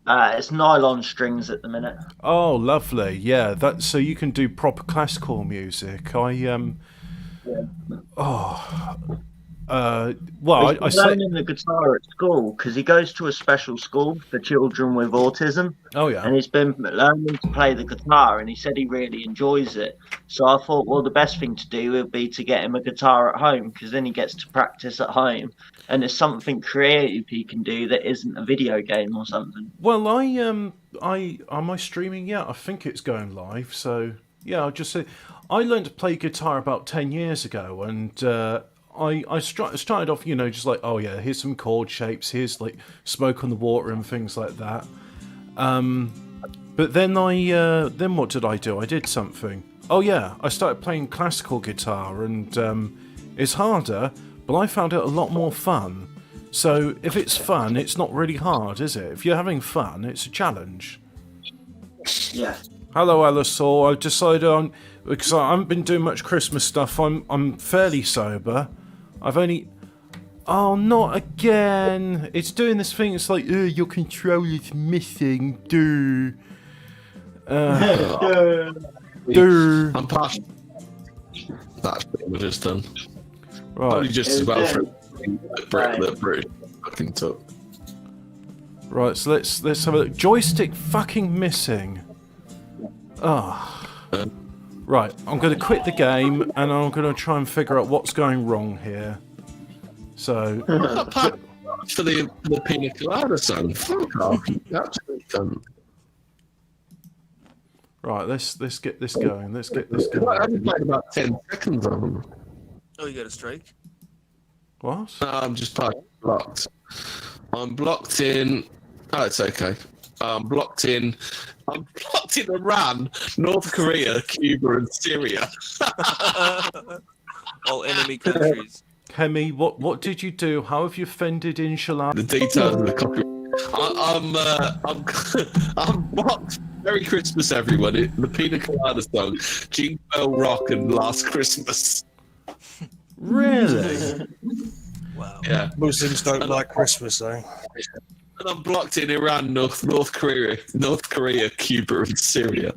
It's nylon strings at the minute. Oh, lovely. Yeah, that so you can do proper classical music. Yeah. Oh, He's well, I been say. learning the guitar at school because he goes to a special school for children with autism, Oh yeah. and he's been learning to play the guitar, and he said he really enjoys it. So I thought, well, the best thing to do would be to get him a guitar at home because then he gets to practice at home, and it's something creative he can do that isn't a video game or something. Well, I am I streaming yet? I think it's going live. So yeah, I'll just say I learned to play guitar about 10 years ago, and started off, just like, oh yeah, here's some chord shapes, here's like smoke on the water and things like that. But then what did I do? I did something. Oh yeah, I started playing classical guitar, and it's harder, but I found it a lot more fun. So if it's fun, it's not really hard, is it? If you're having fun, it's a challenge. Yeah. Hello, Alasol. I've decided because I haven't been doing much Christmas stuff. I'm fairly sober. I've only. Oh, not again! It's doing this thing. It's like, your controller's missing. Do. Do. I'm past that thing we just done. Probably Right, just about for that British fucking took. right. So let's have a look. Joystick fucking missing. Ah. Uh, Right. I'm going to quit the game, and I'm going to try and figure out what's going wrong here. So. Apart for the pina colada song, fuck off. You absolutely cunt. Right, let's get this going. Let's get this I going. haven't played about 10 seconds of them. Oh, you got a strike? What? No, I'm just blocked. I'm blocked in. Oh, it's okay. I'm blocked in Iran, North Korea, Cuba, and Syria. All enemy countries. Hemi, what did you do? How have you offended Inshallah? The details of the copy. I'm blocked. Merry Christmas, everyone. The Pina Colada song, Jingle Bell Rock, and Last Christmas. Really? Wow. Yeah. Muslims don't like Christmas, though. And I'm blocked in Iran, North Korea, Cuba, and Syria.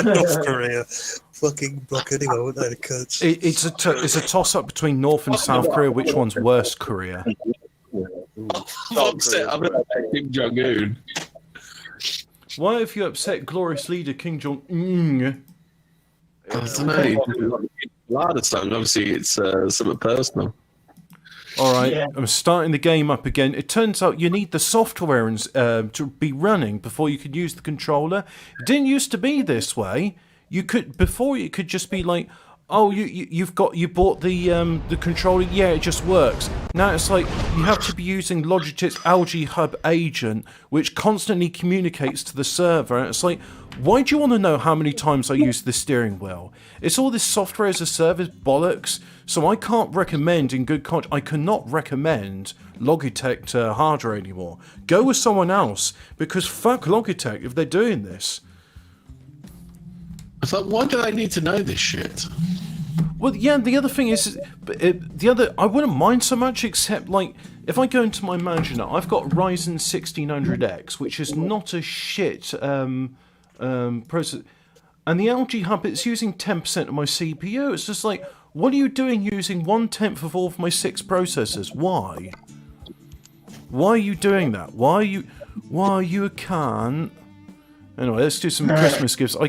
North Korea. Fucking block anyway, won't they, the cunts? It's a toss up between North and South Korea. Which one's worse, Korea? I'm upset. I'm going to Kim Jong Un. Why have you upset glorious leader King Jong Un? I don't know. Lada song. Obviously, it's something personal. All right, Yeah. I'm starting the game up again. It turns out you need the software to be running before you could use the controller. It didn't used to be this way. You could before it could just be like, oh, you bought the controller. Yeah, it just works. Now it's like you have to be using Logitech's Algae Hub agent, which constantly communicates to the server. And it's like, why do you want to know how many times I use the steering wheel? It's all this software as a service bollocks. So I can't recommend, in good conscience, I cannot recommend Logitech hardware anymore. Go with someone else, because fuck Logitech if they're doing this. I thought, why do they need to know this shit? Well, yeah, the other thing is, I wouldn't mind so much, except, like, if I go into my manager now, I've got Ryzen 1600X, which is not a shit processor. And the LG Hub, it's using 10% of my CPU. It's just like, what are you doing using 1/10 of all of my 6 processors? Why? Why are you doing that? Why are you a cunt? Anyway, let's do some Christmas gifts. I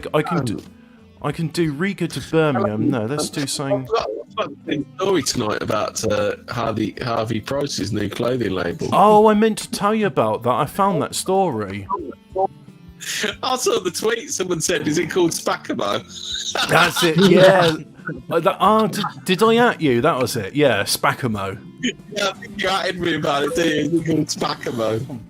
can do Riga to Birmingham. No, let's do something. I've got a story tonight about Harvey Price's new clothing label. Oh, I meant to tell you about that. I found that story. I saw the tweet. Someone said, "Is it called Spackamo?" That's it. Yeah. Did I at you? That was it. Yeah, Spackamo. Yeah, I think you added me about it, didn't you? Is it called Spackamo?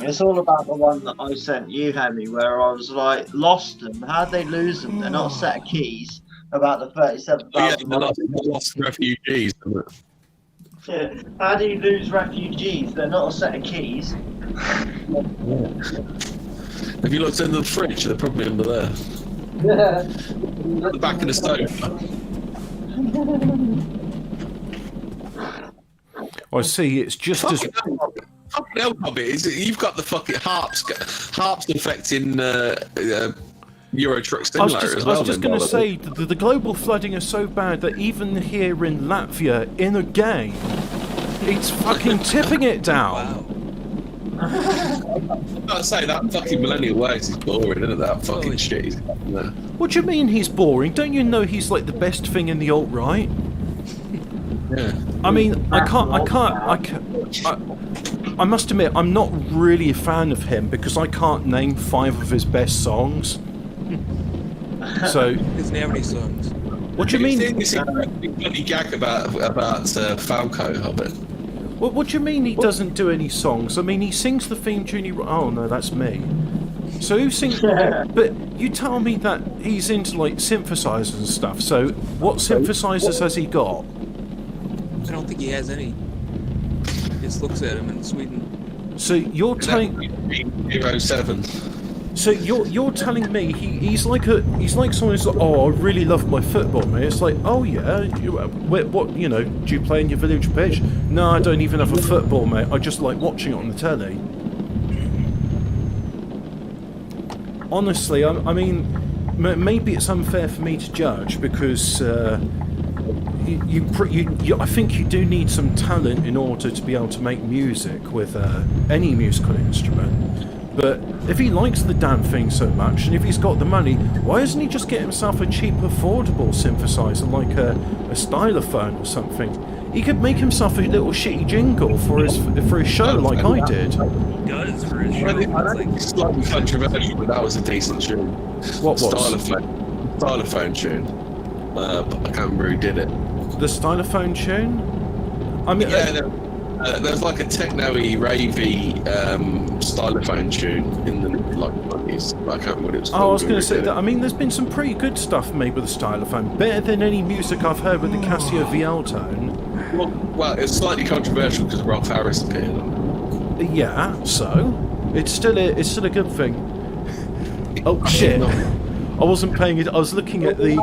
It's all about the one that I sent you, Hemi, where I was like, lost them. How'd they lose them? They're not a set of keys. About the Yeah, 37,000. the lost refugees. Isn't it? Yeah. How do you lose refugees? They're not a set of keys. Have you looked under the fridge? They're probably under there. At the back of the sofa. I see. It's just as Fucking hell, Bobby, you've got the fucking harps affecting Euro Truck Simulator as well. I was just going to say, the global flooding is so bad that even here in Latvia, in a game, it's fucking tipping it down. Wow. I'd say that fucking Millennial Waves is boring, isn't it? That fucking shit. What do you mean he's boring? Don't you know he's like the best thing in the alt-right? Yeah. I mean, I must admit, I'm not really a fan of him because I can't name 5 of his best songs. So, He doesn't have any songs. what do you mean? This funny gag about Falco, Hobbit. What do you mean he doesn't do any songs? I mean, he sings the theme tune. Oh no, that's me. So who sings? But you tell me that he's into like synthesizers and stuff. So what synthesizers has he got? I don't think he has any. He just looks at him in Sweden. So you're telling. 07. So you're telling me he's like someone who's like, oh, I really love my football, mate. It's like, oh yeah, what do you play in your village pitch? No, I don't even have a football, mate. I just like watching it on the telly. Honestly, I mean, maybe it's unfair for me to judge because I think you do need some talent in order to be able to make music with any musical instrument. But if he likes the damn thing so much, and if he's got the money, why doesn't he just get himself a cheap, affordable synthesizer like a stylophone or something? He could make himself a little shitty jingle for his show like I did. He does for his show. I think it's slightly controversial, but that was a decent tune. What was? Stylophone tune. But I can't remember who did it. The stylophone tune? I mean, Yeah, there's like a techno-y, ravey stylophone tune in the like 90s. I can't remember what it was called. I was going to say that. I mean, there's been some pretty good stuff made with the stylophone. Better than any music I've heard with the Casio VL tone. Well, it's slightly controversial because Rolf Harris appeared on it. Yeah, so it's still a good thing. Oh shit! I wasn't paying it. I was looking at the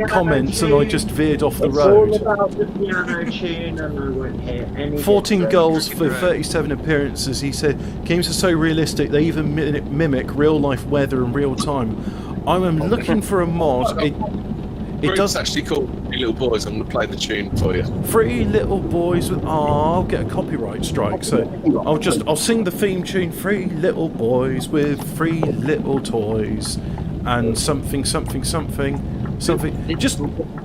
comments and I just veered off the road. It's all about the piano tune and I won't hear any 14 different. goals for 37 appearances. He said games are so realistic they even mimic real life weather in real time. I'm looking for a mod. It does actually called Three Little Boys. I'm going to play the tune for you. 3 little boys with. I'll get a copyright strike. So I'll sing the theme tune. 3 little boys with 3 little toys, and something. Just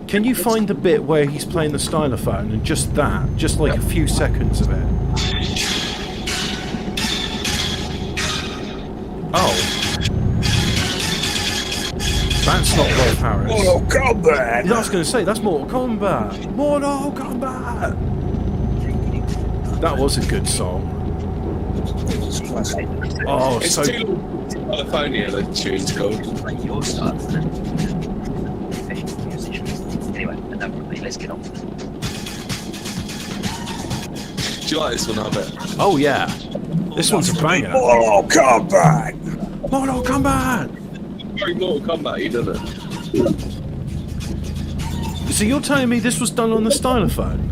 can you find the bit where he's playing the stylophone and just like a few seconds of it? Oh, that's not Rolf Harris. Mortal Kombat! Yeah, I was going to say that's Mortal Kombat. Mortal Kombat. That was a good song. Oh, It's so. California, the tune's called. Your start. Professional musicians. Anyway, enough from me. Let's get on to this. Do you like this one, I bet? Oh yeah, this one's a banger. Mortal Kombat! Mortal Kombat. Very Mortal Kombat, doesn't it? So you're telling me this was done on the stylophone?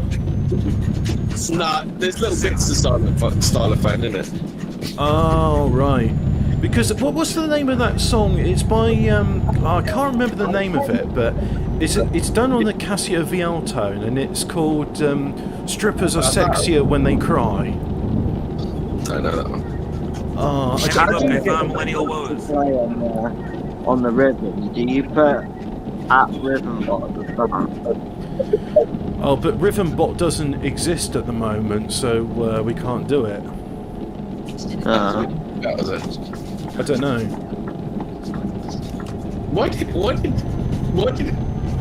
Nah, there's little bits of stylophone in it. Oh right. Because what was the name of that song? It's by I can't remember the name of it, but it's done on the Casio VL tone, and it's called "Strippers Are Sexier When They Cry." I know that one. Oh, I Look, don't I know. found Millennial Woes. Play on the rhythm. Do you put at rhythm bot at the front? Oh, but Rhythmbot doesn't exist at the moment, so we can't do it. That was it. I don't know. Why did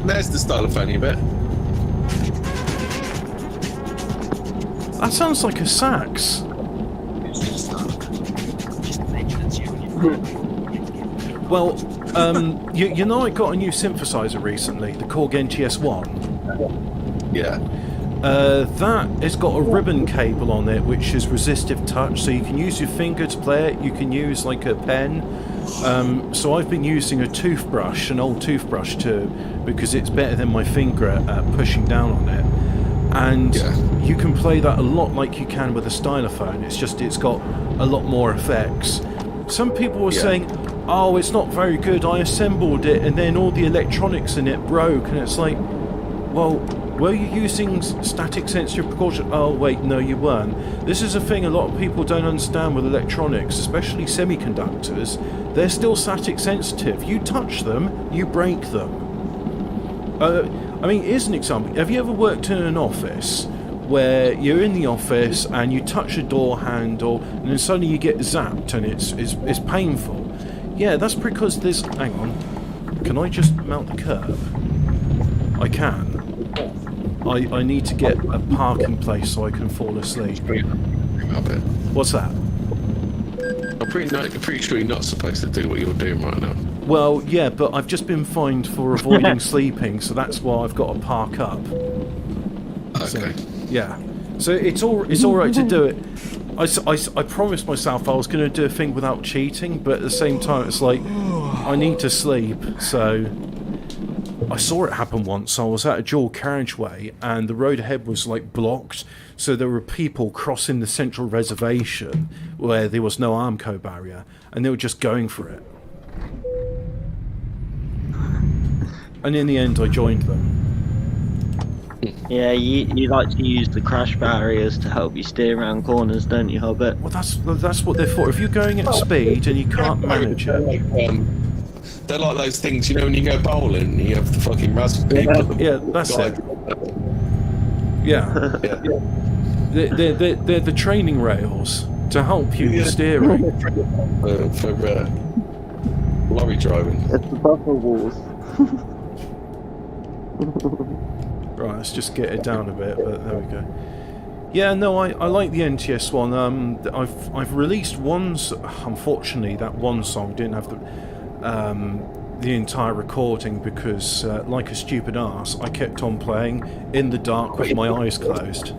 there's the stylophone bit. That sounds like a sax. Well, you know I got a new synthesizer recently, the Korg NTS1. Yeah. That has got a ribbon cable on it which is resistive touch, so you can use your finger to play it, you can use like a pen. So I've been using a toothbrush, an old toothbrush too, because it's better than my finger at pushing down on it. and Yeah. you can play that a lot like you can with a stylophone. It's just it's got a lot more effects. Some people were saying, "Oh, it's not very good. I assembled it, and then all the electronics in it broke." And it's like, well, were you using static sensitive precaution? Oh, wait, no, you weren't. This is a thing a lot of people don't understand with electronics, especially semiconductors. They're still static sensitive. You touch them, you break them. I mean, here's an example. Have you ever worked in an office where you're in the office and you touch a door handle and then suddenly you get zapped and it's painful? Yeah, that's because there's... Hang on. Can I just mount the curb? I can. I need to get a parking place so I can fall asleep. What's that? I'm pretty sure you're not supposed to do what you're doing right now. Well, yeah, but I've just been fined for avoiding sleeping, so that's why I've got to park up. So, Okay. yeah. So it's all right to do it. I promised myself I was going to do a thing without cheating, but at the same time it's like, I need to sleep, so... I saw it happen once. I was at a dual carriageway and the road ahead was like blocked, so there were people crossing the central reservation where there was no Armco barrier and they were just going for it. And in the end I joined them. Yeah, you like to use the crash barriers to help you steer around corners, don't you, Hobbit? Well, that's what they're for. If you're going at speed and you can't manage it... They're like those things, you know, when you go bowling and you have the fucking raspberry. Yeah, that's it. Yeah. They're the training rails to help you with steering. For lorry driving. It's the buffer walls. Right, let's just get it down a bit, but there we go. Yeah, no, I like the NTS one. I've released one. Unfortunately, that one song didn't have the entire recording because, like a stupid ass, I kept on playing in the dark with my eyes closed.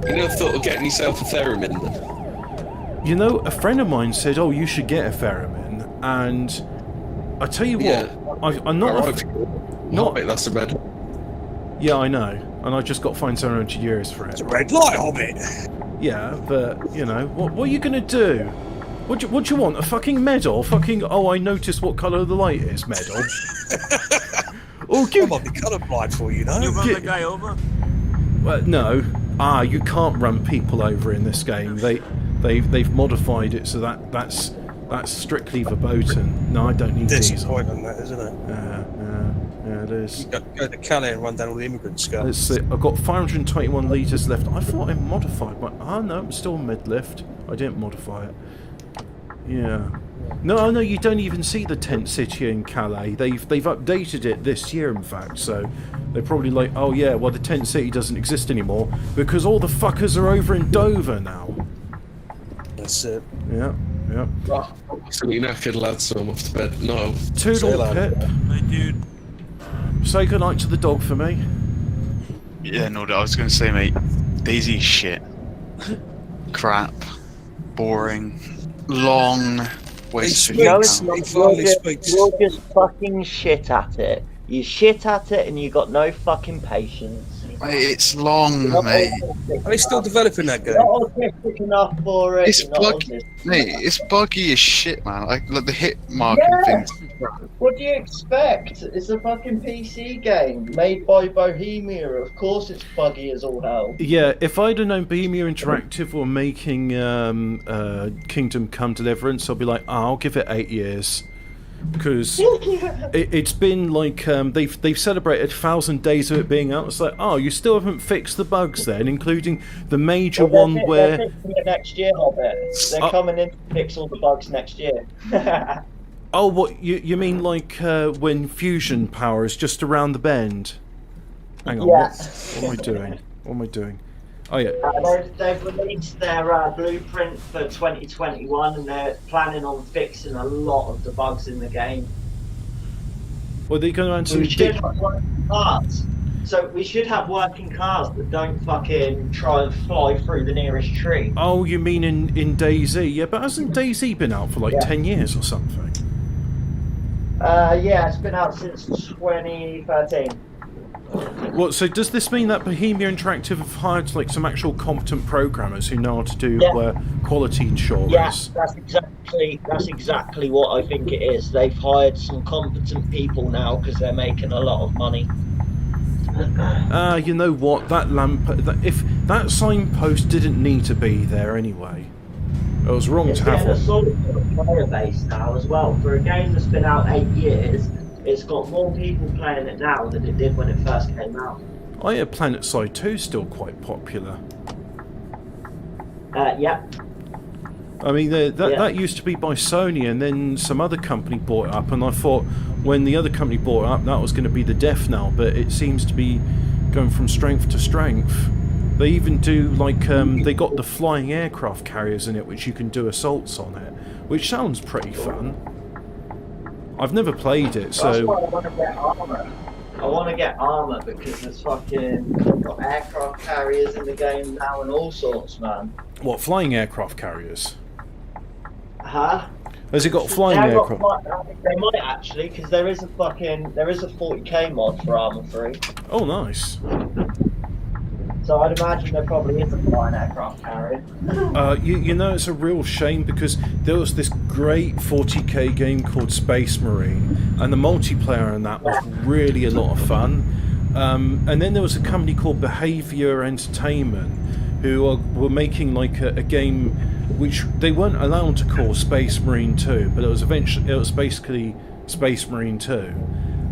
You never thought of getting yourself a theremin then? You know, a friend of mine said, "Oh, you should get a theremin," and I tell you what, I'm not. Not that's a red. Yeah, I know, and I just got fined €700 for it. It's a red light, Hobbit. Yeah, but you know, what are you gonna do? What do you want? A fucking medal? Fucking, oh, I noticed what colour the light is, medal. Oh, I might be colourblind for you, know. You run the guy over? Well, no. You can't run people over in this game. They've modified it so that's strictly verboten. No, I don't need these. Disappointing, that, isn't it? Yeah, it is. You go to Calais and run down all the immigrant scum. Let's see. I've got 521 litres left. I thought I modified my... Oh, no, I'm still mid-lift. I didn't modify it. Yeah. No, you don't even see the tent city in Calais. They've updated it this year, in fact, so they're probably like, oh yeah, well the tent city doesn't exist anymore because all the fuckers are over in Dover now. That's it. Yeah. Absolutely knackered, lads, so I'm off to bed. No. Toodle Pip. Hey, dude. Say goodnight to the dog for me. Yeah, no, I was going to say, mate, Daisy shit. Crap. Boring. Long. Waste of No, Speaks. it's not. He finally You're speaks. just fucking shit at it. You shit at it and you got no fucking patience. Mate, it's long, mate. Are they still developing that game? Not autistic enough for it. It's you're not buggy, autistic. mate. It's buggy as shit, man. Like the hit marking things. What do you expect? It's a fucking PC game made by Bohemia. Of course it's buggy as all hell. Yeah, if I'd have known Bohemia Interactive were making Kingdom Come Deliverance, I'd be like, I'll give it 8 years. Because it's been like they've celebrated 1,000 days of it being out. It's like, oh, you still haven't fixed the bugs then, including the major one where They're fixing it next year, Hobbit. They're coming in to fix all the bugs next year. oh, what you mean like when fusion power is just around the bend? Hang on, Yeah. what am I doing? What am I doing? Oh yeah. They've released their blueprint for 2021 and they're planning on fixing a lot of the bugs in the game. Well, they're going to answer. We should have working cars. So we should have working cars that don't fucking try and fly through the nearest tree. Oh, you mean in DayZ? Yeah, but hasn't DayZ been out for like 10 years or something? Yeah, it's been out since 2013. Well, so does this mean that Bohemia Interactive have hired like some actual competent programmers who know how to do Yeah. quality insurance? Yeah, that's exactly what I think it is. They've hired some competent people now because they're making a lot of money. You know what? If that signpost didn't need to be there anyway. It was wrong It's to have getting a one. solid player base now as well. For a game that's been out 8 years, it's got more people playing it now than it did when it first came out. I hear PlanetSide 2 is still quite popular. Yeah. I mean, that used to be by Sony, and then some other company bought it up, and I thought when the other company bought it up, that was going to be the death knell, but it seems to be going from strength to strength. They even do, like, they got the flying aircraft carriers in it, which you can do assaults on it, which sounds pretty fun. I've never played it, so... That's why I want to get armour. I want to get armour because there's fucking got aircraft carriers in the game now and all sorts, man. What, flying aircraft carriers? Huh? Has it got flying They aircraft? They might actually, because there is a 40k mod for Armour 3. Oh, nice. So I'd imagine there probably is a flying aircraft carrier. You know, it's a real shame because there was this great 40k game called Space Marine, and the multiplayer in that was really a lot of fun. And then there was a company called Behaviour Entertainment who were making like a game which they weren't allowed to call Space Marine 2, but it was basically Space Marine 2.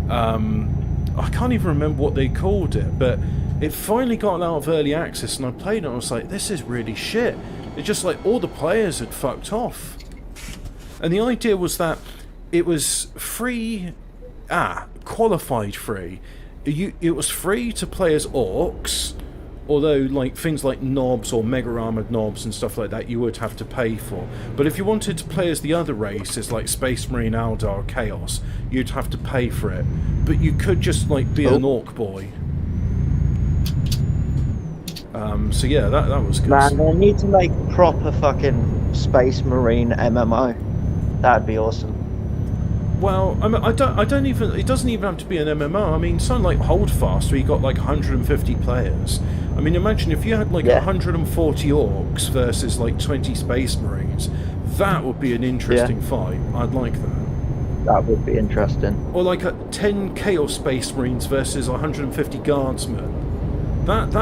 I can't even remember what they called it, but it finally got out of early access, and I played it and I was like, this is really shit. It's just like all the players had fucked off. And the idea was that it was free, qualified free. It was free to play as orcs, although like things like knobs or mega armored knobs and stuff like that you would have to pay for. But if you wanted to play as the other races like Space Marine, Aldar, Chaos, you'd have to pay for it. But you could just like be an orc boy. So yeah, that was good. Man, they need to make proper fucking Space Marine MMO. That'd be awesome. Well, I mean, I don't even. It doesn't even have to be an MMO. I mean, something like Holdfast, where you got like 150 players. I mean, imagine if you had like 140 orcs versus like 20 Space Marines. That would be an interesting fight. I'd like that. That would be interesting. Or like 10 Chaos Space Marines versus 150 Guardsmen. That.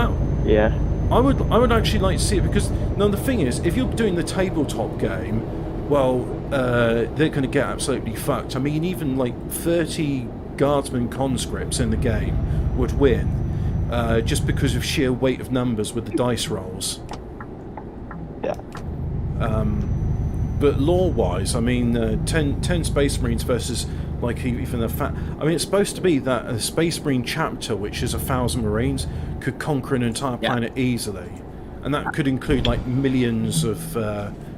Yeah. I would actually like to see it because now the thing is, if you're doing the tabletop game, well, they're going to get absolutely fucked. I mean, even like 30 Guardsmen conscripts in the game would win, just because of sheer weight of numbers with the dice rolls. Yeah. But lore-wise, I mean, 10 Space Marines versus like even a fat. I mean, it's supposed to be that a Space Marine chapter, which is 1,000 Marines, could conquer an entire planet easily, and that could include like millions of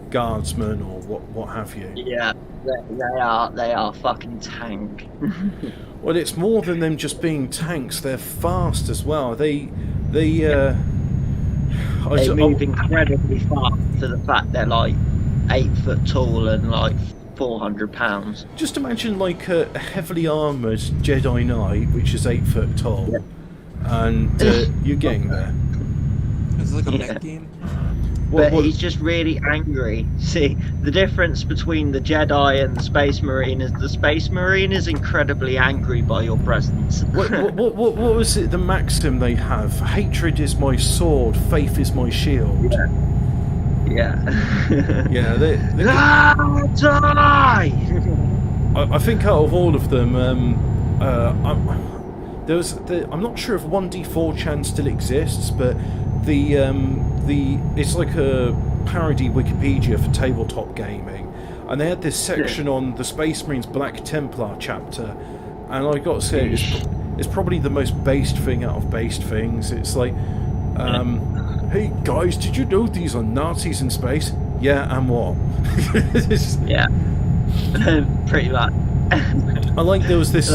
guardsmen or what have you. Yeah, they are fucking tank. Well, it's more than them just being tanks. They're fast as well. They move incredibly fast for the fact they're like 8 foot tall and like 400 pounds. Just imagine like a heavily armoured Jedi Knight, which is 8 foot tall, and you're getting there. It's like a mech game. But he's just really angry. See, the difference between the Jedi and the Space Marine is the Space Marine is incredibly angry by your presence. What was it, the maxim they have? Hatred is my sword, faith is my shield. Yeah. Yeah, die! I think out of all of them, I'm not sure if 1d4chan still exists, but it's like a parody Wikipedia for tabletop gaming, and they had this section on the Space Marines Black Templar chapter, and I got to say it's probably the most based thing out of based things. It's like, hey guys, did you know these are Nazis in space? Yeah, and what? Yeah. Pretty much. I like there was this.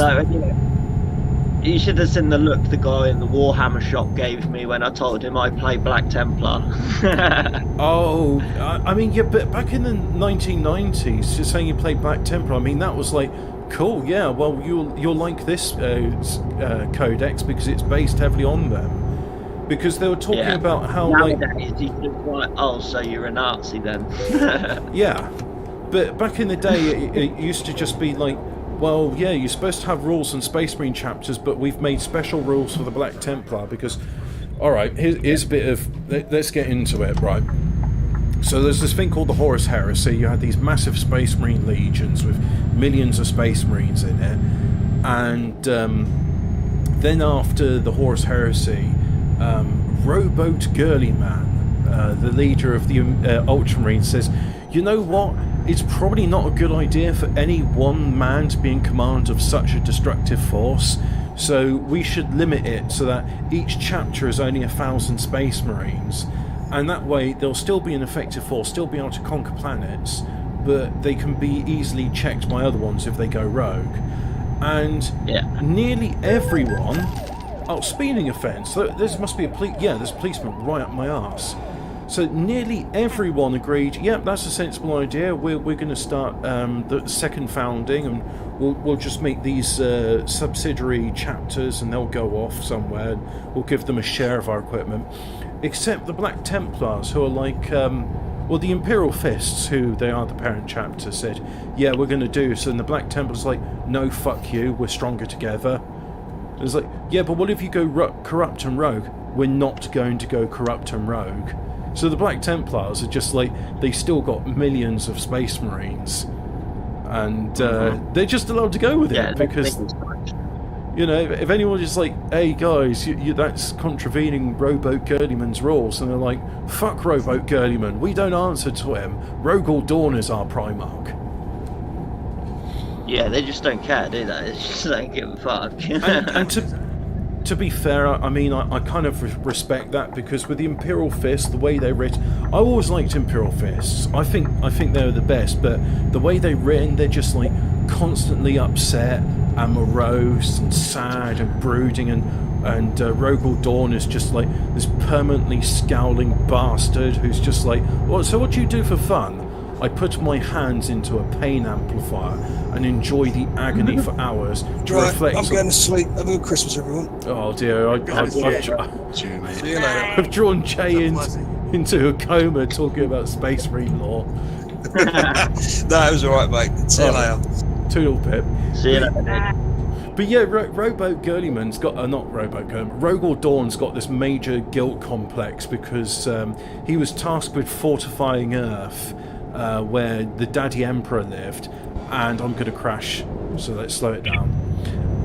You should have seen the look the guy in the Warhammer shop gave me when I told him I play Black Templar. I mean, yeah, but back in the 1990s, just saying you played Black Templar, I mean, that was like Cool. Yeah. Well, you'll like this codex because it's based heavily on them. Because they were talking about how nowadays you just like, oh, so you're a Nazi then? Yeah, but back in the day, it used to just be like, well, yeah, you're supposed to have rules in Space Marine chapters, but we've made special rules for the Black Templar because, all right, here's a bit of, let's get into it, right? So there's this thing called the Horus Heresy. You had these massive Space Marine legions with millions of Space Marines in it, and then after the Horus Heresy, Rowboat Girly Man, the leader of the Ultramarines, says, you know what, it's probably not a good idea for any one man to be in command of such a destructive force, so we should limit it so that each chapter is only 1,000 Space Marines, and that way they'll still be an effective force, still be able to conquer planets, but they can be easily checked by other ones if they go rogue. And nearly everyone... Oh, speeding offence. There must be a there's a policeman right up my arse. So nearly everyone agreed, yep, that's a sensible idea. We're going to start the second founding, and we'll just make these subsidiary chapters, and they'll go off somewhere, and we'll give them a share of our equipment. Except the Black Templars, who are like, well, the Imperial Fists, who they are the parent chapter, said, yeah, we're going to do so. And the Black Templars like, no, fuck you, we're stronger together. It's like, yeah, but what if you go corrupt and rogue? We're not going to go corrupt and rogue. So the Black Templars are just like, they still got millions of Space Marines. And they're just allowed to go with it because, you know, if anyone is like, hey guys, that's contravening Rowboat Girlyman's rules, and they're like, fuck Rowboat Girlyman, we don't answer to him. Rogel Dawn is our Primarch. Yeah, they just don't care, do they? They just don't give a fuck. and to be fair, I mean, I kind of respect that, because with the Imperial Fist, the way they're written, I always liked Imperial Fists. I think they're the best, but the way they're written, they're just like constantly upset and morose and sad and brooding, and Rogel Dawn is just like this permanently scowling bastard who's just like, so what do you do for fun? I put my hands into a pain amplifier and enjoy the agony for hours to reflect. I'm going to sleep. Have a good Christmas, everyone. Oh dear, I've drawn Jay into a coma talking about Space Marine lore. No, it was alright, mate. See you later. Toodle pip. See you later. But yeah, Rowboat Girlyman's got, not Rowboat Girlyman, Rogel Dawn's got this major guilt complex because he was tasked with fortifying Earth, where the Daddy Emperor lived, and I'm going to crash, so let's slow it down.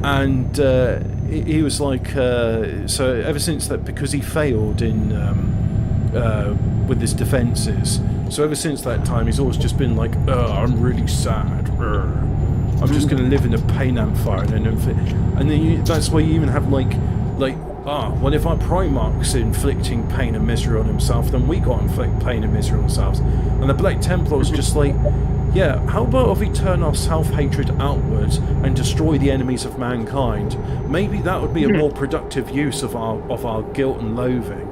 And he was like, so ever since that, because he failed in with his defences, so ever since that time he's always just been like, I'm really sad, I'm just going to live in a pain amplifier, and then that's why you even have like, well, if our Primarch's inflicting pain and misery on himself, then we got to inflict pain and misery on ourselves. And the Black Templar was just like, yeah, how about if we turn our self-hatred outwards and destroy the enemies of mankind? Maybe that would be a more productive use of our guilt and loathing.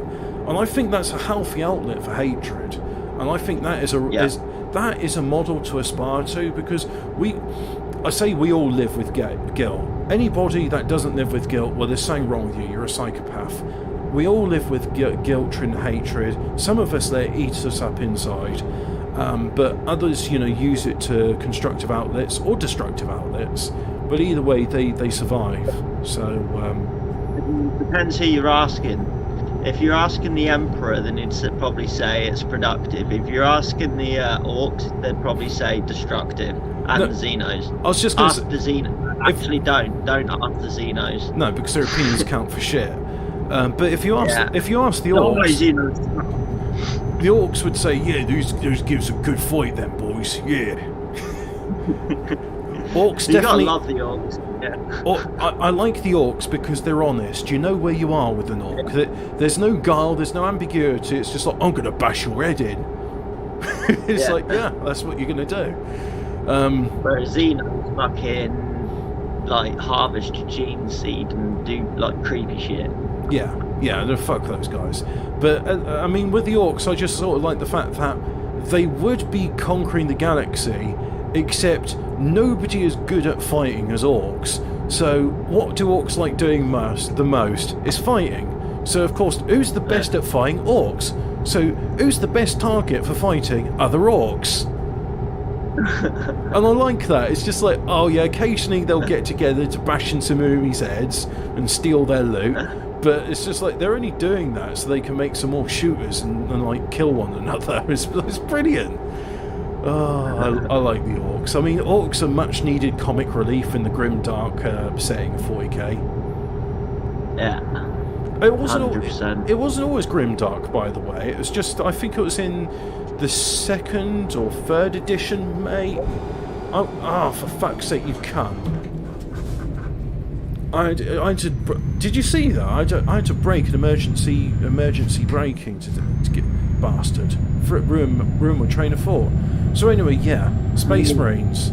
And I think that's a healthy outlet for hatred. And I think that is a model to aspire to, because we all live with guilt. Anybody that doesn't live with guilt, well, there's something wrong with you. You're a psychopath. We all live with guilt and hatred. Some of us let it eat us up inside, but others, use it to constructive outlets or destructive outlets. But either way, they survive. So depends who you're asking. If you're asking the Emperor, then he'd probably say it's productive. If you're asking the Orcs, they'd probably say destructive. And the Xenos. I was just going to say, the Xenos. Actually, don't ask the Xenos. No, because their opinions count for shit. But if you ask the Orcs, the Orcs would say, yeah, those gives a good fight, then boys. Yeah. Orcs you definitely. Gotta love the Orcs. Yeah. I like the Orcs because they're honest. You know where you are with an Orc. There's no guile, there's no ambiguity. It's just like, I'm going to bash your head in. It's like, yeah, that's what you're going to do. Whereas Xenos fucking harvest your gene seed and do creepy shit. Yeah, fuck those guys. But I mean, with the Orcs, I just sort of like the fact that they would be conquering the galaxy except nobody is good at fighting as orcs. So what do orcs like doing the most is fighting. So of course, who's the best at fighting? Orcs. So who's the best target for fighting? Other orcs. And I like that. It's just like, oh yeah, occasionally they'll get together to bash in some enemies' heads and steal their loot. But it's just like they're only doing that so they can make some more shooters and like kill one another. It's brilliant. Oh, I like the orcs. I mean, orcs are much needed comic relief in the grim dark setting of 40k. Yeah. It wasn't. 100%. It wasn't always grimdark, by the way. It was just. I think it was in the 2nd or 3rd edition, mate. Oh, for fuck's sake, you cunt! I had to. Did you see that? I had to break an emergency braking to get bastard. For ruin my train of thought. So anyway, yeah, Space Marines.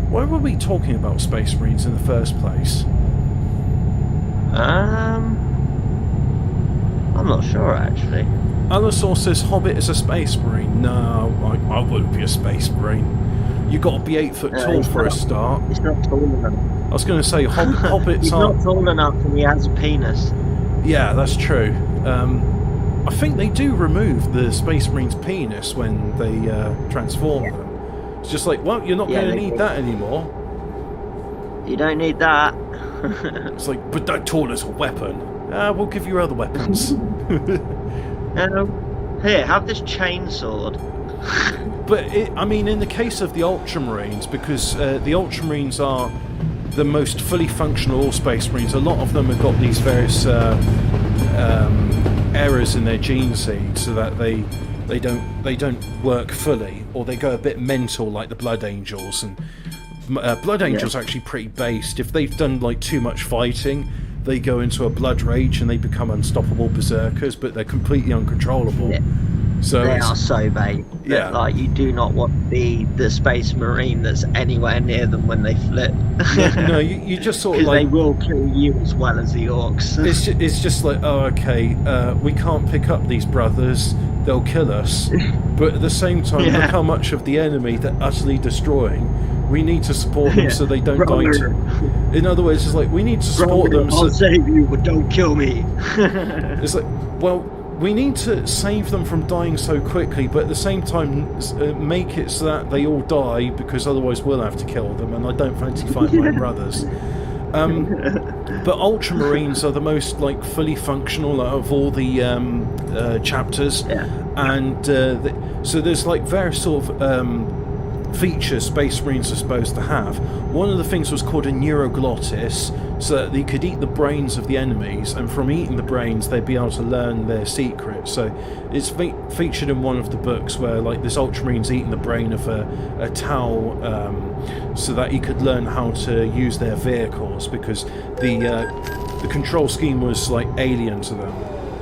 Why were we talking about Space Marines in the first place? I'm not sure actually. Allosaur says Hobbit is a Space Marine. No, I wouldn't be a Space Marine. You got to be 8 foot tall for a start. He's not tall enough. I was going to say hobbits He's aren't. not tall enough, and he has a penis. Yeah, that's true. I think they do remove the Space Marine's penis when they transform them. It's just like, well, you're not going to need that anymore. You don't need that. It's like, but that tool is a weapon. We'll give you other weapons. Here, have this chainsword. But I mean, in the case of the Ultramarines, because the Ultramarines are the most fully functional Space Marines, a lot of them have got these various errors in their gene seed, so that they don't work fully, or they go a bit mental, like the Blood Angels. And Blood Angels are actually pretty based. If they've done like too much fighting, they go into a blood rage and they become unstoppable berserkers, but they're completely uncontrollable. Yeah. So they are so bait. Yeah. Like, you do not want to be the Space Marine that's anywhere near them when they flip. No, you just sort of Because like, they will kill you as well as the orcs. it's just like, oh, okay, we can't pick up these brothers, they'll kill us. But at the same time, look how much of the enemy they're utterly destroying. We need to support them so they don't die. In other words, it's like, we need to support them. I'll save you, but don't kill me. It's like, well, we need to save them from dying so quickly, but at the same time make it so that they all die, because otherwise we'll have to kill them, and I don't fancy fighting my brothers. But Ultramarines are the most like fully functional out of all the chapters, and so there's like various sort of features Space Marines are supposed to have. One of the things was called a neuroglottis, so that they could eat the brains of the enemies, and from eating the brains they'd be able to learn their secrets. So it's featured in one of the books where like this Ultramarine's eating the brain of a Tau, so that he could learn how to use their vehicles, because the control scheme was like alien to them.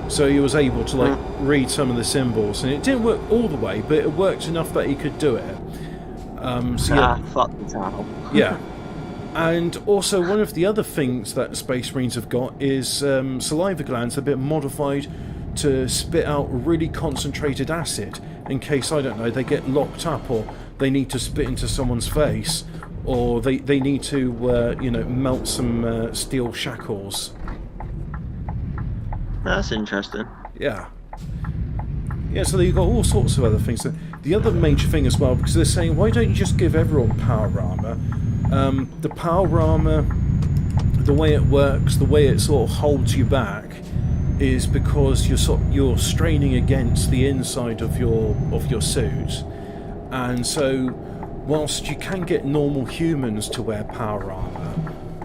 So he was able to like read some of the symbols, and it didn't work all the way, but it worked enough that he could do it. Fuck the Tau. Yeah. And also, one of the other things that Space Marines have got is saliva glands have been modified to spit out really concentrated acid in case, I don't know, they get locked up, or they need to spit into someone's face, or they need to, melt some steel shackles. That's interesting. Yeah. Yeah, so you've got all sorts of other things. The other major thing as well, because they're saying, why don't you just give everyone power armor? The power armor, the way it works, the way it sort of holds you back, is because you're straining against the inside of your suit, and so whilst you can get normal humans to wear power armor,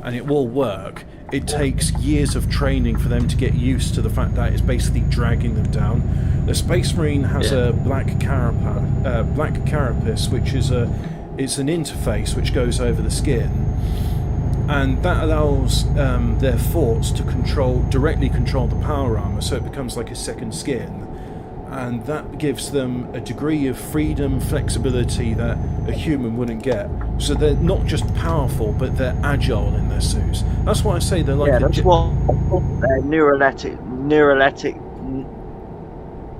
and it will work, it takes years of training for them to get used to the fact that it's basically dragging them down. The Space Marine has a black carapace, which is it's an interface which goes over the skin, and that allows their thoughts to directly control the power armor, so it becomes like a second skin, and that gives them a degree of freedom, flexibility that a human wouldn't get. So they're not just powerful, but they're agile in their suits. That's why I say they're like that's what neuroleptic.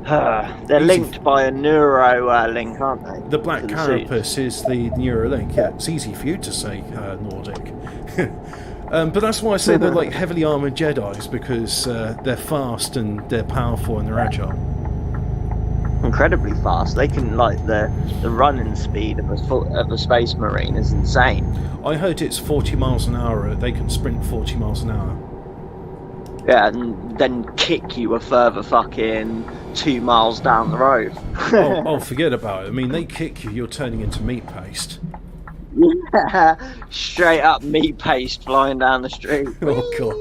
They're Easy. linked by a neuro link, aren't they? The black To the suits. carapace is the Neuralink. Yeah, it's easy for you to say, Nordic. But that's why I say they're like heavily armored Jedi's, because they're fast and they're powerful and they're agile. Incredibly fast. They can, like, the running speed of a space marine is insane. I heard it's 40 miles an hour. They can sprint 40 miles an hour. Yeah, and then kick you a further fucking 2 miles down the road. Oh, forget about it. I mean, they kick you, you're turning into meat paste. Yeah, straight up meat paste flying down the street. Oh, God.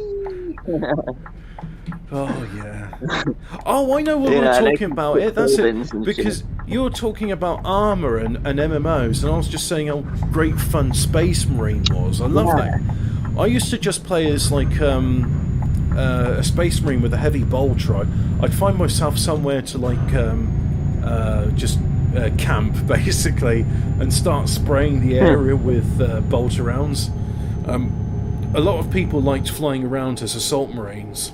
Oh, yeah. Oh, I know what we're Yeah, they talking can about. put It. That's buildings it. and Because shit. you're talking about armour and MMOs, and I was just saying how great fun Space Marine was. I love that. I used to just play as, like, a Space Marine with a heavy bolter. I'd find myself somewhere to, like, just camp, basically, and start spraying the area with bolter rounds. A lot of people liked flying around as assault marines.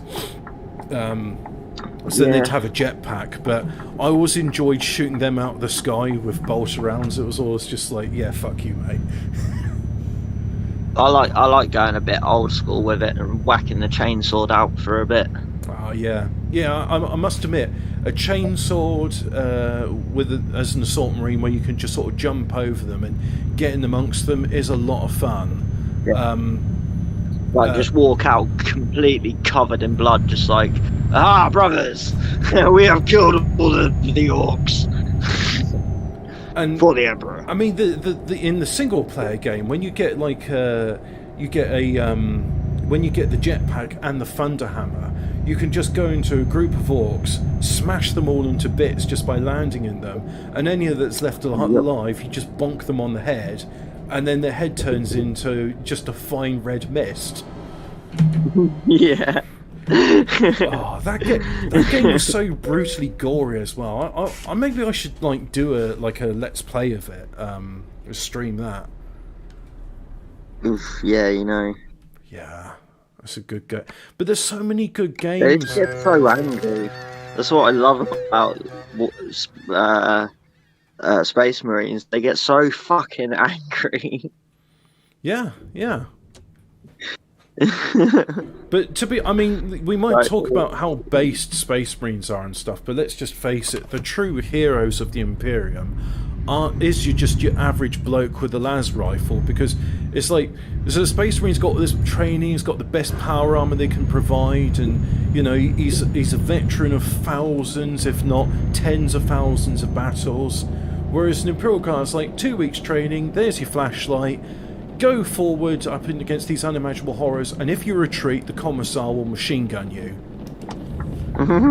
So then they'd have a jetpack, but I always enjoyed shooting them out of the sky with bolter rounds. It was always just like, yeah, fuck you, mate. I like going a bit old school with it and whacking the chainsword out for a bit. Oh, yeah. Yeah, I must admit, a chainsword as an assault marine where you can just sort of jump over them and get in amongst them is a lot of fun. Yeah. Just walk out completely covered in blood, just like, brothers, we have killed all the orcs. And for the Emperor. I mean, the in the single player game, when you get like when you get the jetpack and the thunder hammer, you can just go into a group of orcs, smash them all into bits just by landing in them, and any that's left alive, you just bonk them on the head, and then their head turns into just a fine red mist. Yeah. Oh, that game was so brutally gory as well. I maybe I should like do a let's play of it, stream that. Oof, yeah, you know. Yeah, that's a good game. But there's so many good They games. just get so angry. That's what I love about Space Marines. They get so fucking angry. Yeah. But we might talk about how based Space Marines are and stuff, but let's just face it, the true heroes of the Imperium is your average bloke with a las rifle, because it's like, so the Space Marine's got this training, he's got the best power armor they can provide, and you know, he's a veteran of thousands, if not tens of thousands of battles, whereas an Imperial Guard's like 2 weeks training, there's your flashlight, go forward up against these unimaginable horrors, and if you retreat, the Commissar will machine gun you.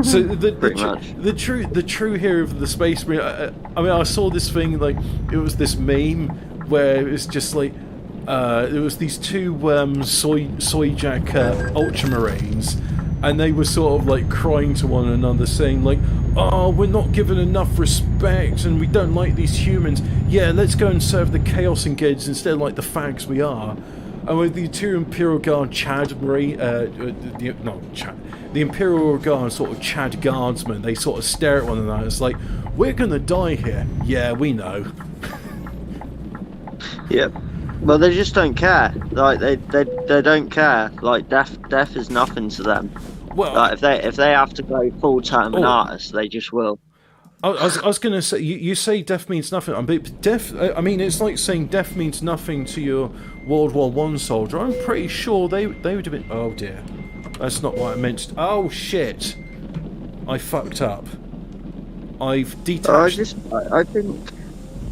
So the true hero of the Space Marine. I mean, I saw this thing, like, it was this meme where it was just like there was these two soyjack ultramarines, and they were sort of like crying to one another, saying like, "Oh, we're not given enough respect, and we don't like these humans. Yeah, let's go and serve the Chaos Engagers instead of like the fags we are." And with the two Imperial Guard the Imperial Guard sort of Chad Guardsmen, they sort of stare at one another. It's like, we're gonna die here. Yeah, we know. Yep. Well, they just don't care. Like they don't care. Like death is nothing to them. Well, like if they have to go full term an artist, they just will. I was going to say, you say death means nothing. But death, I mean, it's like saying death means nothing to your World War I soldier. I'm pretty sure they would have been. Oh dear, that's not what I meant. Oh shit, I fucked up. I've detached. I think.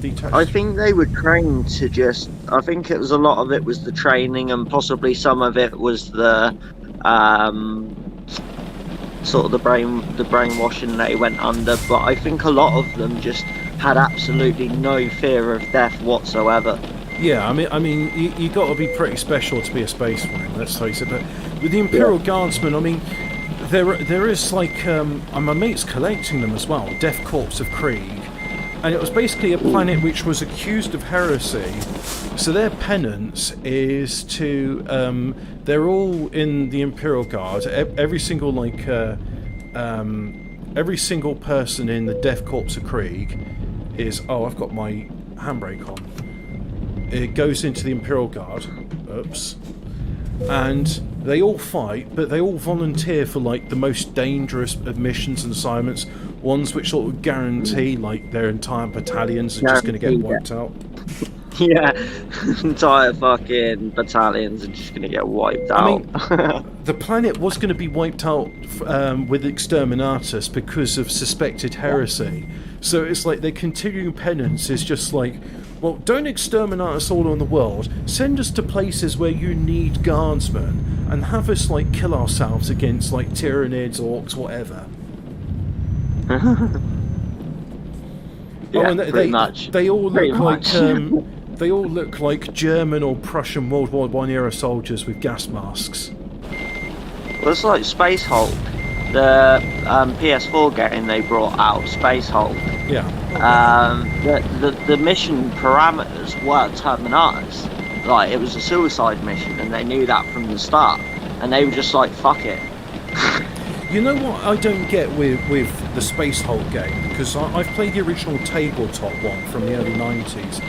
Detached. I think they were trained to just. I think it was a lot of it was the training, and possibly some of it was the. Sort of the brainwashing they went under, but I think a lot of them just had absolutely no fear of death whatsoever. Yeah, I mean, you got to be pretty special to be a Space Marine, let's face it. But with the Imperial Guardsmen, I mean, there is like my mate's collecting them as well. Death Corps of Krieg, and it was basically a planet which was accused of heresy. So their penance is to they're all in the Imperial Guard. Every single like every single person in the Death Corps of Krieg is... Oh, I've got my handbrake on. It goes into the Imperial Guard. Oops. And they all fight, but they all volunteer for, like, the most dangerous missions and assignments. Ones which sort of guarantee, like, their entire battalions are just going to get wiped out. Yeah, entire fucking battalions are just going to get wiped out. I mean, the planet was going to be wiped out with Exterminatus because of suspected heresy. So it's like their continuing penance is just like, well, don't exterminate us all on the world. Send us to places where you need guardsmen and have us, like, kill ourselves against, like, Tyranids, Orcs, whatever. Yeah, and pretty much. They all Pretty look like much. they all look like German or Prussian World War I era soldiers with gas masks. Well, it's like Space Hulk, the PS4 game they brought out, Space Hulk. Yeah. The mission parameters were Terminatus. Like, it was a suicide mission, and they knew that from the start, and they were just like, fuck it. You know what I don't get with the Space Hulk game? Because I've played the original tabletop one from the early 90s,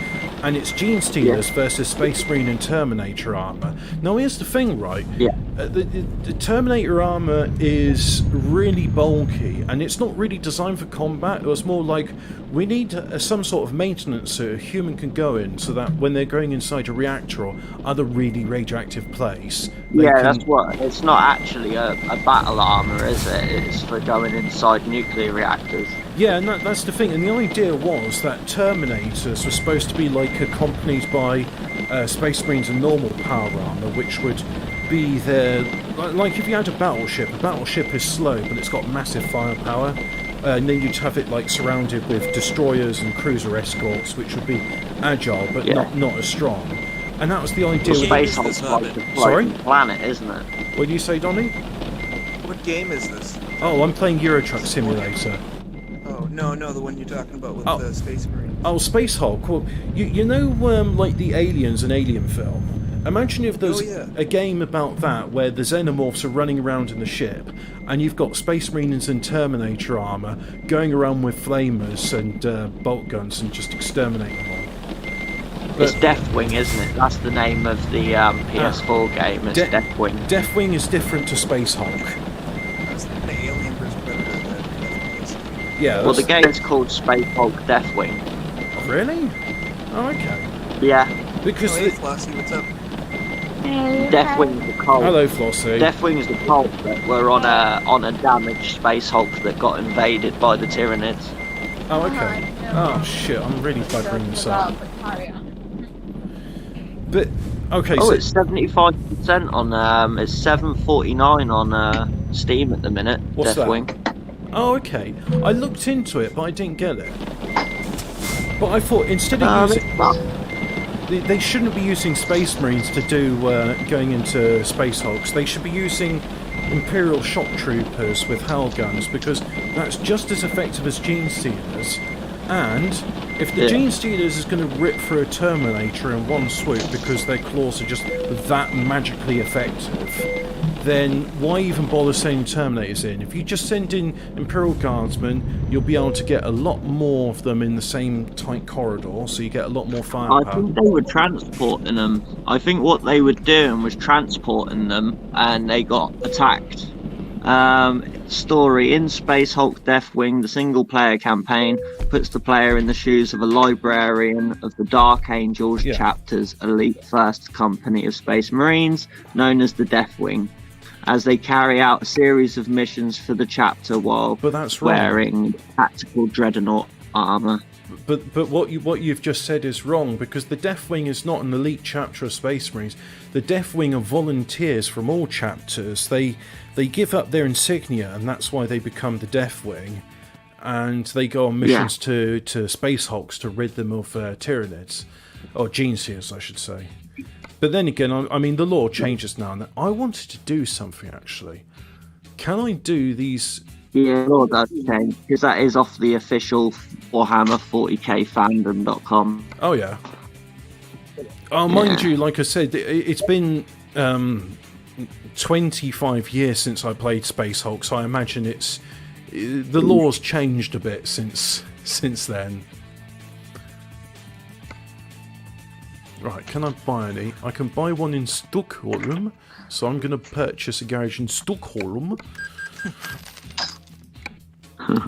and it's Gene Stealers versus Space Marine and Terminator armor. Now, here's the thing, right? Yeah. The Terminator armor is really bulky, and it's not really designed for combat. It was more like, we need some sort of maintenance so a human can go in, so that when they're going inside a reactor or other really radioactive place... That's what... It's not actually a battle armor, is it? It's for going inside nuclear reactors. Yeah, and that's the thing. And the idea was that Terminators were supposed to be, like, accompanied by Space Marines and normal power armor, which would be there... Like, if you had a battleship is slow, but it's got massive firepower. And then you'd have it, like, surrounded with destroyers and cruiser escorts, which would be agile, but not as strong. And that was the idea. Well, Space Hulk's like a floating planet, isn't it? What do you say, Donny? What game is this? Oh, I'm playing Euro Truck Simulator. Oh, no, the one you're talking about with the Space Marine. Oh, Space Hulk. Well, you know, like the Aliens and Alien film? Imagine if there's a game about that where the Xenomorphs are running around in the ship and you've got Space Marines and Terminator armor going around with flamers and bolt guns and just exterminating them all. It's Deathwing, isn't it? That's the name of the PS4 game. It's Deathwing. Deathwing is different to Space Hulk. That's the Alien vs. Predator. Yeah. Well, the game's called Space Hulk Deathwing. Really? Oh, okay. Yeah. Because hey, Flossie, what's up? Deathwing's the cult. Hello, Flossie. Deathwing's the cult that were on a damaged Space Hulk that got invaded by the Tyranids. Oh, okay. Oh shit! I'm really buggering this up. But okay. Oh, so it's 75% on. It's 7.49 on Steam at the minute. What's Deathwing. that? Oh, okay. I looked into it, but I didn't get it. But I thought instead of using, they shouldn't be using Space Marines to do going into Space Hulks. They should be using Imperial Shock Troopers with Hell Guns, because that's just as effective as Gene Stealers. And if the Gene Stealers is going to rip through a Terminator in one swoop because their claws are just that magically effective, then why even bother sending Terminators in? If you just send in Imperial Guardsmen, you'll be able to get a lot more of them in the same tight corridor, so you get a lot more firepower. I think they were transporting them. I think what they were doing was transporting them, and they got attacked. Story: in Space Hulk Deathwing, the single-player campaign puts the player in the shoes of a librarian of the Dark Angels chapter's elite first company of Space Marines, known as the Deathwing, as they carry out a series of missions for the chapter while wearing tactical dreadnought armor. But what you've just said is wrong, because the Deathwing is not an elite chapter of Space Marines. The Deathwing are volunteers from all chapters. They give up their insignia, and that's why they become the Deathwing. And they go on missions to Space Hulks to rid them of Tyranids. Or Gene Stealers, I should say. But then again, I mean, the law changes now and then. I wanted to do something, actually. Can I do these... Yeah, law does change, because that is off the official Warhammer 40kfandom.com. Oh, yeah. Oh, mind you, like I said, it's been 25 years since I played Space Hulk, so I imagine it's The law's changed a bit since then. Right, can I buy any? I can buy one in Stockholm, so I'm going to purchase a garage in Stockholm.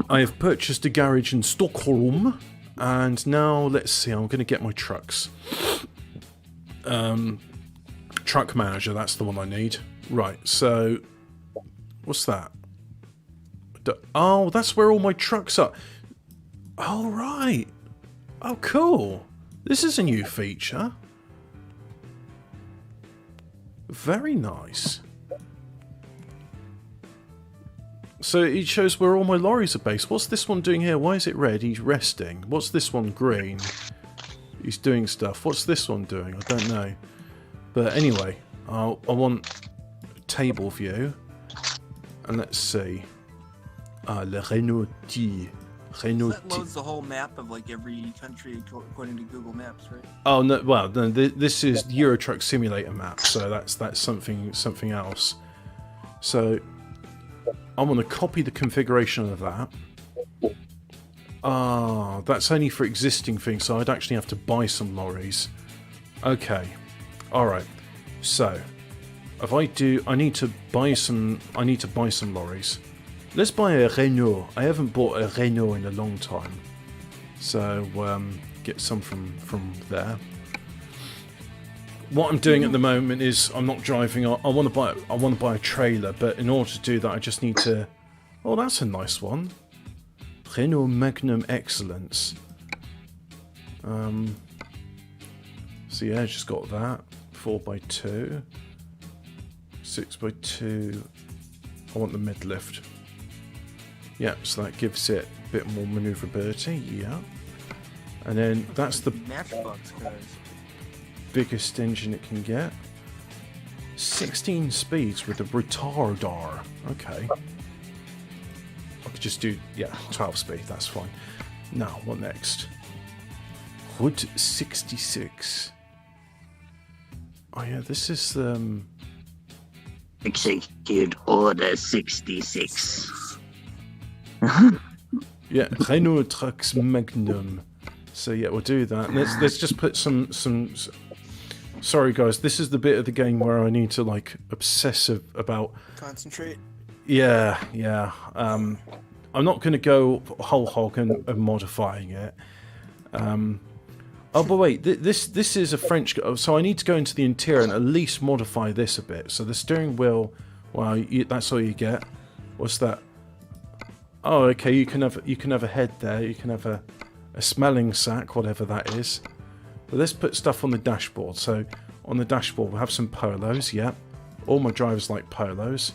I have purchased a garage in Stockholm, and now let's see. I'm going to get my trucks. Truck manager, that's the one I need. Right, so what's that? Oh, that's where all my trucks are. Oh, right. Oh, cool. This is a new feature. Very nice. So it shows where all my lorries are based. What's this one doing here? Why is it red? He's resting. What's this one? Green. He's doing stuff. What's this one doing? I don't know. But anyway, I want table view. And let's see. Le Renault T. Renault That loads the whole map of like every country according to Google Maps, right? Oh no! Well, no, this is Euro Truck Simulator map, so that's something else. So I want to copy the configuration of that. Ah, that's only for existing things, so I'd actually have to buy some lorries. Okay, all right. So if I do, I need to buy some lorries. Let's buy a Renault. I haven't bought a Renault in a long time, so get some from there. What I'm doing at the moment is I'm not driving. I want to buy a trailer, but in order to do that, I just need to. Oh, that's a nice one. Renault Magnum Excellence. So yeah, I just got that. 4x2, 6x2. I want the mid lift. Yeah, so that gives it a bit more manoeuvrability, yeah. And then that's the Matchbox cars. biggest engine it can get. 16 speeds with a retarder. Okay. I could just do, yeah, 12 speed, that's fine. Now, what next? Hood 66. Oh yeah, this is Execute Order 66. yeah, Renault Trucks Magnum. So yeah, we'll do that. Let's just put some. Sorry guys, this is the bit of the game where I need to like obsessive about. Concentrate. Yeah. I'm not going to go whole hog and modifying it. Oh, but wait, this is a French. So I need to go into the interior and at least modify this a bit. So the steering wheel, well, that's all you get. What's that? Oh, okay. You can have a head there. You can have a smelling sack, whatever that is. But let's put stuff on the dashboard. So on the dashboard, we'll have some polos. Yeah, all my drivers like polos.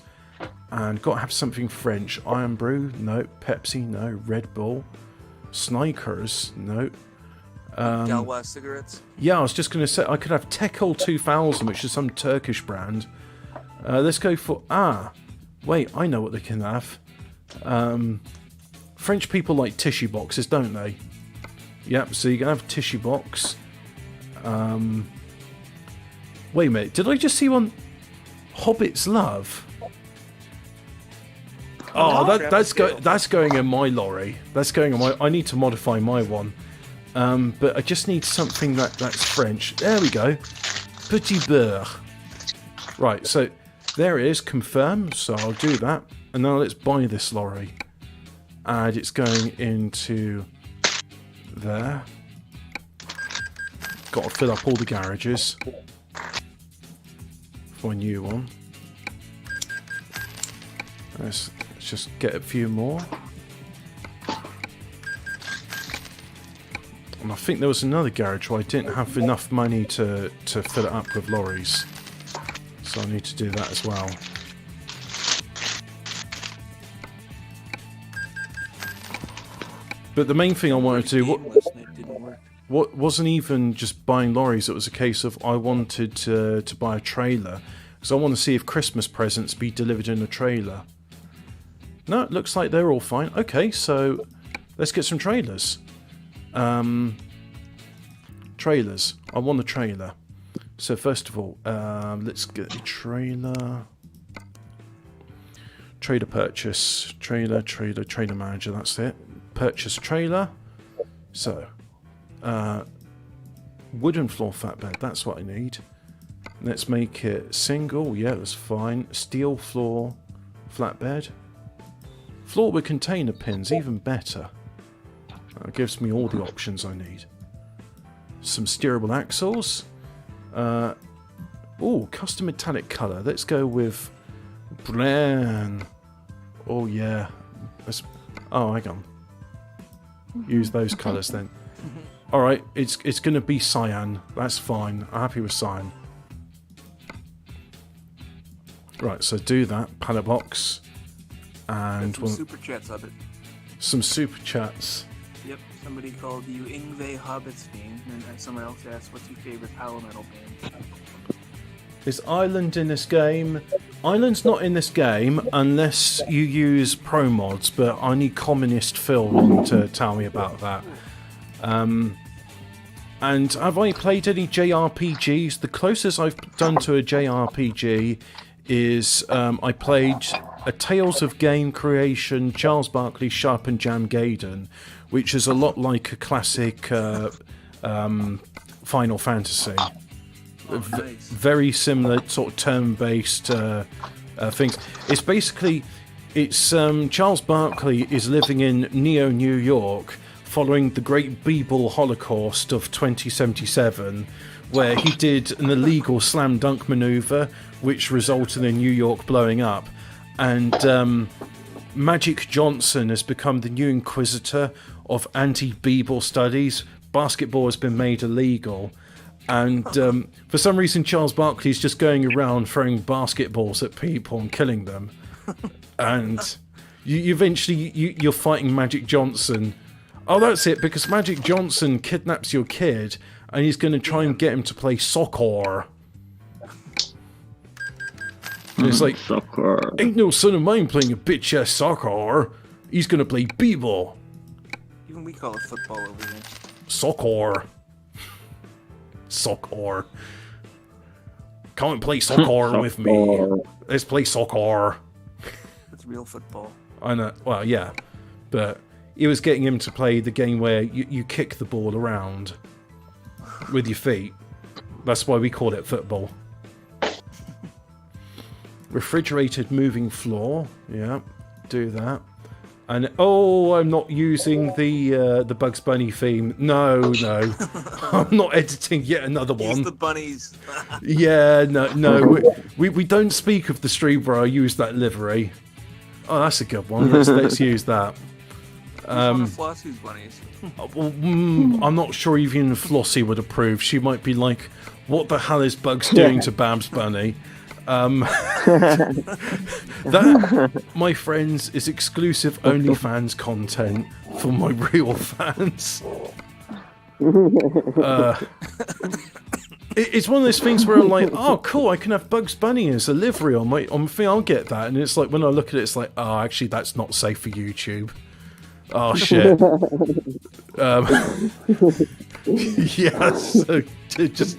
And got to have something French. Iron Brew, no. Pepsi, no. Red Bull, Snickers, no. Galois cigarettes. Yeah, I was just going to say I could have Tekol 2000, which is some Turkish brand. Let's go for wait, I know what they can have. French people like tissue boxes, don't they? Yep. So you can have tissue box. Wait a minute, did I just see one? Hobbit's Love. Oh, that's going in my lorry. That's going in my. I need to modify my one. But I just need something that's French. There we go. Petit beurre. Right, so there it is. Confirm. So I'll do that. And now let's buy this lorry. And it's going into there. Got to fill up all the garages for a new one. Let's just get a few more. And I think there was another garage where I didn't have enough money to fill it up with lorries. So I need to do that as well. But the main thing I wanted to do what wasn't even just buying lorries, it was a case of I wanted to buy a trailer. Because I want to see if Christmas presents be delivered in a trailer. No, it looks like they're all fine. Okay, so let's get some trailers. Trailers. I want a trailer. So first of all, let's get a trailer. Trader purchase. Trader manager, that's it. Purchase trailer. So, wooden floor flatbed, that's what I need. Let's make it single, yeah, that's fine. Steel floor flatbed. Floor with container pins, even better. That gives me all the options I need. Some steerable axles. Oh, custom metallic colour. Let's go with Bran. Oh yeah. Oh, hang on. Use those colours then. Alright, it's going to be cyan. That's fine. I'm happy with cyan. Right, so do that. Pallet box. And Some super chats of it. some super chats. Yep, somebody called you Ingve Hobbitsfiend, and someone else asked, what's your favorite power metal band? Is Island in this game? Island's not in this game unless you use pro mods, but I need Communist Phil on to tell me about that. And have I played any JRPGs? The closest I've done to a JRPG is I played a Tales of Game Creation, Charles Barkley, Sharp and Jam Gaiden, which is a lot like a classic Final Fantasy. Nice. Very similar sort of turn-based things. It's basically, Charles Barkley is living in Neo, New York, following the Great Beeble Holocaust of 2077, where he did an illegal slam dunk maneuver, which resulted in New York blowing up, and Magic Johnson has become the new inquisitor of anti-Beeble studies. Basketball has been made illegal. And for some reason, Charles Barkley is just going around throwing basketballs at people and killing them. And you're fighting Magic Johnson. Oh, that's it, because Magic Johnson kidnaps your kid, and he's going to try and get him to play soccer. And it's like, Soccer. ain't no son of mine playing a bitch-ass soccer. He's going to play b-ball. Even we call it football over here. Soccer. Soccer. Come and play soccer with me. Let's play soccer. It's real football. I know. Well, yeah. But it was getting him to play the game where you kick the ball around with your feet. That's why we call it football. Refrigerated moving floor. Yeah, do that. And oh, I'm not using the Bugs Bunny theme. No, I'm not editing yet another one. Use the bunnies. Yeah, no. We don't speak of the stream where I use that livery. Oh, that's a good one. Let's use that. Flossie's bunnies. I'm not sure even Flossie would approve. She might be like, "What the hell is Bugs doing to Babs Bunny?" That, my friends, is exclusive OnlyFans content for my real fans. It's one of those things where I'm like, oh, cool, I can have Bugs Bunny as a livery on my thing. I'll get that, and it's like when I look at it, it's like, oh, actually, that's not safe for YouTube. Oh shit. Yeah. So just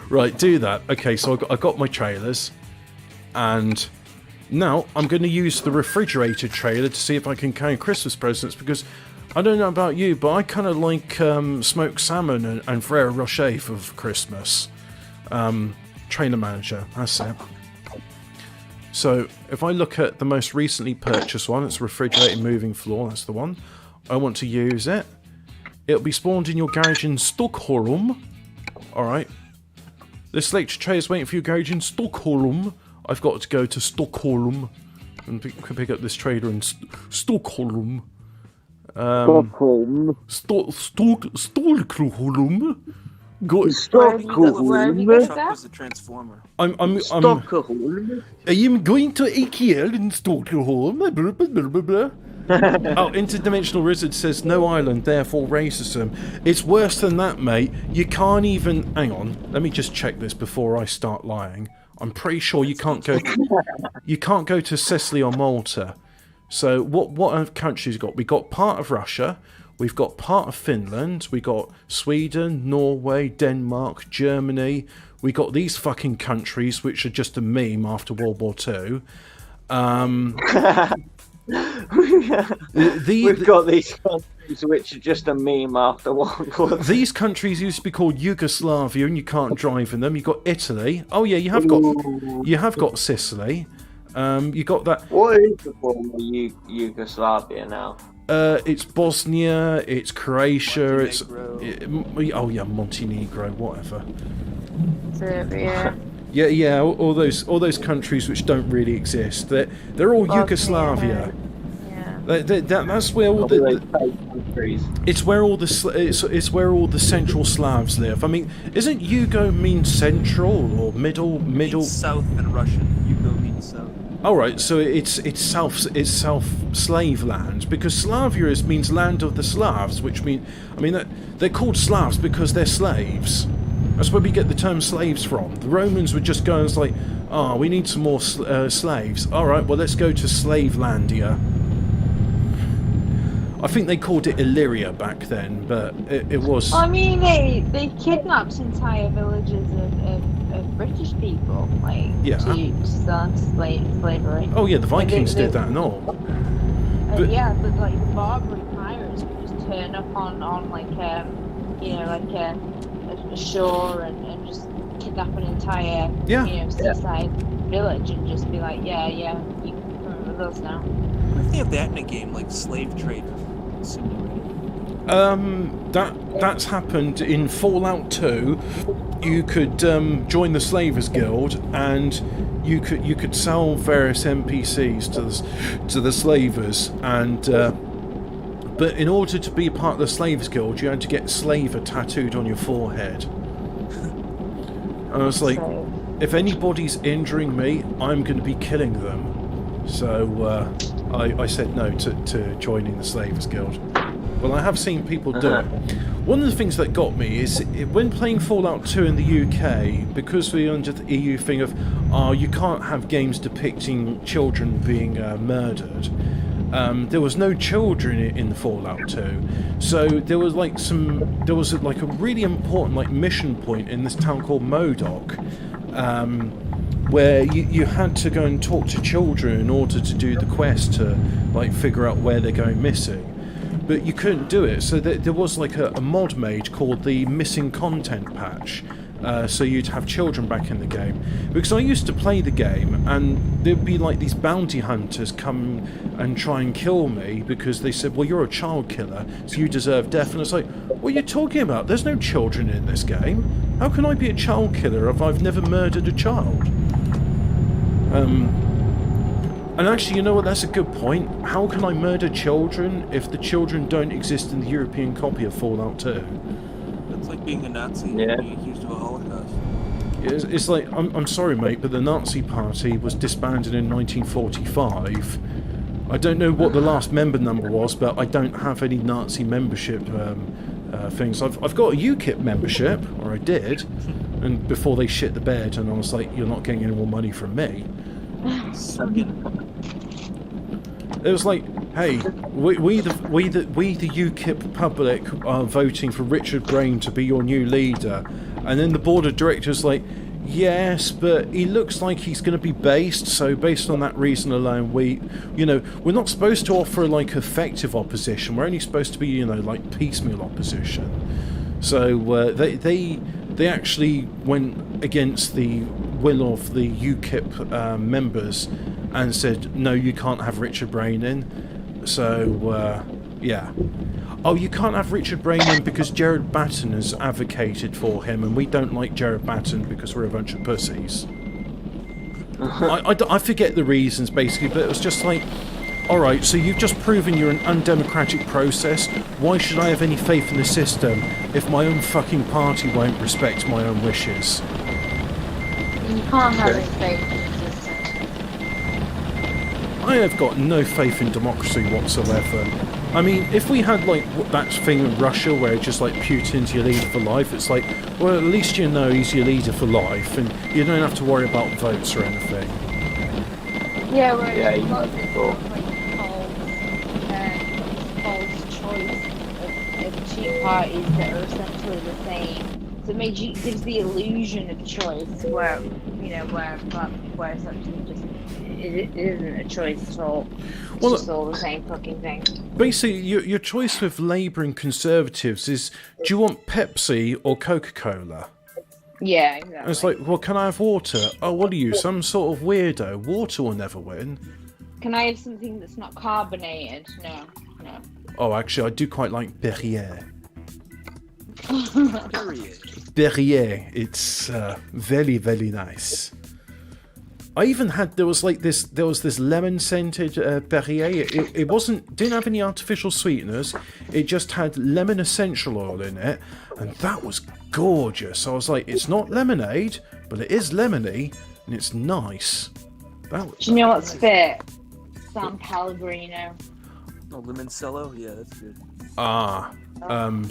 right, do that. Okay, so I got my trailers. And now I'm going to use the refrigerator trailer to see if I can carry Christmas presents, because I don't know about you, but I kind of like smoked salmon and Frere Rocher for Christmas. Trailer manager, that's it. So if I look at the most recently purchased one, it's refrigerated moving floor, that's the one. I want to use it. It'll be spawned in your garage in Stockholm. Alright. This lecture tray is waiting for your garage in Stockholm. I've got to go to Stockholm and pick up this trader in Stockholm. Stockholm. Stockholm. Stockholm. Chuck was the Transformer. I'm Stockholm. I am going to IKEA in Stockholm. Blah, blah, blah, blah. Oh, Interdimensional Wizard says no island, therefore racism. It's worse than that, mate. You can't even. Hang on. Let me just check this before I start lying. I'm pretty sure you can't go. You can't go to Sicily or Malta. So what countries got? We got part of Russia. We've got part of Finland. We got Sweden, Norway, Denmark, Germany. We got these fucking countries which are just a meme after World War II. We've got these countries which are just a meme after World War II. These countries used to be called Yugoslavia, and you can't drive in them. You've got Italy. Oh yeah, you have got Sicily. You got that. What is the former Yugoslavia now? It's Bosnia. It's Croatia. Montenegro. Montenegro. Whatever. Serbia. Yeah. All those countries which don't really exist. They're all Yugoslavia. Yeah. That's where all the countries. it's where all the Central Slavs live. I mean, isn't Yugo mean central or middle? Means south in Russian. Yugo means south. All right, so it's South Slave land, because Slavia means land of the Slavs, which they're called Slavs because they're slaves. That's where we get the term slaves from. The Romans would just go and say, "Oh, we need some more slaves. All right, well let's go to Slavelandia." I think they called it Illyria back then, but it was. Well, I mean, they kidnapped entire villages of British people, like to start slavery. Oh yeah, the Vikings did that and all. But like the Barbary pirates would just turn up on like a shore and just kidnap an entire seaside village and just be like, yeah, you can come with us now. What if they have that in a game, like Slave Trade Simulator? That's happened in Fallout 2. You could join the Slavers Guild, and you could sell various NPCs to the slavers, and but in order to be part of the Slavers Guild, you had to get slaver tattooed on your forehead. And I was like, if anybody's injuring me, I'm going to be killing them. So I said no to joining the Slavers Guild. Well, I have seen people do it. One of the things that got me is when playing Fallout 2 in the UK, because we're under the EU thing of, you can't have games depicting children being murdered. There was no children in the Fallout 2, so there was a really important mission point in this town called Modoc, where you had to go and talk to children in order to do the quest to figure out where they're going missing. But you couldn't do it, so there was a mod made called the Missing Content patch, so you'd have children back in the game. Because I used to play the game, and there'd be these bounty hunters come and try and kill me because they said, well, you're a child killer, so you deserve death. And it's like, what are you talking about? There's no children in this game. How can I be a child killer if I've never murdered a child? And actually, you know what, that's a good point. How can I murder children if the children don't exist in the European copy of Fallout 2? That's like being a Nazi and being accused of a Holocaust. It's like, I'm sorry mate, but the Nazi Party was disbanded in 1945. I don't know what the last member number was, but I don't have any Nazi membership things. I've got a UKIP membership, or I did, and before they shit the bed, and I was like, you're not getting any more money from me. It was like, hey, we the UKIP public are voting for Richard Brain to be your new leader, and then the board of directors like, yes, but he looks like he's going to be based, so based on that reason alone, we're not supposed to offer effective opposition. We're only supposed to be piecemeal opposition. So they actually went against the will of the UKIP members and said, no, you can't have Richard Brain in. So, yeah. Oh, you can't have Richard Brain in because Jared Batten has advocated for him, and we don't like Jared Batten because we're a bunch of pussies. I forget the reasons, basically, but it was just like, alright, so you've just proven you're an undemocratic process. Why should I have any faith in the system if my own fucking party won't respect my own wishes? You can't have any faith in the system. I have got no faith in democracy whatsoever. I mean, if we had that thing in Russia where it's just Putin's your leader for life, it's like, well, at least you know he's your leader for life, and you don't have to worry about votes or anything. Yeah, whereas Yeah, a you lot of know, people false choice of two parties that are essentially the same. So it gives the illusion of choice where it's actually just it isn't a choice at all. It's Well, just all the same fucking thing. Basically, your choice with Labour and Conservatives is: do you want Pepsi or Coca-Cola? Yeah, exactly. And it's like, well, can I have water? Oh, what are you, some sort of weirdo? Water will never win. Can I have something that's not carbonated? No. Oh, actually, I do quite like Perrier. Period. Perrier, it's very, very nice. I even had there was this lemon scented Perrier. It didn't have any artificial sweeteners. It just had lemon essential oil in it, and that was gorgeous. I was like, it's not lemonade, but it is lemony, and it's nice. Do you know what's fit? San Pellegrino. Oh, Limoncello? Yeah, that's good.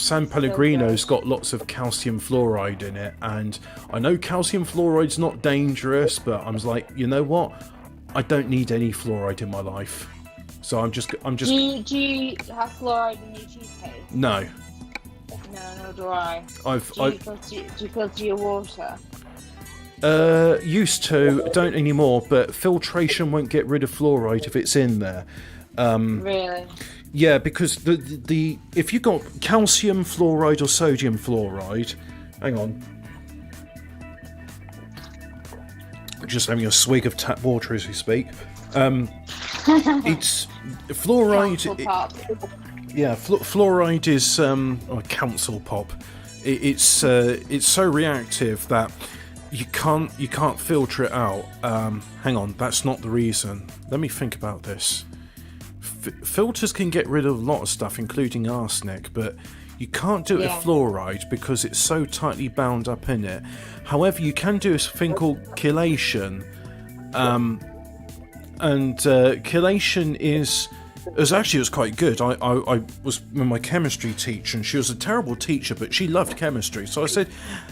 San Pellegrino's got lots of calcium fluoride in it, and I know calcium fluoride's not dangerous, but I'm like, you know what? I don't need any fluoride in my life, so I'm just. Do you have fluoride in your toothpaste? No. No, nor do I. Do you filter your water? Used to, don't anymore, but filtration won't get rid of fluoride if it's in there. Really? Yeah, because the if you got calcium fluoride or sodium fluoride, hang on, just having a swig of tap water as we speak. It's fluoride. Fluoride is a council pop. It's so reactive that you can't filter it out. Hang on, that's not the reason. Let me think about this. Filters can get rid of a lot of stuff, including arsenic, but you can't do it with fluoride because it's so tightly bound up in it. However, you can do a thing called chelation, and chelation was quite good. I was with my chemistry teacher, and she was a terrible teacher, but she loved chemistry. So I said,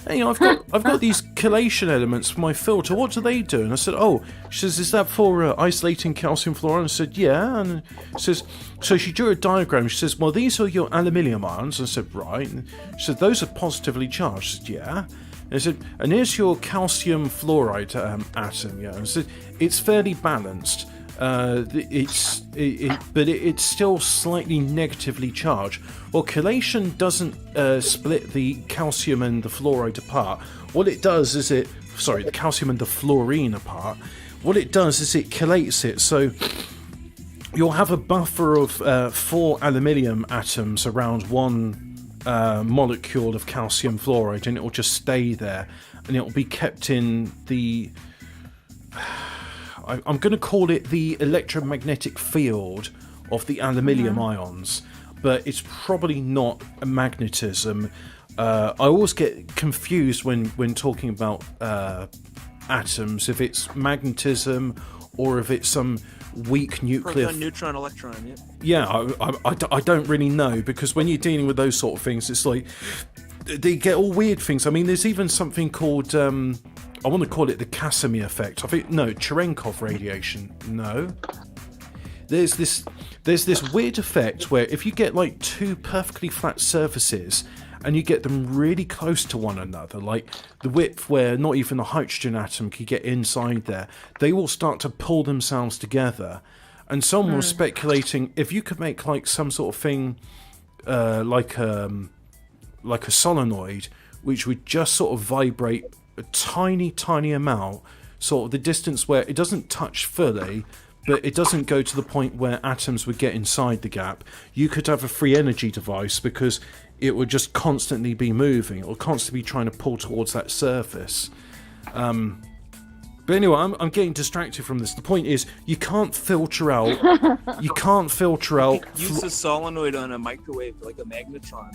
"Hey, I've got these chelation elements for my filter. What do they do?" And I said, "Oh," she says, "is that for isolating calcium fluoride?" I said, "Yeah." And says, so she drew a diagram. She says, "Well, these are your aluminium ions." I said, "Right." And she said, "Those are positively charged." I said, "Yeah." And I said, "And here's your calcium fluoride atom." Yeah. And I said, "It's fairly balanced." But it's still slightly negatively charged. Well, chelation doesn't split the calcium and the fluoride apart. What it does is the calcium and the fluorine apart. What it does is it chelates it, so you'll have a buffer of 4 aluminium atoms around one molecule of calcium fluoride, and it will just stay there, and it will be kept in the... I'm going to call it the electromagnetic field of the aluminium ions, but it's probably not a magnetism. I always get confused when talking about atoms, if it's magnetism or if it's some weak nuclear... Proton, neutron, electron, yeah. I don't really know, because when you're dealing with those sort of things, it's like they get all weird things. I mean, there's even something called... I want to call it the Casimir effect. I think Cherenkov radiation. No. There's this weird effect where if you get like 2 perfectly flat surfaces and you get them really close to one another, like the width where not even a hydrogen atom can get inside there, they will start to pull themselves together. And someone was speculating if you could make like some sort of thing like a solenoid, which would just sort of vibrate a tiny amount, sort of the distance where it doesn't touch fully, but it doesn't go to the point where atoms would get inside the gap. You could have a free energy device because it would just constantly be moving or constantly be trying to pull towards that surface. But anyway, I'm getting distracted from this. The point is, you can't filter out. Use a solenoid on a microwave like a magnetron.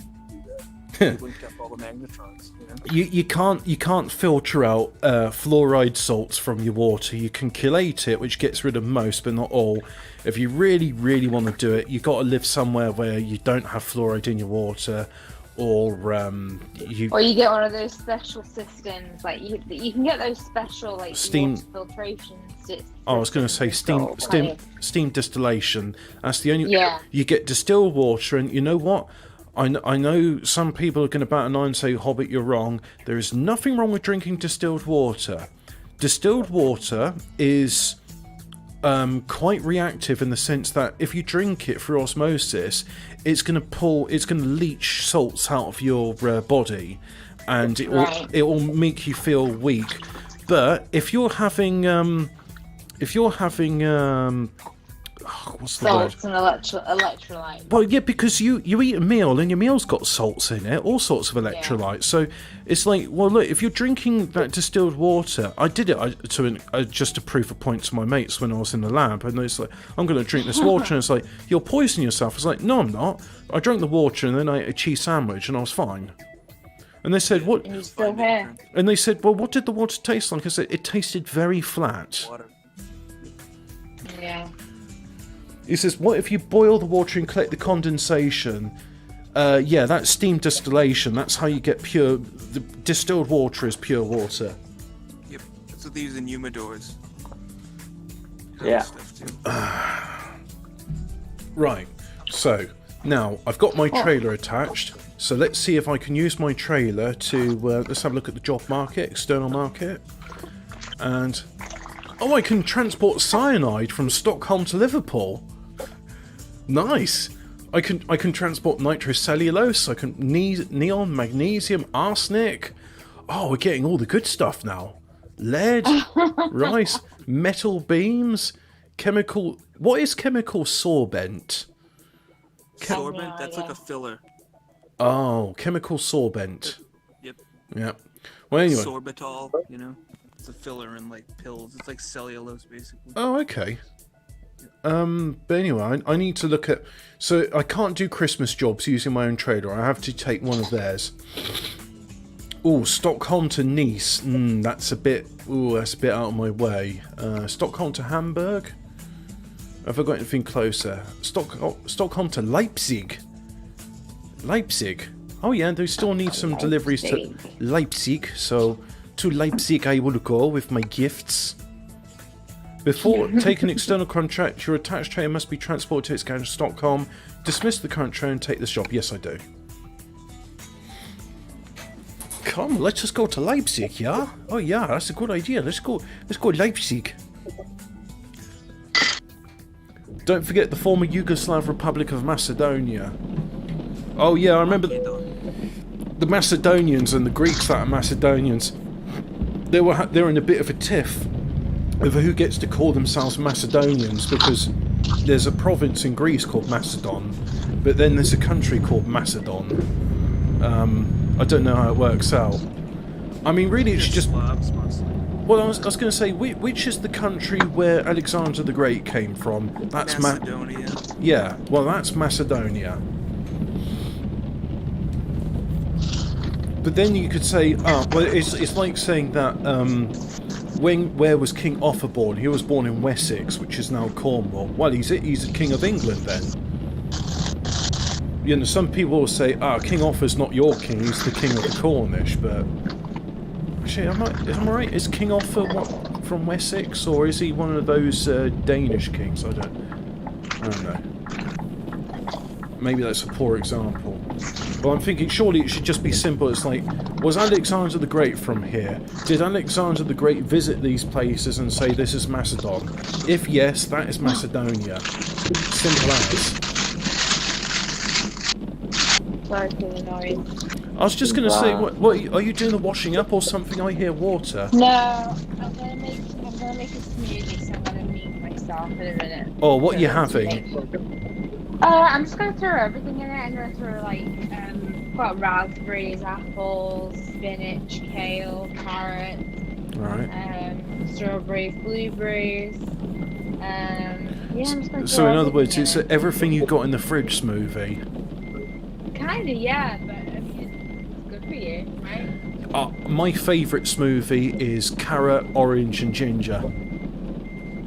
Linked up all the magnetrons. You can't filter out fluoride salts from your water. You can chelate it, which gets rid of most, but not all. If you really want to do it, you got to live somewhere where you don't have fluoride in your water, or you get one of those special systems. Like you can get those special like steam water filtration. I was going to say steam distillation. That's the only. Yeah. You get distilled water, and you know what? I know some people are going to bat an eye and say, Hobbit, you're wrong. There is nothing wrong with drinking distilled water. Distilled water is quite reactive in the sense that if you drink it through osmosis, it's going to leach salts out of your body, and it will make you feel weak. But if you're having what's the word? Salts and electrolytes. Well, yeah, because you eat a meal and your meal's got salts in it, all sorts of electrolytes. Yeah. So it's like, well, look, if you're drinking that distilled water, I did it just to prove a point to my mates when I was in the lab, and it's like, I'm going to drink this water, and it's like, you're poisoning yourself. It's like, no, I'm not. I drank the water and then I ate a cheese sandwich and I was fine. And they said, what? And you're still here. And they said, well, what did the water taste like? I said, it tasted very flat. Water. Yeah. He says, what if you boil the water and collect the condensation? Yeah, that's steam distillation. That's how you get pure... The distilled water is pure water. Yep, that's what they use in humidors. Yeah. Right, so, now, I've got my trailer attached. So let's see if I can use my trailer to... let's have a look at the job market, external market. And... Oh, I can transport cyanide from Stockholm to Liverpool. Nice. I can transport nitrocellulose. I can neon, magnesium, arsenic. Oh, we're getting all the good stuff now. Lead, rice, metal beams, chemical. What is chemical sorbent? Sorbent? That's like a filler. Oh, chemical sorbent. Yep. Yep. Well, anyway. Sorbitol, you know. It's a filler in like pills. It's like cellulose, basically. Oh, okay. But anyway, I need to look at... So, I can't do Christmas jobs using my own trailer. I have to take one of theirs. Oh, Stockholm to Nice. That's a bit... Ooh, that's a bit out of my way. Stockholm to Hamburg? Have I got anything closer? Stockholm to Leipzig? Leipzig? Oh yeah, they still need some deliveries to Leipzig, so... To Leipzig I will go with my gifts. Before taking external contract, your attached trailer must be transported to its garage in Stockholm. Dismiss the current trailer and take this job. Yes, I do. Come, let's just go to Leipzig, yeah? Oh yeah, that's a good idea. Let's go Leipzig. Don't forget the former Yugoslav Republic of Macedonia. Oh yeah, I remember the Macedonians and the Greeks that are Macedonians. They were in a bit of a tiff over who gets to call themselves Macedonians, because there's a province in Greece called Macedon, but then there's a country called Macedon. I don't know how it works out. I mean, really, it's just... Well, I was going to say, which is the country where Alexander the Great came from? That's Macedonia. Yeah, well, that's Macedonia. But then you could say, well, it's like saying that, where was King Offa born? He was born in Wessex, which is now Cornwall. Well, he's a king of England then. You know, some people will say, King Offa's not your king, he's the king of the Cornish, but... Actually, am I right? Is King Offa from Wessex, or is he one of those Danish kings? I don't know. Maybe that's a poor example. Well, I'm thinking surely it should just be simple. It's like, was Alexander the Great from here? Did Alexander the Great visit these places and say this is Macedon? If yes, that is Macedonia. Simple as. Sorry for the noise. I was just going to say, what are you doing the washing up or something? I hear water. No, I'm gonna make a smoothie, so I'm gonna meet myself in a minute. Oh, what are you having? I'm just gonna throw everything in it. I'm gonna throw like got raspberries, apples, spinach, kale, carrots, right. Strawberries, blueberries. Yeah, I'm just gonna so in other words, it's everything you got in the fridge smoothie. Kinda, yeah, but I mean, it's good for you, right? My favourite smoothie is carrot, orange, and ginger.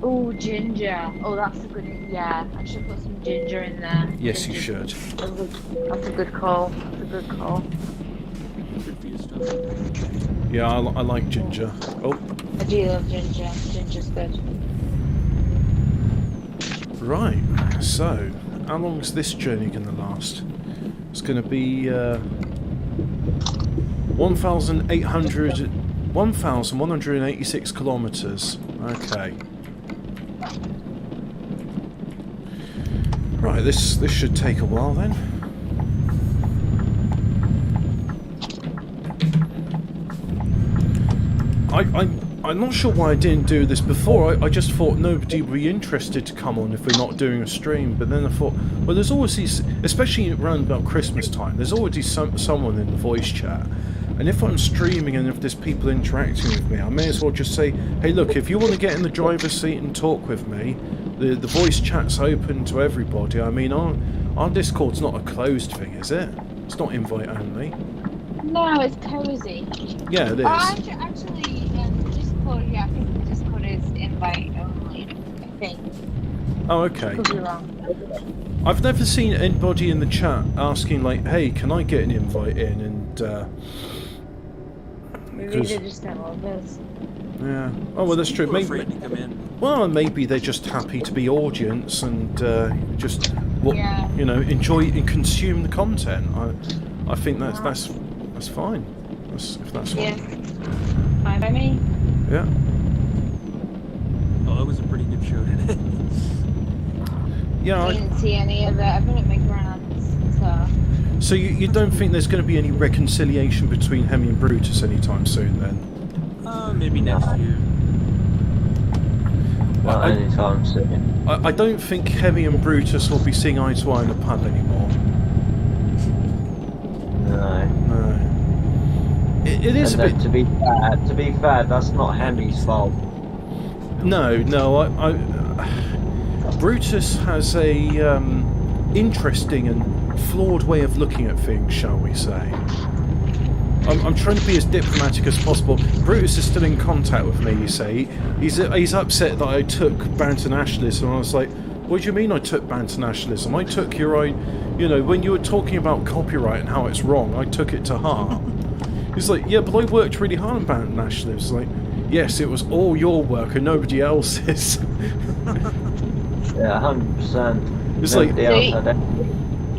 Oh, ginger. Oh, that's a good. Yeah, I should put some ginger in there. Yes, you should. That's a good call. That's a good call. Yeah, I like ginger. Oh. I do love ginger. Ginger's good. Right. So, how long is this journey going to last? It's going to be 1,186 kilometres. Okay. Right, this should take a while then. I'm not sure why I didn't do this before. I just thought nobody would be interested to come on if we're not doing a stream. But then I thought, well, there's always these, especially around about Christmas time, there's already someone in the voice chat. And if I'm streaming and if there's people interacting with me, I may as well just say, hey, look, if you want to get in the driver's seat and talk with me, the voice chat's open to everybody. I mean, our Discord's not a closed thing, is it? It's not invite only. No, it's cozy. Yeah, it is. Actually, Discord, yeah, I think Discord is invite only, I think. Oh, okay. Could be wrong. I've never seen anybody in the chat asking, like, hey, can I get an invite in? And, maybe they just don't love us. Yeah. Oh, well, that's true. People are Maybe. afraid to come in. Well, maybe they're just happy to be audience and just, Yeah. you know, enjoy and consume the content. I think that's fine. If that's Yeah. fine. Fine by me. Yeah. Oh, it was a pretty good show today. Yeah. I didn't see any of it. I've been at McGrath's, So you don't think there's going to be any reconciliation between Hemi and Brutus anytime soon, then? Maybe next year. Not anytime soon. I don't think Hemi and Brutus will be seeing eye to eye in the pub anymore. No. No. It is And a bit. To be fair, that's not Hemi's fault. No. Brutus has a interesting and flawed way of looking at things, shall we say. I'm trying to be as diplomatic as possible. Brutus is still in contact with me, you say. He's upset that I took banter nationalism, and I was like, what do you mean I took banter nationalism? I took your, you know, when you were talking about copyright and how it's wrong, I took it to heart. He's like, yeah, but I worked really hard on banter nationalism. It's like, yes, it was all your work and nobody else's. Yeah, 100%. It's Nobody like, else had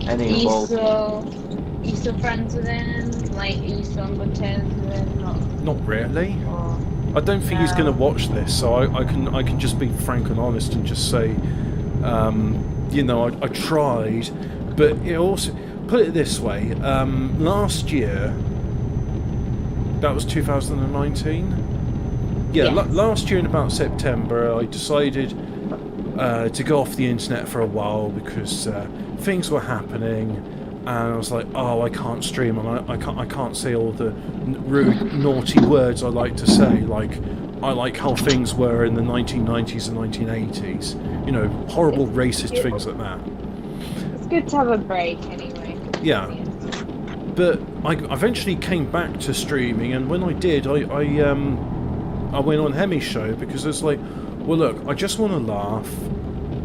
any involvement. you still friends with him? Like, are you still on good terms with him? not really. Or... I don't think he's going to watch this, so I can just be frank and honest and just say, you know, I tried, but it also, put it this way, last year, that was 2019? Yeah, Yes. Last year in about September, I decided to go off the internet for a while because things were happening. And I was like, oh, I can't stream, and I can't say all the rude, naughty words I like to say, like I like how things were in the 1990s and 1980s. You know, horrible racist things like that. It's good to have a break anyway. Yeah. But I eventually came back to streaming, and when I did, I went on Hemi's show because it's like, well, look, I just want to laugh.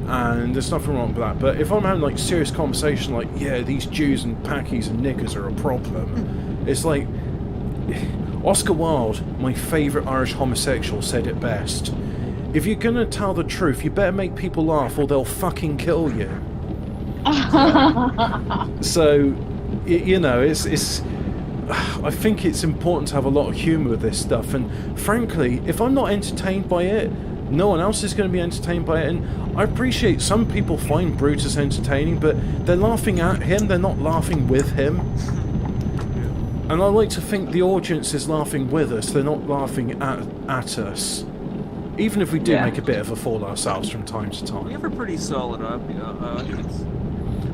And there's nothing wrong with that, but if I'm having like serious conversation like, yeah, these Jews and Pakis and niggers are a problem, it's like, Oscar Wilde, my favourite Irish homosexual, said it best. If you're gonna tell the truth, you better make people laugh or they'll fucking kill you. So, you know, it's I think it's important to have a lot of humour with this stuff, and frankly, if I'm not entertained by it, no one else is going to be entertained by it. And I appreciate some people find Brutus entertaining, but they're laughing at him, they're not laughing with him. And I like to think the audience is laughing with us, they're not laughing at us. Even if we do make a bit of a fool ourselves from time to time. We have a pretty solid audience.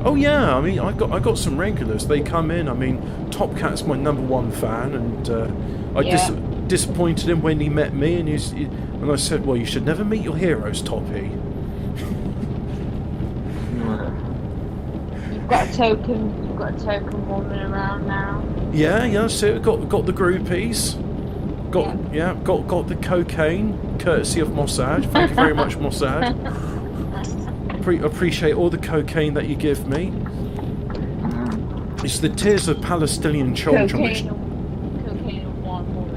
Oh yeah, I mean, I got some regulars. They come in. I mean, Top Cat's my #1 fan, and I disappointed him when he met me, and and I said, well, you should never meet your heroes, Toppy. You've got a token woman around now. Yeah, so got the groupies. Got the cocaine, courtesy of Mossad. Thank you very much, Mossad. Appreciate all the cocaine that you give me. It's the tears of Palestinian children. Cocaine of one woman.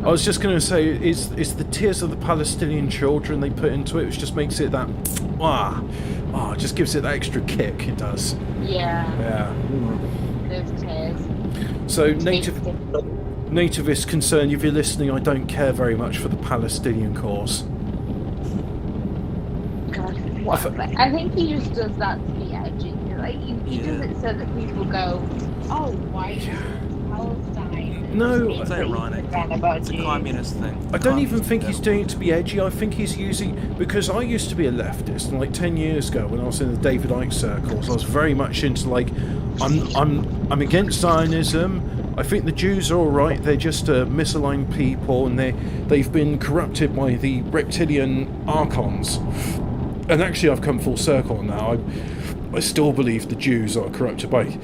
I was just going to say, it's the tears of the Palestinian children they put into it, which just makes it that, it just gives it that extra kick. It does. Yeah. Yeah. Those tears. So nativist concern, if you're listening, I don't care very much for the Palestinian cause. God. I think he just does that to be edgy. Like he does it so that people go, "Oh, why is Palestine?" No, it's ironic. It's a communist thing. I don't even think he's doing it to be edgy. I think he's using, because I used to be a leftist, and like 10 years ago when I was in the David Icke circles, I was very much into like, I'm against Zionism. I think the Jews are all right. They're just misaligned people, and they've been corrupted by the reptilian archons. And actually, I've come full circle on that. I still believe the Jews are corrupted by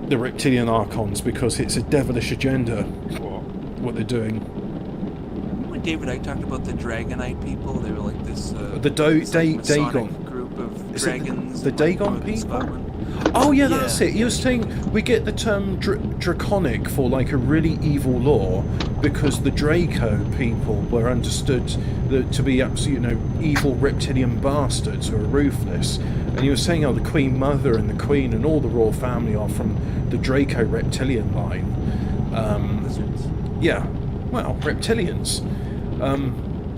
the reptilian archons because it's a devilish agenda. What they're doing. When David Icke talked about the Dragonite people, they were like this. The Dagon group of dragons. The Dagon people. Oh yeah, that's it. You're saying we get the term draconic for like a really evil law because the Draco people were understood to be absolute, evil reptilian bastards who are ruthless. And you were saying how the Queen Mother and the Queen and all the royal family are from the Draco reptilian line. Lizards. Yeah, well, reptilians.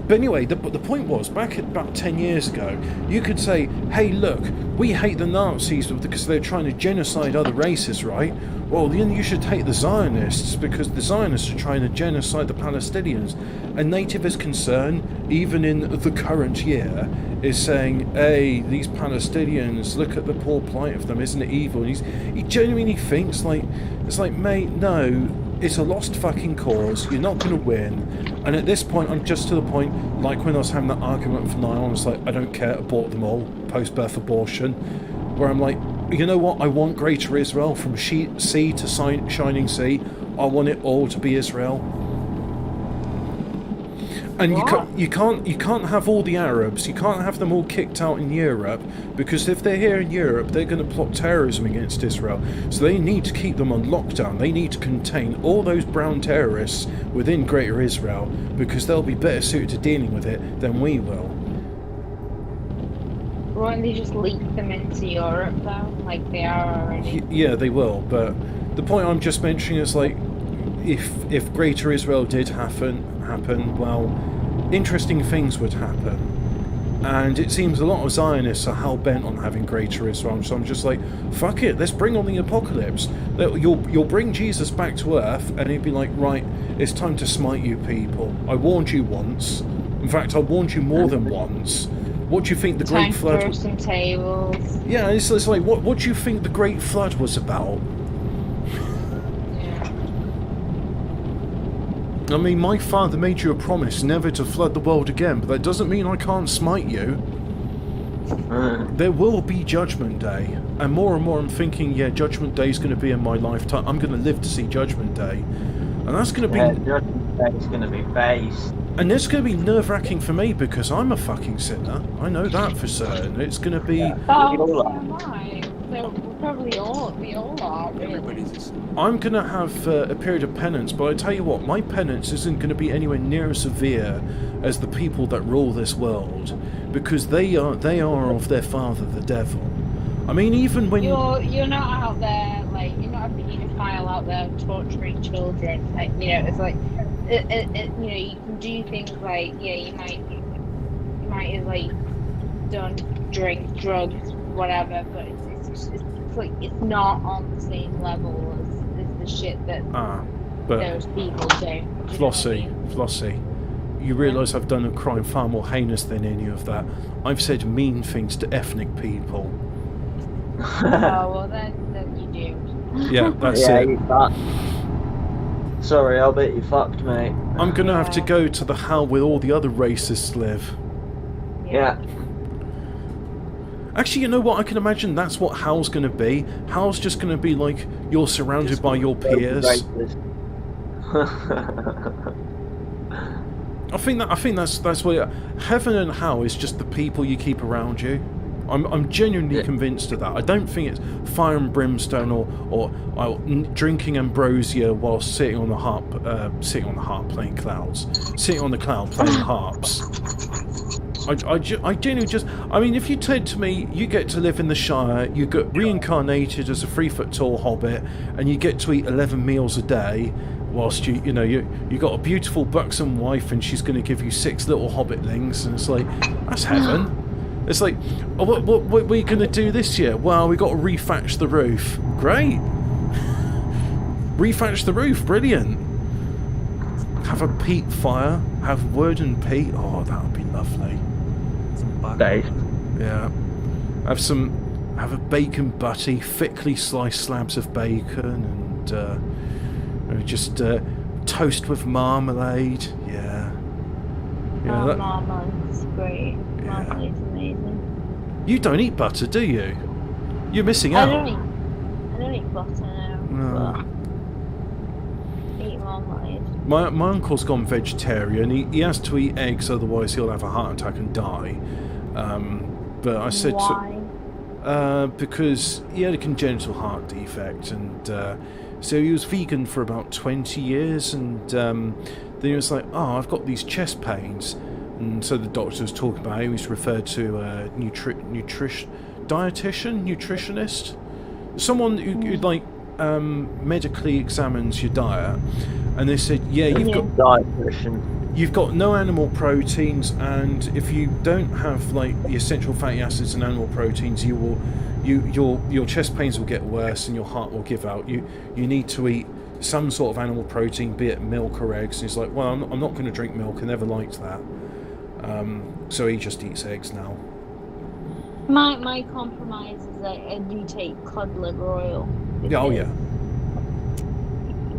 But anyway, the point was, back about 10 years ago, you could say, hey, look, we hate the Nazis because they're trying to genocide other races, right? Well, then you should hate the Zionists because the Zionists are trying to genocide the Palestinians. And Nativist Concern, even in the current year, is saying, hey, these Palestinians, look at the poor plight of them, isn't it evil? And he genuinely thinks, it's like, mate, no, it's a lost fucking cause, you're not going to win. And at this point, I'm just to the point, like when I was having that argument with Niall, I was like, I don't care, abort them all, post-birth abortion, where I'm like, you know what, I want Greater Israel, from sea to shining sea, I want it all to be Israel. And you can't have all the Arabs, you can't have them all kicked out in Europe, because if they're here in Europe, they're going to plot terrorism against Israel. So they need to keep them on lockdown. They need to contain all those brown terrorists within Greater Israel, because they'll be better suited to dealing with it than we will. Won't they just leak them into Europe though, like they are already? Yeah, they will. But the point I'm just mentioning is like, if Greater Israel did happen, well, interesting things would happen. And it seems a lot of Zionists are hell-bent on having Greater Israel, so I'm just like, fuck it, let's bring on the apocalypse. You'll bring Jesus back to earth, and he'd be like, right, it's time to smite you people. I warned you once. In fact, I warned you more than once. What do you think the Great Flood... Time to throw some tables. Yeah, it's like, what do you think the Great Flood was about? I mean, my father made you a promise never to flood the world again, but that doesn't mean I can't smite you. There will be Judgment Day, and more I'm thinking, yeah, Judgment Day is going to be in my lifetime. I'm going to live to see Judgment Day, and that's going to be... Yeah, Judgment Day is going to be based. And it's going to be nerve-wracking for me because I'm a fucking sinner. I know that for certain. It's going to be... Oh, so am I. So we all are. Everybody's. I'm going to have a period of penance, but I tell you what, my penance isn't going to be anywhere near as severe as the people that rule this world, because they are of their father, the devil. I mean, even when you're not out there, like, you're not a paedophile out there torturing children. Like, it's like, you can do things like, yeah, you might have like don't drink drugs, whatever, but it's like it's not on the same level as the shit that those people do. Flossie, you realise I've done a crime far more heinous than any of that. I've said mean things to ethnic people. Oh, well then you do. Yeah, that's it. Sorry, I'll bet you fucked, mate. I'm gonna have to go to the hell where all the other racists live. Yeah. Actually, you know what? I can imagine that's what hell's gonna be. Hell's just gonna be like you're surrounded by your peers. I think that's what heaven and hell is, just the people you keep around you. I'm genuinely convinced of that. I don't think it's fire and brimstone or drinking ambrosia while sitting on the harp playing clouds, sitting on the cloud playing harps. I genuinely just, I mean, if you said to me, you get to live in the Shire, you get reincarnated as a 3-foot-tall hobbit, and you get to eat 11 meals a day, whilst you got a beautiful buxom wife, and she's going to give you 6 little hobbitlings, and it's like, that's heaven. It's like, oh, what are we going to do this year? Well, we got to refetch the roof. Great. Refetch the roof, brilliant. Have a peat fire, have wood and peat. Oh, that would be lovely. Dave. Yeah. Have a bacon butty, thickly sliced slabs of bacon, and just toast with marmalade. Yeah. Yeah. Oh, marmalade's great. Marmalade's amazing. You don't eat butter, do you? You're missing out. I don't eat butter now. No. But I eat marmalade. My uncle's gone vegetarian. He has to eat eggs, otherwise he'll have a heart attack and die. But I said Why? because he had a congenital heart defect, and so he was vegan for about 20 years, and then he was like, oh, I've got these chest pains, and so the doctor was talking about it. He was referred to a nutritionist, someone who like medically examines your diet, and they said, yeah, you've got no animal proteins, and if you don't have like the essential fatty acids and animal proteins, your chest pains will get worse and your heart will give out. You need to eat some sort of animal protein, be it milk or eggs. And he's like, well, I'm not going to drink milk. I never liked that. So he just eats eggs now. My compromise is that I do take cod liver oil. Yeah, oh yeah.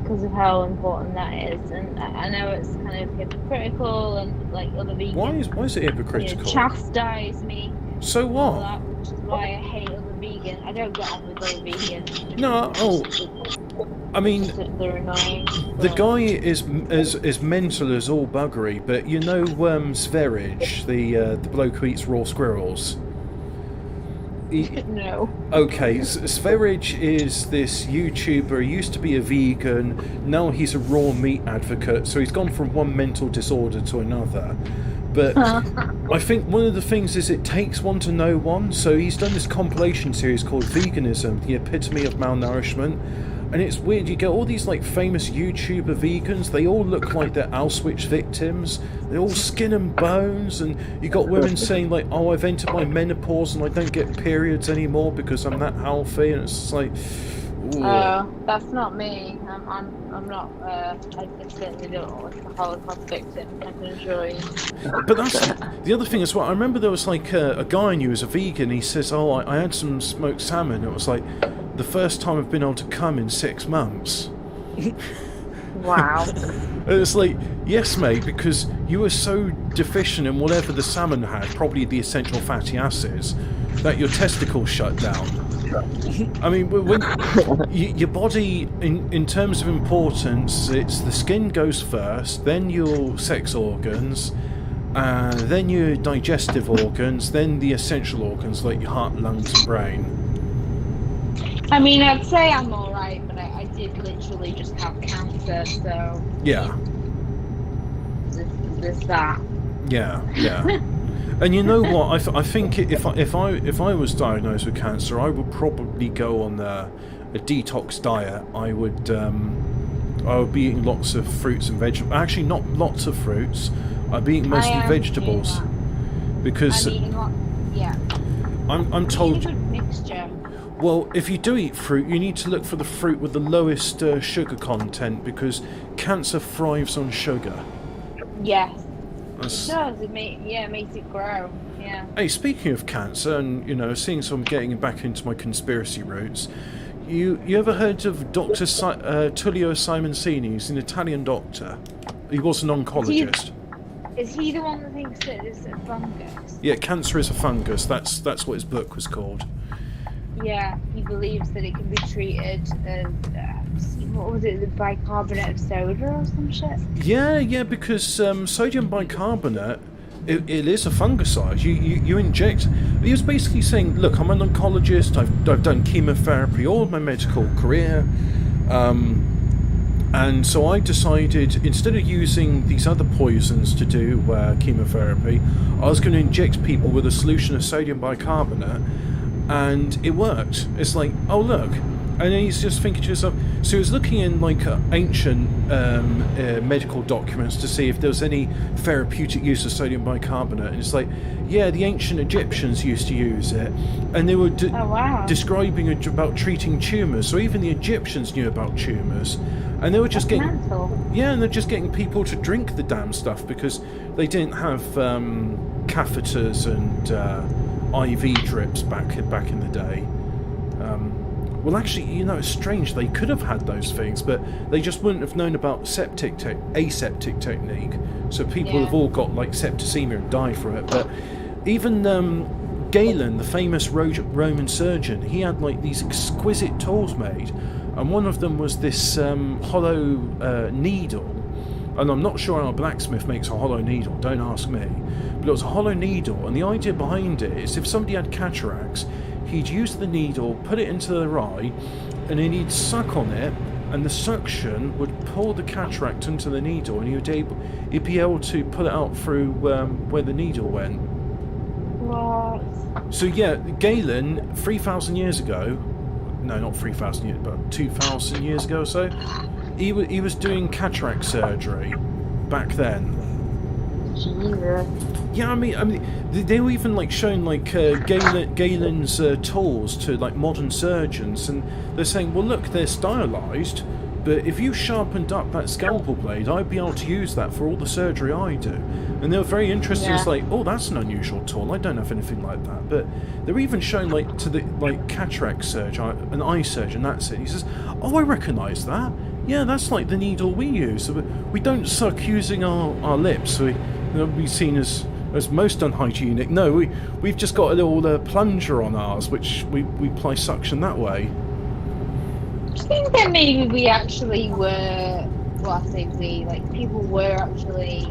Because of how important that is, and I know it's kind of hypocritical, and like other vegans. Why is it hypocritical? Chastise me. So what? That, which is why I hate other vegans. I don't get on with other vegans. No, I mean, they're annoying. The guy is as mental as all buggery, but you know Sverige, the bloke who eats raw squirrels. No. Okay, Sverige is this YouTuber. He used to be a vegan. Now he's a raw meat advocate. So he's gone from one mental disorder to another. But I think one of the things is it takes one to know one. So he's done this compilation series called Veganism, the Epitome of Malnourishment. And it's weird, you get all these like famous YouTuber vegans, they all look like they're Auschwitz victims, they're all skin and bones, and you got women saying like, oh, I've entered my menopause and I don't get periods anymore because I'm that healthy, and it's just like, ooh. That's not me. I'm not, I certainly don't look like a Holocaust victim. I can enjoy. But that's the other thing as well. I remember there was like a guy I knew who was a vegan. He says, oh, I had some smoked salmon. It was like the first time I've been able to come in 6 months. Wow. It's like, yes, mate, because you were so deficient in whatever the salmon had, probably the essential fatty acids, that your testicles shut down. I mean, when your body, in terms of importance, it's the skin goes first, then your sex organs, then your digestive organs, then the essential organs like your heart, lungs, and brain. I mean, I'd say I'm alright, but I did literally just have cancer, so... Yeah. There's that. Yeah. And you know what? I think if I was diagnosed with cancer, I would probably go on a detox diet. I would be eating lots of fruits and vegetables. Actually, not lots of fruits. I'd be eating mostly vegetables. Because I'm told. It's a good mixture. Well, if you do eat fruit, you need to look for the fruit with the lowest sugar content, because cancer thrives on sugar. Yes. It does. It makes it grow. Yeah. Hey, speaking of cancer, and seeing as I'm getting back into my conspiracy roots, you ever heard of Dr. Tullio Simoncini? He's an Italian doctor. He was an oncologist. Is he the one that thinks that it's a fungus? Yeah, cancer is a fungus. That's what his book was called. Yeah, he believes that it can be treated as, what was it, the bicarbonate of soda or some shit? Yeah, because sodium bicarbonate, it is a fungicide. You inject. He was basically saying, look, I'm an oncologist. I've done chemotherapy all my medical career, and so I decided, instead of using these other poisons to do chemotherapy, I was going to inject people with a solution of sodium bicarbonate. And it worked. It's like, oh look, and then he's just thinking to himself, So he was looking in like ancient medical documents to see if there was any therapeutic use of sodium bicarbonate, and it's like, yeah, the ancient Egyptians used to use it, and they were describing about treating tumours. So even the Egyptians knew about tumours, and they were just getting and they're just getting people to drink the damn stuff because they didn't have catheters and IV drips back in the day. Well, actually, you know, it's strange. They could have had those things, but they just wouldn't have known about aseptic technique. So people have all got like septicemia and die for it. But even Galen, the famous Roman surgeon, he had like these exquisite tools made, and one of them was this hollow needle. And I'm not sure how a blacksmith makes a hollow needle. Don't ask me. But it was a hollow needle, and the idea behind it is if somebody had cataracts, he'd use the needle, put it into their eye, and then he'd suck on it, and the suction would pull the cataract into the needle, and he'd be able to pull it out through where the needle went. What? So yeah, Galen, 3,000 years ago, no, not 3,000 years, but 2,000 years ago or so, he was doing cataract surgery back then. Jesus. Yeah, I mean, they were even like showing like Galen's tools to like modern surgeons, and they're saying, well, look, they're stylized, but if you sharpened up that scalpel blade, I'd be able to use that for all the surgery I do. And they were very interested. It's like, oh, that's an unusual tool. I don't have anything like that. But they're even showing like to the like cataract surgeon, an eye surgeon. That's it. He says, oh, I recognise that. Yeah, that's like the needle we use. So we don't suck using our lips. So we seen as most unhygienic. No, we've just got a little plunger on ours, which we apply suction that way. Do you think that maybe we actually were, well, I say we, like people were actually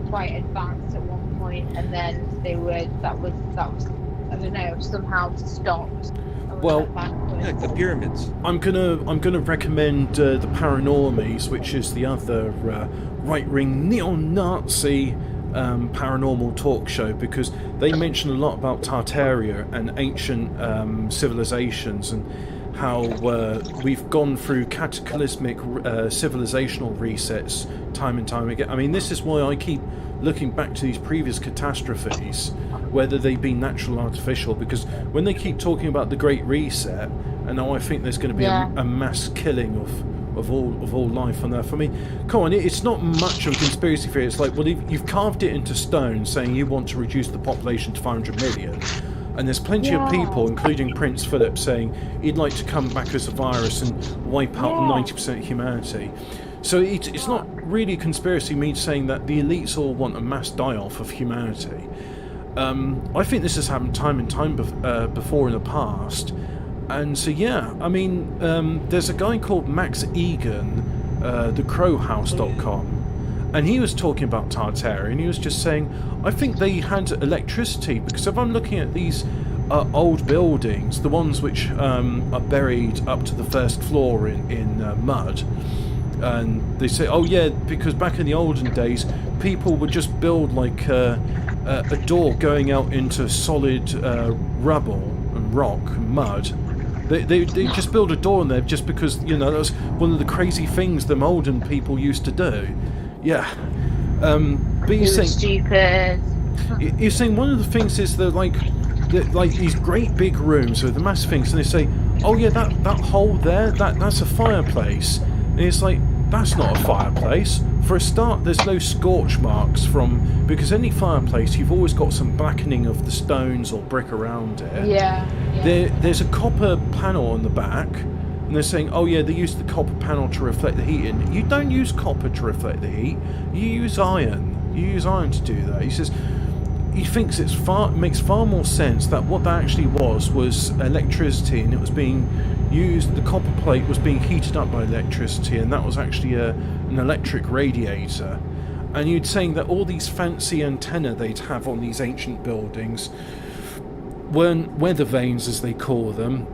quite advanced at one point, and then they were that was I don't know, somehow stopped. Well, yeah, the pyramids. I'm gonna recommend the Paranormies, which is the other right-wing neo-Nazi paranormal talk show, because they mention a lot about Tartaria and ancient civilizations, and how we've gone through cataclysmic civilizational resets time and time again. I mean, this is why I keep looking back to these previous catastrophes, whether they be natural or artificial, because when they keep talking about the Great Reset, and now I think there's going to be a mass killing of all life on Earth. I mean, come on, it's not much of a conspiracy theory. It's like, well, you've carved it into stone, saying you want to reduce the population to 500 million. And there's plenty of people, including Prince Philip, saying he'd like to come back as a virus and wipe out 90% of humanity. So it's not really a conspiracy, me saying that the elites all want a mass die-off of humanity. I think this has happened time and time before in the past. And so, yeah, I mean, there's a guy called Max Egan, thecrowhouse.com, and he was talking about Tartaria, and he was just saying, I think they had electricity, because if I'm looking at these old buildings, the ones which are buried up to the first floor in mud, and they say, oh yeah, because back in the olden days, people would just build like a door going out into solid rubble and rock and mud. They just build a door in there just because, you know, that was one of the crazy things the olden people used to do. Yeah. But you're saying, stupid. You're saying one of the things is that like these great big rooms with the massive things, and they say, oh yeah, that hole there, that's a fireplace. And it's like, that's not a fireplace. For a start, there's no scorch marks because any fireplace, you've always got some blackening of the stones or brick around it. Yeah. There's a copper panel on the back, and they're saying, oh yeah, they use the copper panel to reflect the heat in. You don't use copper to reflect the heat. You use iron. You use iron to do that. He says he thinks it makes far more sense that what that actually was electricity, and it was being used. The copper plate was being heated up by electricity, and that was actually an electric radiator. And you'd saying that all these fancy antennae they'd have on these ancient buildings weren't weather vanes, as they call them.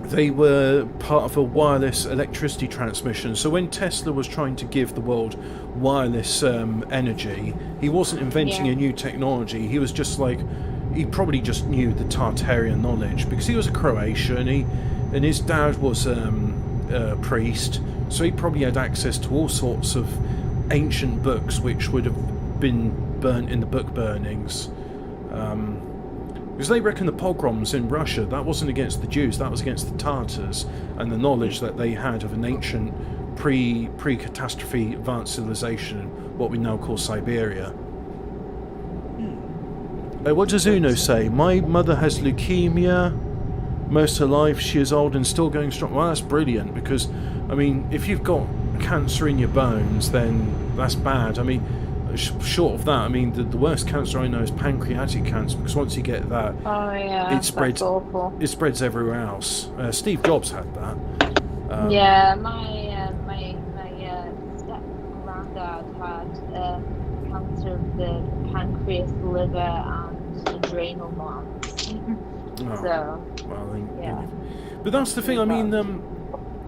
They were part of a wireless electricity transmission. So when Tesla was trying to give the world wireless energy, he wasn't inventing a new technology. He was just like, he probably just knew the Tartarian knowledge, because he was a Croatian, and his dad was priest, so he probably had access to all sorts of ancient books which would have been burnt in the book burnings. Because they reckon the pogroms in Russia, that wasn't against the Jews, that was against the Tartars, and the knowledge that they had of an ancient pre-catastrophe advanced civilization, what we now call Siberia. What does Uno say? My mother has leukemia. Most of her life she is old and still going strong. Well, that's brilliant, because, I mean, if you've got cancer in your bones, then that's bad. I mean, short of that, I mean, the worst cancer I know is pancreatic cancer, because once you get that, it spreads. That's awful. It spreads everywhere else. Steve Jobs had that. Yeah, my step-granddad had cancer of the pancreas, liver, and adrenal glands. So, well, then, yeah. But that's the thing. I mean,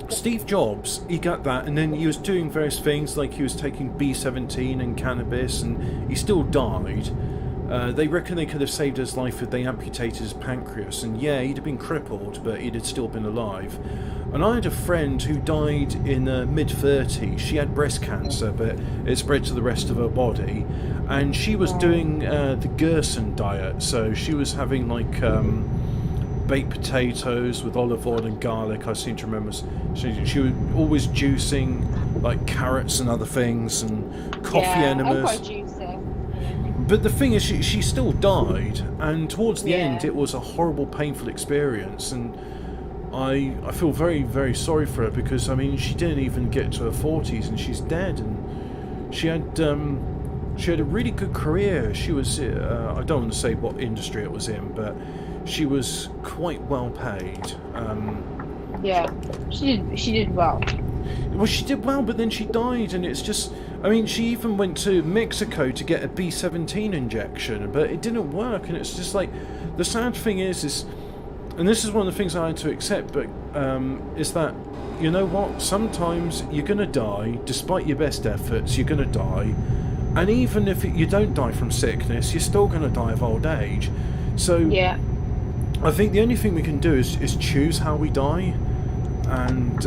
Steve Jobs, he got that, and then he was doing various things, like he was taking B17 and cannabis, and he still died. They reckon they could have saved his life if they amputated his pancreas, and yeah, he'd have been crippled, but he'd have still been alive. And I had a friend who died in mid-30s. She had breast cancer, but it spread to the rest of her body, and she was doing the Gerson diet, so she was having like baked potatoes with olive oil and garlic. I seem to remember she was always juicing like carrots and other things, and coffee enemas. I've got a juicer. But the thing is, she still died, and towards the end it was a horrible, painful experience, and I feel very, very sorry for her, because I mean, she didn't even get to her 40s and she's dead, and she had a really good career. She was I don't want to say what industry it was in, but she was quite well paid. Yeah, she did well. Well, she did well, but then she died, and it's just, I mean, she even went to Mexico to get a B17 injection, but it didn't work, and it's just like, the sad thing is, and this is one of the things I had to accept, but is that, you know what, sometimes you're going to die, despite your best efforts, you're going to die, and even if you don't die from sickness, you're still going to die of old age. So, yeah. I think the only thing we can do is choose how we die, and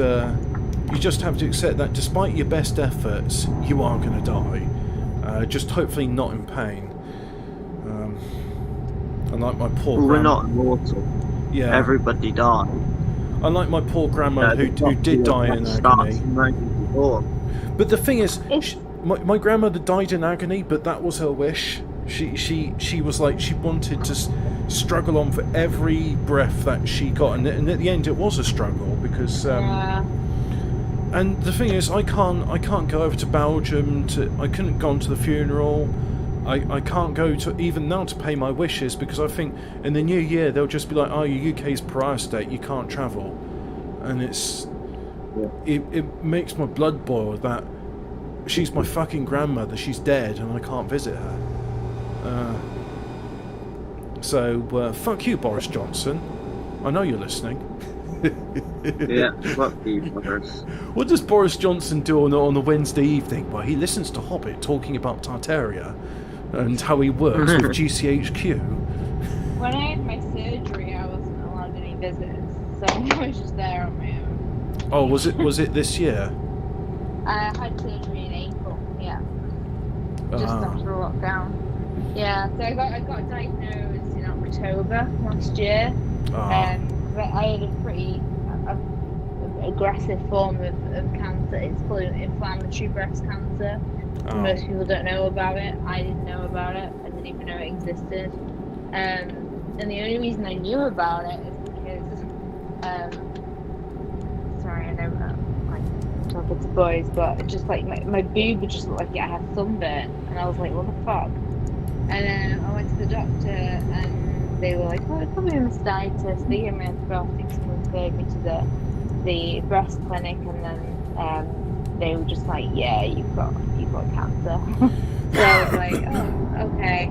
you just have to accept that despite your best efforts, you are going to die. Just hopefully not in pain. And like my poor Well, we're grandma. not immortal. Yeah. Everybody dies. Unlike my poor grandma who did die in agony. But the thing is, my grandmother died in agony, but that was her wish. She was like, she wanted to struggle on for every breath that she got, and at the end it was a struggle, because and the thing is, I can't go over to Belgium I couldn't go on to the funeral. I can't go to even now to pay my wishes, because I think in the new year they'll just be like, oh, your UK's pariah state, you can't travel, and it makes my blood boil that she's my fucking grandmother, she's dead, and I can't visit her. So fuck you, Boris Johnson. I know you're listening. Yeah, fuck you, Boris. What does Boris Johnson do on a Wednesday evening? Well, he listens to Hobbit talking about Tartaria and how he works with GCHQ. When I had my surgery, I wasn't allowed any visitors, so I was just there on my own. Oh, was it this year? I had surgery in April, yeah. Just after the lockdown. Yeah, so I got diagnosed in October last year. But I had a pretty aggressive form of cancer. It's called inflammatory breast cancer. Most people don't know about it. I didn't know about it. I didn't even know it existed. And the only reason I knew about it is because, sorry, I know I'm talking to boys, but just like my boob would just look like I had sunburn, and I was like, what the fuck? And then I went to the doctor, and they were like, oh, it's probably a mastitis. They gave me antibiotics and referred me to the breast clinic, and then they were just like, yeah, you've got cancer. So I was like, oh, okay.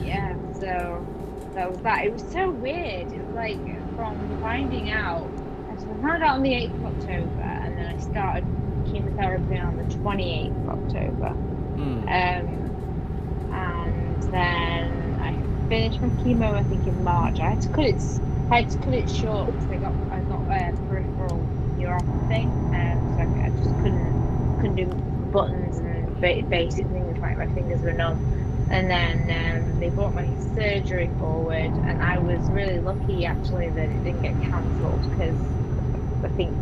Yeah, so that was that. It was so weird. It was like, from finding out, I found out on the 8th of October, and then I started chemotherapy on the 28th of October. And then I finished my chemo, I think, in March. I had to cut it I had to cut it short because I got peripheral neuropathy, so I just couldn't do buttons and basic things. My fingers were numb, and then they brought my surgery forward, and I was really lucky actually that it didn't get cancelled because I think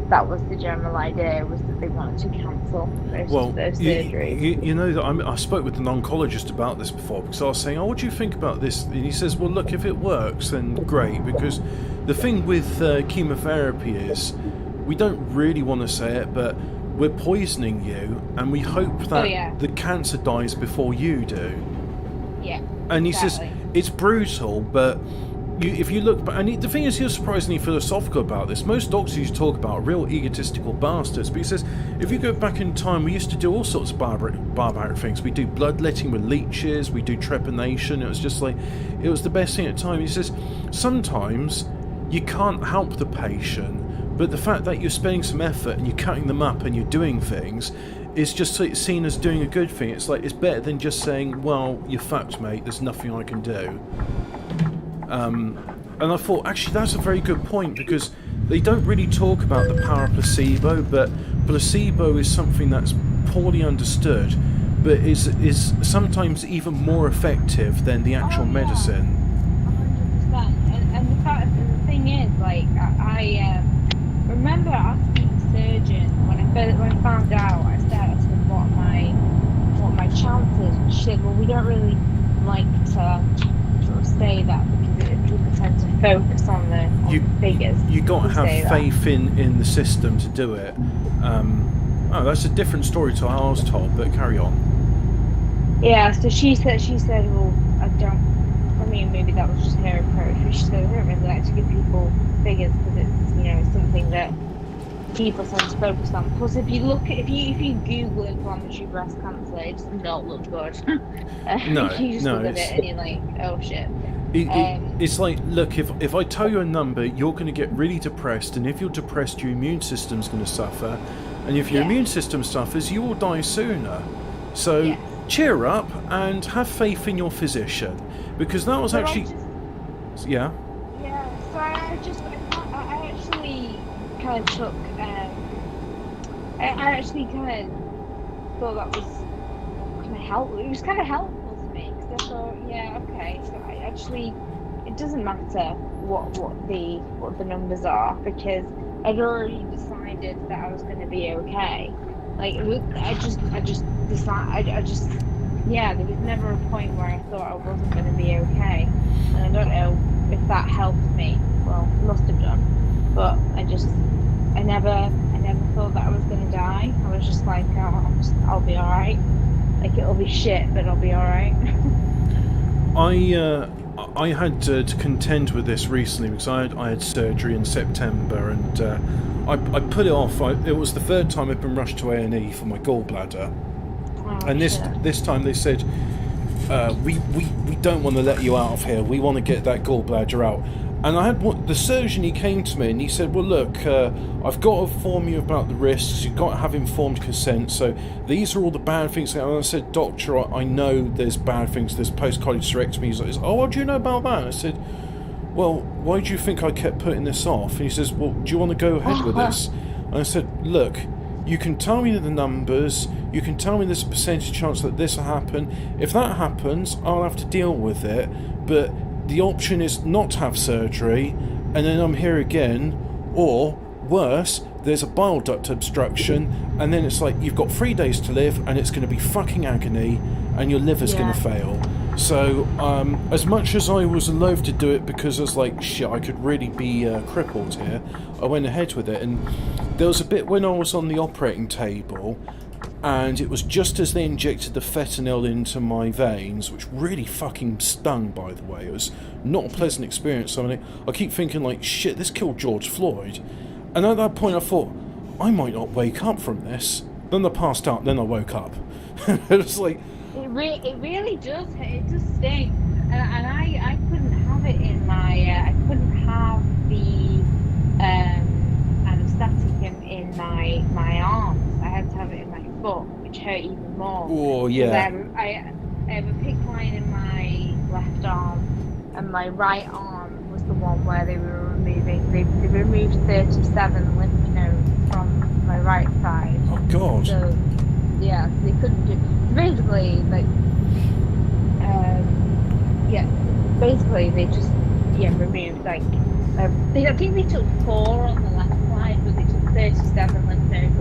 that was the general idea, was that they wanted to cancel those surgeries. You know that I spoke with an oncologist about this before, because I was saying, what do you think about this? And he says, well, look, if it works, then great, because the thing with chemotherapy is, we don't really want to say it, but we're poisoning you, and we hope that the cancer dies before you do. Yeah. And he says, it's brutal, but if you look back, and the thing is, he was surprisingly philosophical about this. Most doctors you talk about are real egotistical bastards, but he says, if you go back in time, we used to do all sorts of barbaric things. We do bloodletting with leeches, we do trepanation. It was just like, it was the best thing at the time. He says, sometimes you can't help the patient, but the fact that you're spending some effort and you're cutting them up and you're doing things is just seen as doing a good thing. It's like, it's better than just saying, well, you're fucked, mate, there's nothing I can do. And I thought, actually, that's a very good point, because they don't really talk about the power of placebo, but placebo is something that's poorly understood, but is sometimes even more effective than the actual medicine. 100%. And the thing is, like, I remember asking the surgeon when I found out. I started asking what my chances, and she said, well, we don't really like to sort of say that, because people tend to focus on the figures. You got to have faith in the system to do it. That's a different story to how I was told, but carry on. Yeah, so she said, well, I mean, maybe that was just her approach, but she said, I don't really like to give people figures because it's something that people tend to focus on. Plus, if you Google inflammatory breast cancer, it does not look good. You just look at it and you're like, oh shit. It's like, look, if I tell you a number, you're going to get really depressed, and if you're depressed, your immune system's going to suffer, and if your immune system suffers, you will die sooner. So cheer up and have faith in your physician, because that was actually... Yeah, so I actually kind of took... I actually kind of thought that was kind of helpful. It was kind of helpful to me, because I thought, okay, so it doesn't matter what the numbers are, because I'd already decided that I was going to be okay. Like, I just decided, there was never a point where I thought I wasn't going to be okay, and I don't know if that helped me. Well, it must have done, but I never thought that I was going to die. I was just like, I'll be all right. Like, it'll be shit, but I'll be all right. I had to contend with this recently, because I had surgery in September, and I put it off. It was the third time I'd been rushed to A&E for my gallbladder, and this time they said, we don't want to let you out of here. We want to get that gallbladder out. And I had the surgeon, he came to me and he said, well, look, I've got to inform you about the risks. You've got to have informed consent. So these are all the bad things. And I said, doctor, I know there's bad things. There's post-cholecystectomy. He's like, oh, what do you know about that? I said, well, why do you think I kept putting this off? And he says, well, do you want to go ahead with this? And I said, look, you can tell me the numbers. You can tell me there's a percentage chance that this will happen. If that happens, I'll have to deal with it. But the option is not to have surgery, and then I'm here again, or worse, there's a bile duct obstruction, and then it's like you've got 3 days to live, and it's going to be fucking agony, and your liver's going to fail. So, as much as I was loath to do it because I was like, shit, I could really be crippled here, I went ahead with it. And there was a bit when I was on the operating table, and it was just as they injected the fentanyl into my veins, which really fucking stung, by the way. It was not a pleasant experience. I mean, I keep thinking, like, shit, this killed George Floyd. And at that point I thought, I might not wake up from this. Then I passed out, then I woke up. It was like... It really does. It does sting. And I couldn't have it in my... I couldn't have the anaesthetic in my arms. I had to have it in my foot, which hurt even more. Oh, yeah. I have a PICC line in my left arm, and my right arm was that's the one where they were removing. They removed 37 lymph nodes from my right side. Oh God. So yeah, so they couldn't do. So basically, like, yeah, basically they just removed like. I think they took 4 on the left side, but they took 37 lymph nodes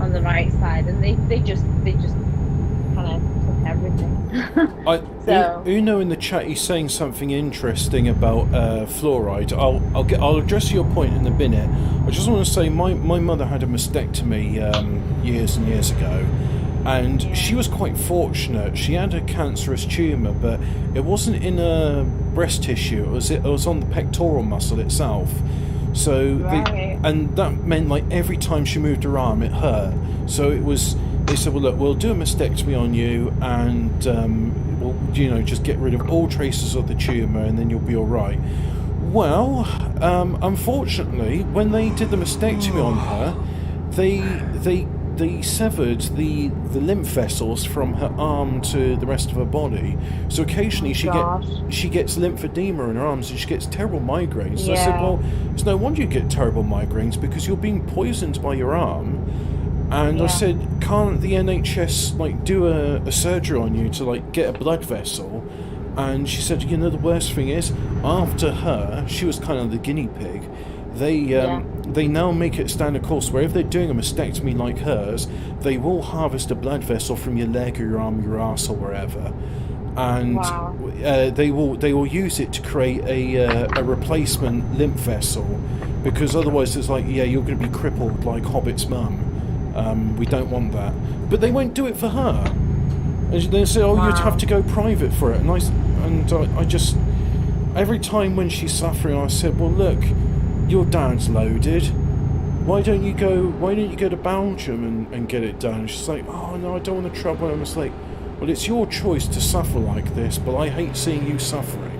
on the right side, and they just kind of took everything. So Uno in the chat, he's saying something interesting about fluoride. I'll address your point in a minute. I just want to say my mother had a mastectomy years and years ago, and she was quite fortunate. She had a cancerous tumour, but it wasn't in her breast tissue. It was on the pectoral muscle itself. So and that meant like every time she moved her arm, it hurt. So they said, well, look, we'll do a mastectomy on you, and we'll just get rid of all traces of the tumour, and then you'll be all right. Well, unfortunately, when they did the mastectomy on her, they severed the lymph vessels from her arm to the rest of her body. So occasionally she gets lymphedema in her arms, and she gets terrible migraines. So I said, well, it's no wonder you get terrible migraines, because you're being poisoned by your arm. And I said, can't the NHS like do a surgery on you to like get a blood vessel? And she said, the worst thing is, after her, she was kind of the guinea pig. They now make it standard course where if they're doing a mastectomy like hers, they will harvest a blood vessel from your leg or your arm, your ass, or wherever, and they will use it to create a replacement lymph vessel, because otherwise it's like, you're going to be crippled like Hobbit's mum. We don't want that. But they won't do it for her. And they say, you'd have to go private for it. And I just, every time when she's suffering, I said, well, look, your dad's loaded. Why don't you go to Belgium and get it done? And she's like, oh no, I don't want to trouble him. It's like, well, it's your choice to suffer like this, but I hate seeing you suffering.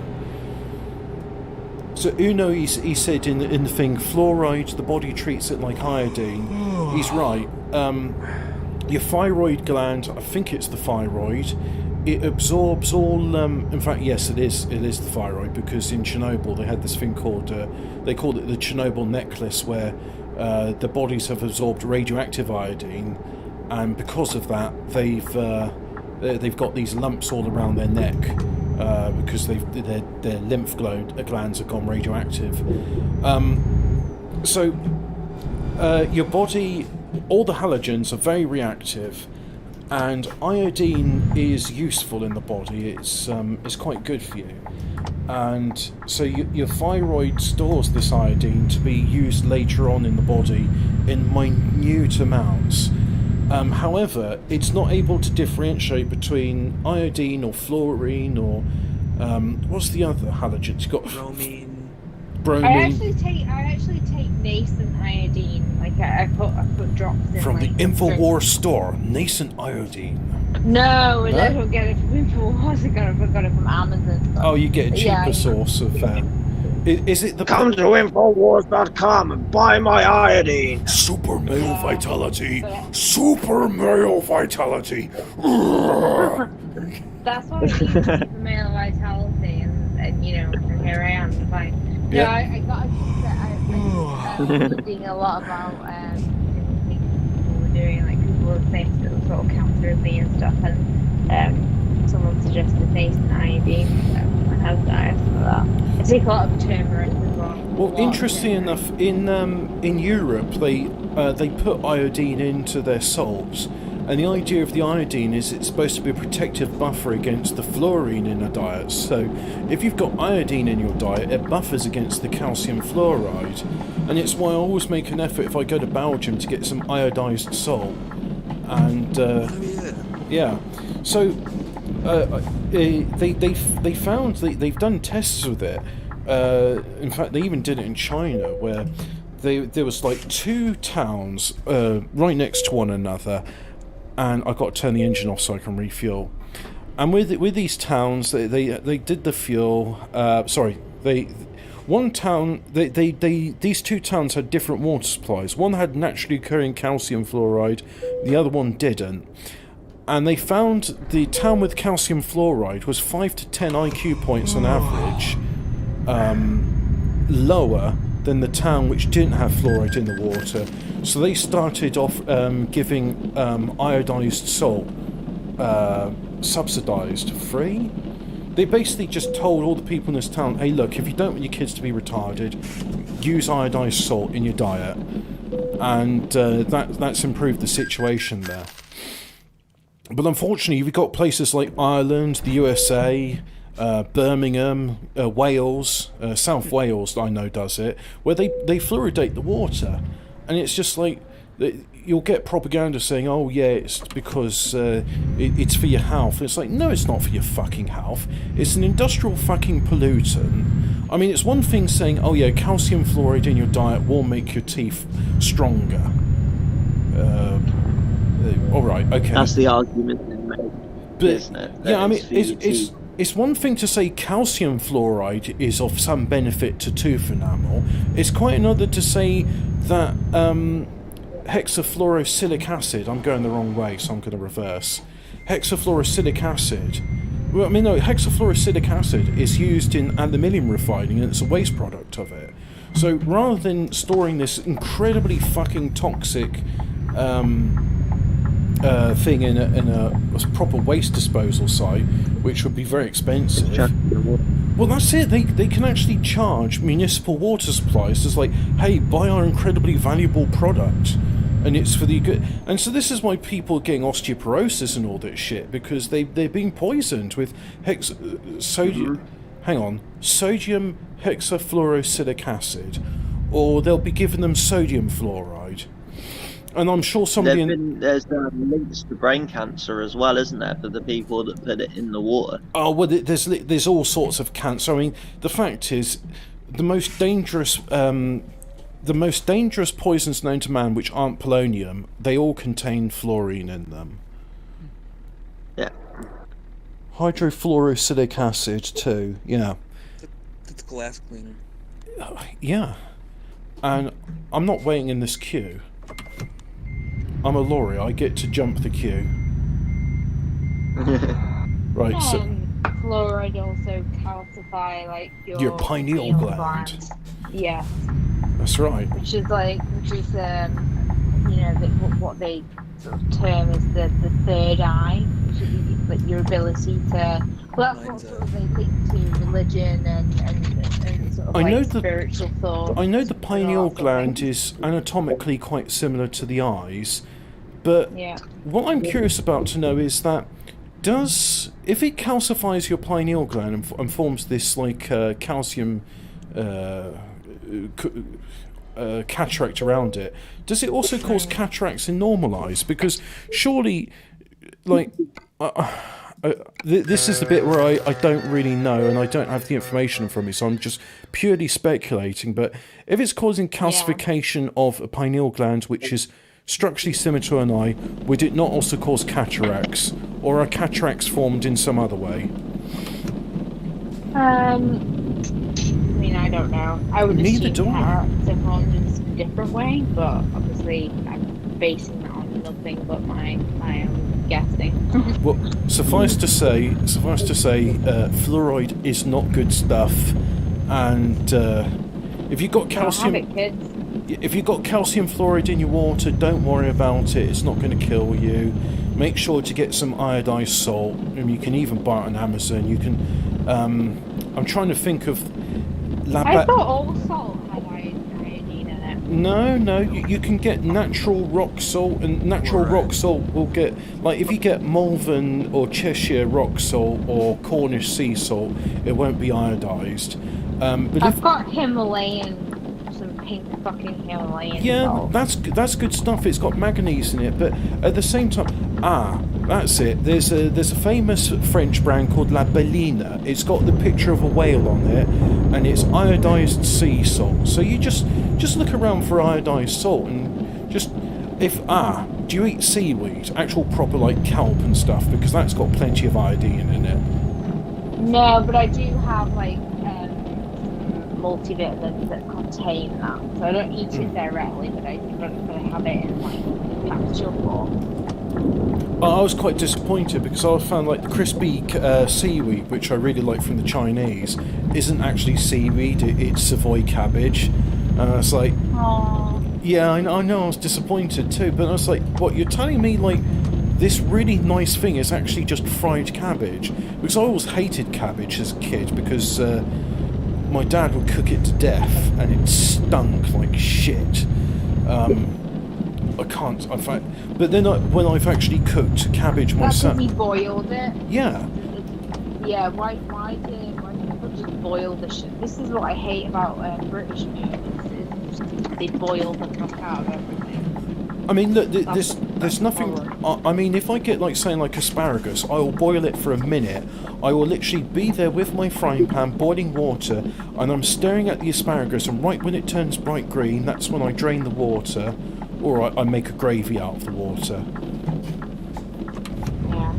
So Uno, he said in the thing, fluoride, the body treats it like iodine. He's right. Your thyroid gland, I think it's the thyroid, it absorbs all. In fact, yes, it is the thyroid, because in Chernobyl they had this thing called they called it the Chernobyl necklace, where the bodies have absorbed radioactive iodine, and because of that they've got these lumps all around their neck because their lymph glands have gone radioactive. So your body, all the halogens are very reactive, and iodine is useful in the body. It's quite good for you, and so your thyroid stores this iodine to be used later on in the body in minute amounts. However, it's not able to differentiate between iodine or fluorine or what's the other halogens? You've got bromine. I actually take nascent iodine. Like I put drops in. From like, the InfoWars store, nascent iodine. No, I don't get it from InfoWars. I got it from Amazon. Oh, you get a cheaper source of. Is it the? Come to Infowars.com and buy my iodine. Super male vitality. Super male vitality. That's why I use super male vitality, and here I am. Fine. Yeah. I was reading a lot about things people were doing, like people were saying little sort of counter of me and stuff, and someone suggested nascent iodine, so I have some of that. I take a lot of turmeric as well. Well, interesting enough, in Europe they put iodine into their salts. And the idea of the iodine is it's supposed to be a protective buffer against the fluorine in a diet. So if you've got iodine in your diet, it buffers against the calcium fluoride. And it's why I always make an effort if I go to Belgium to get some iodized salt. And so they found they've done tests with it. In fact, they even did it in China, where there was like 2 towns right next to one another. And I've got to turn the engine off so I can refuel. And with these towns, they did the fuel. These 2 towns had different water supplies. One had naturally occurring calcium fluoride, the other one didn't. And they found the town with calcium fluoride was 5 to 10 IQ points on average lower than the town which didn't have fluoride in the water. So they started off giving iodized salt subsidized, free. They basically just told all the people in this town, hey look, if you don't want your kids to be retarded, use iodized salt in your diet. And that's improved the situation there. But unfortunately, you've got places like Ireland, the USA, Birmingham, Wales, South Wales, I know does it, where they fluoridate the water. And it's just like, you'll get propaganda saying, oh yeah, it's because it's for your health. And it's like, no, it's not for your fucking health. It's an industrial fucking pollutant. I mean, it's one thing saying, oh yeah, calcium fluoride in your diet will make your teeth stronger. Alright, okay. That's the argument they make, But, isn't it? yeah, I mean, it's one thing to say calcium fluoride is of some benefit to tooth enamel. It's quite another to say that hexafluorosilicic acid, I'm going the wrong way, so I'm going to reverse. Hexafluorosilicic acid, well, I mean, no, hexafluorosilicic acid is used in aluminium refining and it's a waste product of it. So rather than storing this incredibly fucking toxic thing in a proper waste disposal site, which would be very expensive. Well, that's it. They can actually charge municipal water supplies as like, hey, buy our incredibly valuable product, and it's for the good. And so this is why people are getting osteoporosis and all that shit, because they're being poisoned with sodium. Hang on, sodium hexafluorosilicic acid, or they'll be giving them sodium fluoride. And I'm sure somebody... There's links to brain cancer as well, isn't there, for the people that put it in the water? Oh, well, there's all sorts of cancer. I mean, the fact is, the most dangerous poisons known to man, which aren't polonium, they all contain fluorine in them. Yeah. Hydrofluorosilicic acid too, yeah. It's glass cleaner. Yeah. And I'm not waiting in this queue. I'm a lorry, I get to jump the queue. Right, so... fluoride also calcify, like, your pineal gland. Yeah. That's right. Which is, you know, what they sort of term as the third eye, which is like your ability to... Well, that's what sort of they link to religion and sort of spiritual thought. I know the pineal gland is anatomically quite similar to the eyes, but what I'm curious about to know is that if it calcifies your pineal gland and forms this like calcium cataract around it, does it also cause cataracts in normal eyes? Because surely, like... this is the bit where I don't really know and I don't have the information from me, so I'm just purely speculating. But if it's causing calcification of a pineal gland, which is structurally similar to an eye, would it not also cause cataracts? Or are cataracts formed in some other way? I mean, I don't know. I would assume cataracts are formed in some different way, but obviously I'm basing that on nothing but my own guessing. Well, suffice to say, fluoride is not good stuff, and if you've got calcium, if you've got calcium fluoride in your water, don't worry about it. It's not going to kill you. Make sure to get some iodized salt, and you can even buy it on Amazon. You can. I'm trying to think of. I thought all salt had iodine in it. No, you can get natural rock salt, and natural rock salt will get, like, if you get Malvern or Cheshire rock salt or Cornish sea salt, it won't be iodized. But I've got Himalayan, some pink fucking Himalayan salt. that's good stuff. It's got manganese in it, but at the same time, that's it. There's a famous French brand called La Bellina. It's got the picture of a whale on it, and it's iodized sea salt. So you just look around for iodized salt, and just do you eat seaweed, actual proper like kelp and stuff, because that's got plenty of iodine in it. No, but I do have like multivitamins that contain that, so I don't eat it directly, but I have it in like capsule form. I was quite disappointed because I found like the crispy seaweed, which I really like from the Chinese, isn't actually seaweed, it's Savoy cabbage. And I was like, yeah, I know I was disappointed too, but I was like, what, you're telling me like this really nice thing is actually just fried cabbage? Because I always hated cabbage as a kid because my dad would cook it to death and it stunk like shit. I can't. But then when I've actually cooked cabbage myself, That's because he boiled it. yeah, Yeah. Why do people just boil the shit? This is what I hate about British movies. Is they boil the fuck out of everything. I mean, look, there's nothing. I mean, if I get like saying like asparagus, I will boil it for a minute. I will literally be there with my frying pan, boiling water, and I'm staring at the asparagus. And right when it turns bright green, that's when I drain the water, or I make a gravy out of the water. Yeah.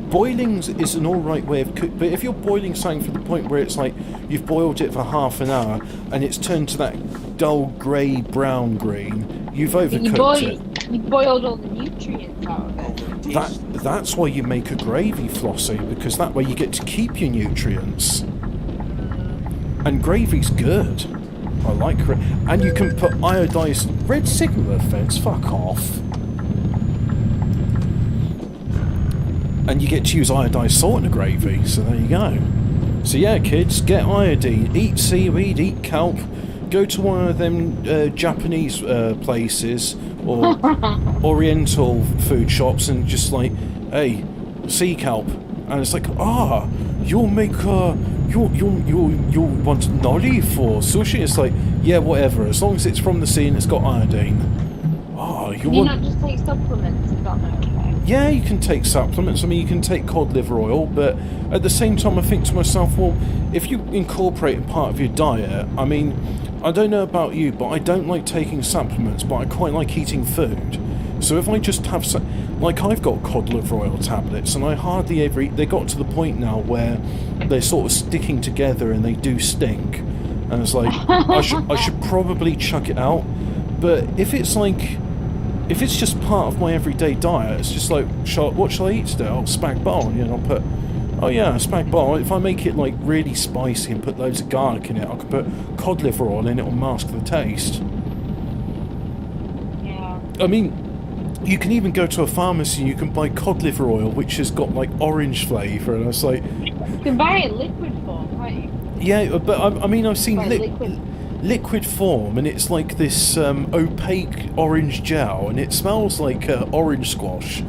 Boiling is an alright way of cooking, but if you're boiling something for the point where it's like you've boiled it for half an hour and it's turned to that dull grey brown green, you've overcooked it. You boiled all the nutrients out of it. That's why you make a gravy, Flossie, because that way you get to keep your nutrients. And gravy's good. I like it. And you can put iodized red signal offence, fuck off. And you get to use iodized salt in a gravy, so there you go. So yeah, kids, get iodine, eat seaweed, eat kelp, go to one of them Japanese places or Oriental food shops and just like, hey, sea kelp, and it's like, you'll make you want nori for sushi. It's like, yeah, whatever, as long as it's from the sea and it's got iodine. Can you not just take supplements? Is that okay? Yeah, you can take supplements. I mean, you can take cod liver oil, but at the same time, I think to myself, well, if you incorporate it part of your diet, I mean, I don't know about you, but I don't like taking supplements, but I quite like eating food. So if I just have like I've got cod liver oil tablets, and I hardly ever eat. They got to the point now where they're sort of sticking together and they do stink, and it's like I should probably chuck it out. But if it's just part of my everyday diet, it's just like, what shall I eat today? Oh, spag bol, and I'll put, spag bol. If I make it like really spicy and put loads of garlic in it, I can put cod liver oil in it, it'll mask the taste. Yeah. I mean, you can even go to a pharmacy and you can buy cod liver oil, which has got like orange flavour, and I was like, you can buy it in liquid form, can't you? Yeah, but I mean, I've seen liquid form, and it's like this opaque orange gel, and it smells like orange squash,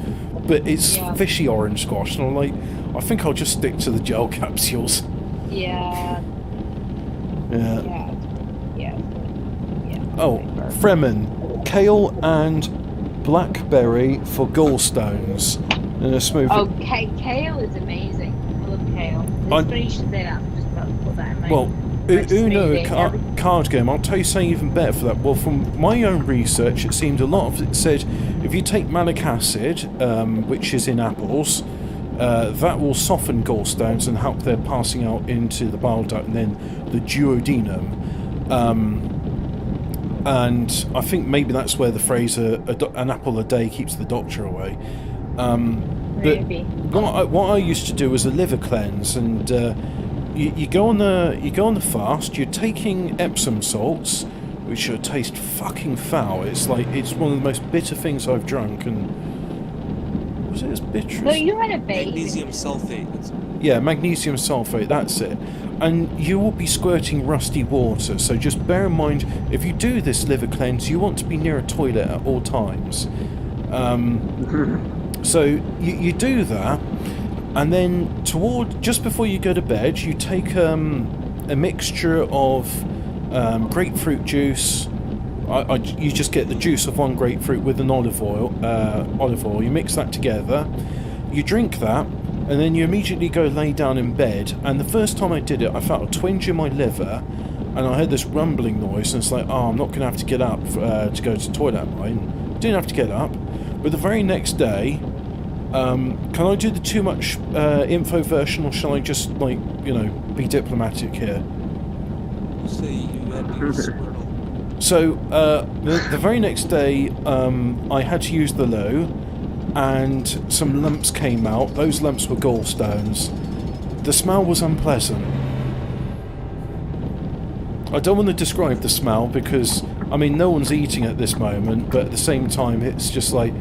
but it's fishy orange squash, and I'm like, I think I'll just stick to the gel capsules. Yeah. Oh, Fremen, kale and blackberry for gallstones in a smoothie. Oh, kale is amazing. I love kale. It's funny you should say that. I'm just about to put that in my... Well, Uno card game, I'll tell you something even better for that. Well, from my own research, it seemed a lot of it said if you take malic acid, which is in apples, that will soften gallstones and help their passing out into the bile duct and then the duodenum. And I think maybe that's where the phrase an apple a day keeps the doctor away. But what I used to do was a liver cleanse, and you go on the fast. You're taking Epsom salts, which taste fucking foul. It's like it's one of the most bitter things I've drunk, and was it as bitter as... No, you had a baby. Magnesium sulfate. Yeah, magnesium sulfate, that's it. And you will be squirting rusty water, so just bear in mind, if you do this liver cleanse, you want to be near a toilet at all times. So you do that, and then just before you go to bed, you take a mixture of grapefruit juice. You just get the juice of one grapefruit with an olive oil. You mix that together, you drink that, and then you immediately go lay down in bed. And the first time I did it, I felt a twinge in my liver, and I heard this rumbling noise, and it's like, I'm not going to have to get up to go to the toilet. I didn't have to get up. But the very next day, can I do the too much info version, or shall I just, be diplomatic here? Say you had your squirtle. So the very next day, I had to use the loo, and some lumps came out. Those lumps were gallstones. The smell was unpleasant. I don't want to describe the smell because, I mean, no one's eating at this moment, but at the same time, it's just like,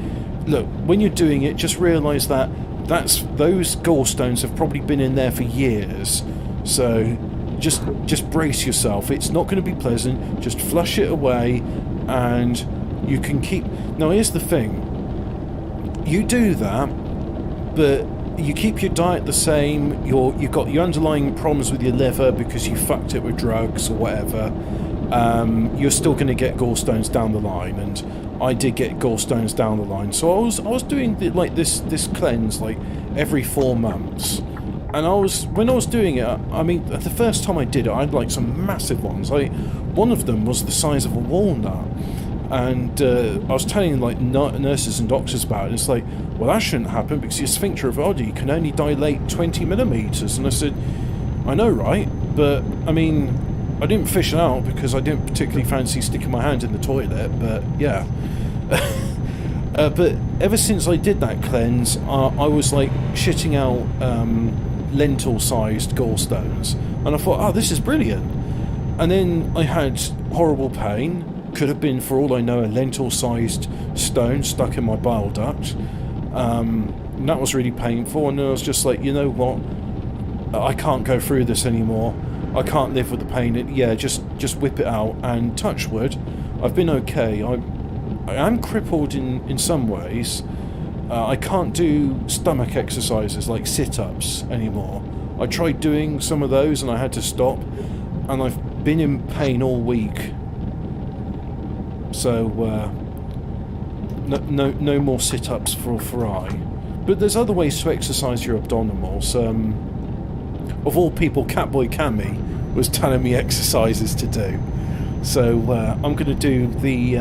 look, when you're doing it, just realise that those gallstones have probably been in there for years. So just brace yourself. It's not going to be pleasant. Just flush it away, and you can keep. Now, here's the thing. You do that, but you keep your diet the same. You've got your underlying problems with your liver because you fucked it with drugs or whatever. You're still going to get gallstones down the line, and I did get gallstones down the line. So I was doing this cleanse like every 4 months, and when I was doing it, I mean, the first time I did it, I had like some massive ones. One of them was the size of a walnut. And I was telling like nurses and doctors about it, and it's like, well, that shouldn't happen because your sphincter of the body can only dilate 20 millimeters. And I said, I know, right? But I mean, I didn't fish it out because I didn't particularly fancy sticking my hand in the toilet. But yeah. But ever since I did that cleanse, I was like shitting out lentil-sized gallstones, and I thought, oh, this is brilliant. And then I had horrible pain. Could have been, for all I know, a lentil-sized stone stuck in my bile duct. And that was really painful, and then I was just like, you know what? I can't go through this anymore. I can't live with the pain. Yeah, just whip it out, and touch wood, I've been okay. I am crippled in some ways. I can't do stomach exercises like sit-ups anymore. I tried doing some of those and I had to stop, and I've been in pain all week. So, no more sit-ups for I. But there's other ways to exercise your abdominals. Of all people, Catboy Cammy was telling me exercises to do. So, I'm going to do the,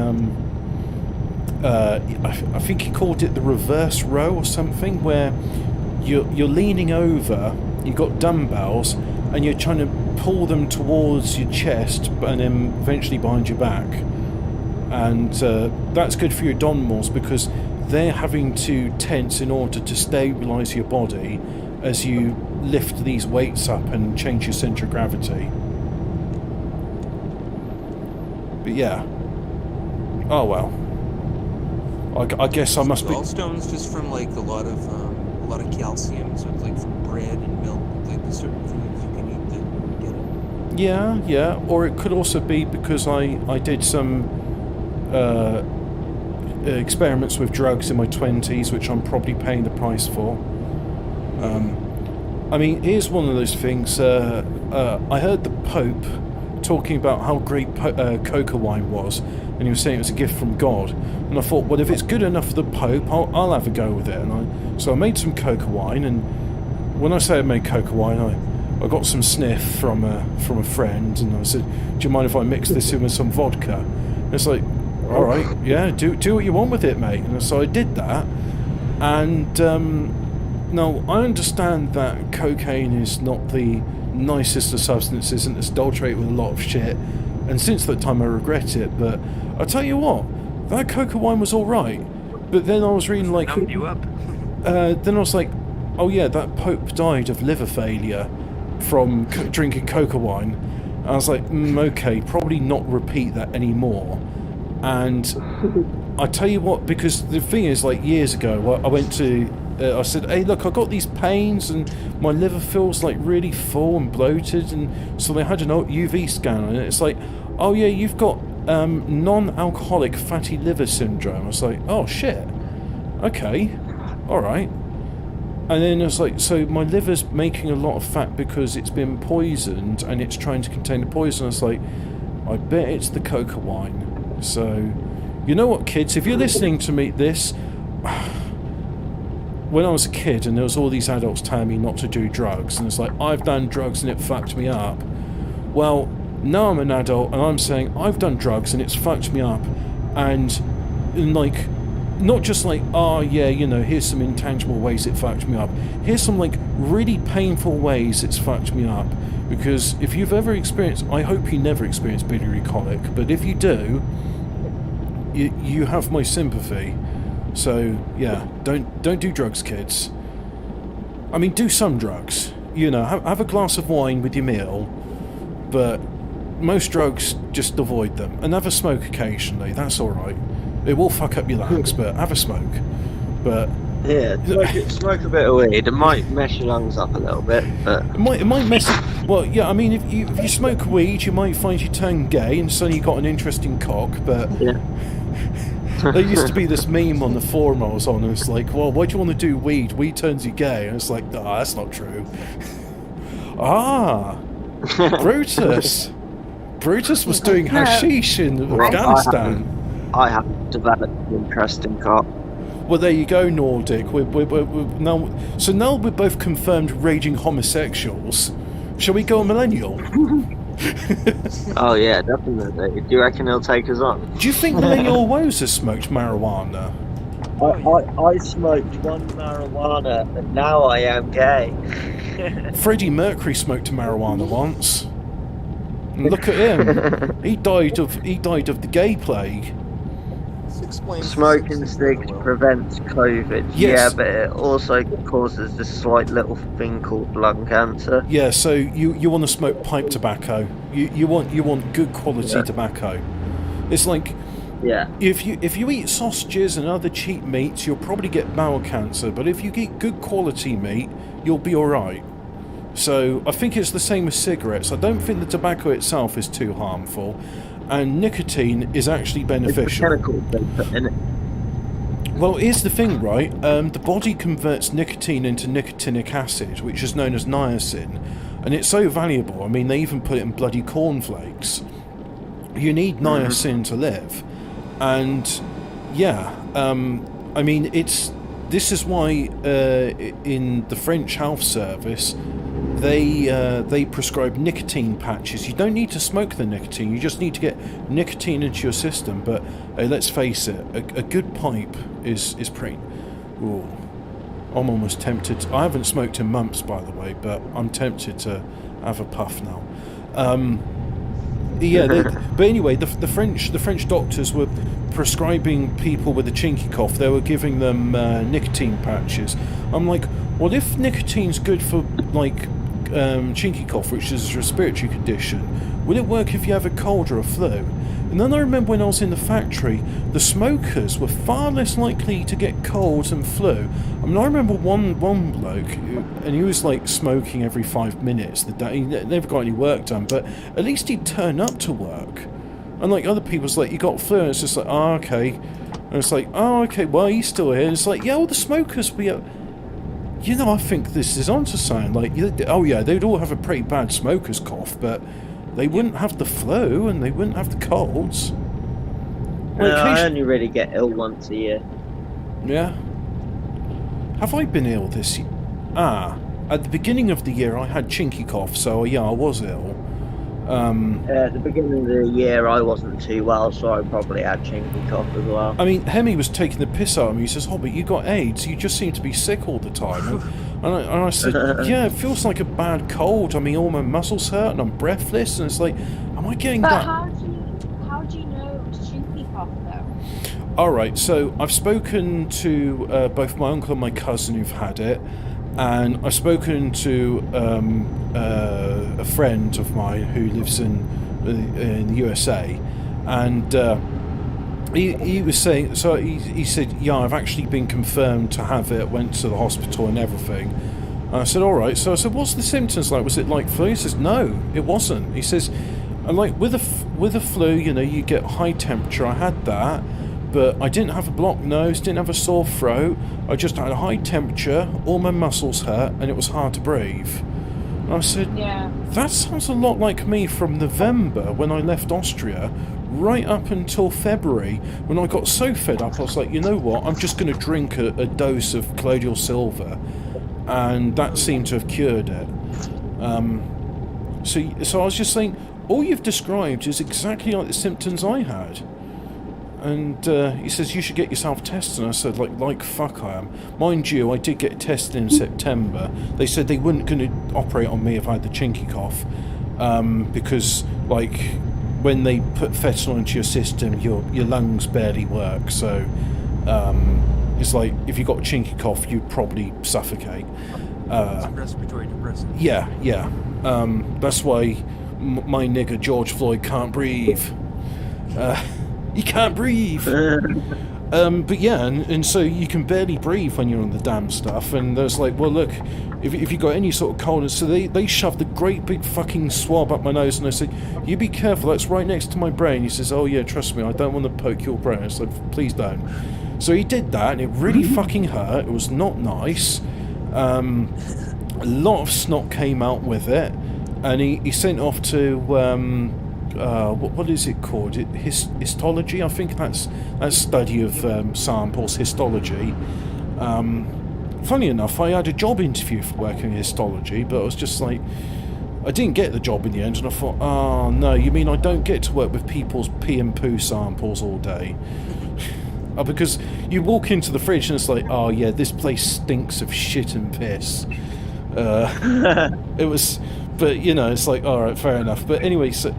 I think he called it the reverse row or something, where you're leaning over, you've got dumbbells, and you're trying to pull them towards your chest, and then eventually behind your back. And that's good for your abdominals because they're having to tense in order to stabilise your body as you lift these weights up and change your centre of gravity. But yeah. Oh well. I guess I must be. Gallstones just from like a lot of calcium, so it's like from bread and milk, like the certain foods you can eat to get it. Yeah. Or it could also be because I did some experiments with drugs in my 20s, which I'm probably paying the price for. I mean, here's one of those things. I heard the Pope talking about how great coca wine was, and he was saying it was a gift from God. And I thought, well, if it's good enough for the Pope, I'll have a go with it. So I made some coca wine, and when I say I made coca wine, I got some sniff from a friend, and I said, do you mind if I mix this in with some vodka? And it's like, all right, yeah, do what you want with it, mate. And so I did that, and now I understand that cocaine is not the nicest of substances and it's adulterated with a lot of shit, and since that time I regret it. But I'll tell you what, that coca wine was all right. But then I was reading like, Numbed you up. then I was like, oh yeah, that Pope died of liver failure from drinking coca wine. And I was like, okay, probably not repeat that anymore. And I tell you what, because the thing is, like years ago, I went to, I said, hey, look, I got these pains and my liver feels like really full and bloated, and so they had an UV scan on it. It's like, oh yeah, you've got non-alcoholic fatty liver syndrome. I was like, oh shit, okay, all right. And then I was like, so my liver's making a lot of fat because it's been poisoned and it's trying to contain the poison. I was like, I bet it's the coca wine. So, you know what, kids, if you're listening to me, when I was a kid and there was all these adults telling me not to do drugs, and it's like, I've done drugs and it fucked me up. Well, now I'm an adult and I'm saying I've done drugs and it's fucked me up, and like not just like, oh yeah, you know, here's some intangible ways it fucked me up. Here's some like really painful ways it's fucked me up. Because if you've ever experienced, I hope you never experience biliary colic, but if you do, you have my sympathy. So yeah, don't do drugs, kids. I mean, do some drugs. You know, have a glass of wine with your meal, but most drugs, just avoid them. And have a smoke occasionally, that's alright. It will fuck up your lungs, but have a smoke. But yeah, smoke a bit of weed. It might mess your lungs up a little bit, but it might mess it. Well, yeah, I mean, if you smoke weed, you might find you turn gay and suddenly you got an interesting cock, but yeah. there used to be this meme on the forum I was on, and it's like, well, why do you want to do weed? Weed turns you gay. And it's like, that's not true. Brutus. Brutus was doing hashish in Afghanistan. I have developed an interesting cock. Well, there you go, Nordic. We're now we're both confirmed raging homosexuals. Shall we go millennial? Oh yeah, definitely. Do you reckon he'll take us on? Do you think Millennial Woes has smoked marijuana? I smoked one marijuana and now I am gay. Freddie Mercury smoked marijuana once. And look at him. He died of the gay plague. Smoking cigs prevents COVID. Yes. Yeah, but it also causes this slight little thing called lung cancer. Yeah, so you want to smoke pipe tobacco. You want good quality tobacco. It's like, yeah, if you eat sausages and other cheap meats, you'll probably get bowel cancer. But if you eat good quality meat, you'll be all right. So I think it's the same with cigarettes. I don't think the tobacco itself is too harmful, and nicotine is actually beneficial. It's the chemical they put in it. Well, here's the thing, right? The body converts nicotine into nicotinic acid, which is known as niacin, and it's so valuable. I mean, they even put it in bloody cornflakes. You need niacin to live, and yeah, I mean, this is why in the French health service they prescribe nicotine patches. You don't need to smoke the nicotine, you just need to get nicotine into your system. But let's face it, a good pipe is pretty... Ooh, I'm almost tempted. I haven't smoked in months, by the way, but I'm tempted to have a puff now. Yeah, but anyway, the French doctors were prescribing people with a chinky cough. They were giving them nicotine patches. I'm like, well, if nicotine's good for like chinky cough, which is a respiratory condition, will it work if you have a cold or a flu? And then I remember when I was in the factory, the smokers were far less likely to get colds and flu. I mean, I remember one bloke, and he was like smoking every 5 minutes. He never got any work done, but at least he'd turn up to work. And like other people's like, you got flu, and it's just like, oh, okay. And it's like, oh, okay, well, he's still here. And it's like, yeah, all the smokers, you know, I think this is onto something. Like, oh yeah, they'd all have a pretty bad smoker's cough, but they wouldn't have the flu and they wouldn't have the colds. Well, I only really get ill once a year. Yeah. Have I been ill this year? At the beginning of the year I had chinky cough, so yeah, I was ill. At the beginning of the year I wasn't too well, so I probably had chinky cough as well. I mean, Hemi was taking the piss out of me. He says, oh, but you got AIDS, you just seem to be sick all the time. And I said, yeah, it feels like a bad cold. I mean, all my muscles hurt and I'm breathless, and it's like, am I getting but that? How do you know it was chinky cough though? Alright, so I've spoken to both my uncle and my cousin who've had it, and I've spoken to a friend of mine who lives in the USA, and he was saying, so he said, yeah, I've actually been confirmed to have it, went to the hospital and everything. And I said, alright, so I said, what's the symptoms like? Was it like flu? He says, no, it wasn't. He says, and like with a flu, you know, you get high temperature. I had that, but I didn't have a blocked nose, didn't have a sore throat. I just had a high temperature, all my muscles hurt, and it was hard to breathe. And I said, yeah, that sounds a lot like me from November when I left Austria, right up until February, when I got so fed up, I was like, you know what, I'm just going to drink a dose of colloidal silver, and that seemed to have cured it. So I was just saying, all you've described is exactly like the symptoms I had. And he says, you should get yourself tested. And I said, like fuck I am. Mind you, I did get tested in September. They said they weren't going to operate on me if I had the chinky cough. Because, like, when they put fentanyl into your system, your lungs barely work. So, it's like, if you got a chinky cough, you'd probably suffocate. It's a respiratory depressant. Yeah. That's why my nigger George Floyd can't breathe. He can't breathe. But yeah, and so you can barely breathe when you're on the damn stuff. And there's like, well, look, if you got any sort of coldness, so they shoved a great big fucking swab up my nose, and I said, you be careful, that's right next to my brain. He says, oh yeah, trust me, I don't want to poke your brain. I said, please don't. So he did that, and it really fucking hurt. It was not nice. A lot of snot came out with it, and he sent off to what is it called? Histology. I think that's study of samples. Histology. Funny enough, I had a job interview for working in histology, but I was just like, I didn't get the job in the end, and I thought, oh no, you mean I don't get to work with people's pee and poo samples all day? Because you walk into the fridge and it's like, oh yeah, this place stinks of shit and piss. It was, but you know, it's like, all right, fair enough. But anyway, so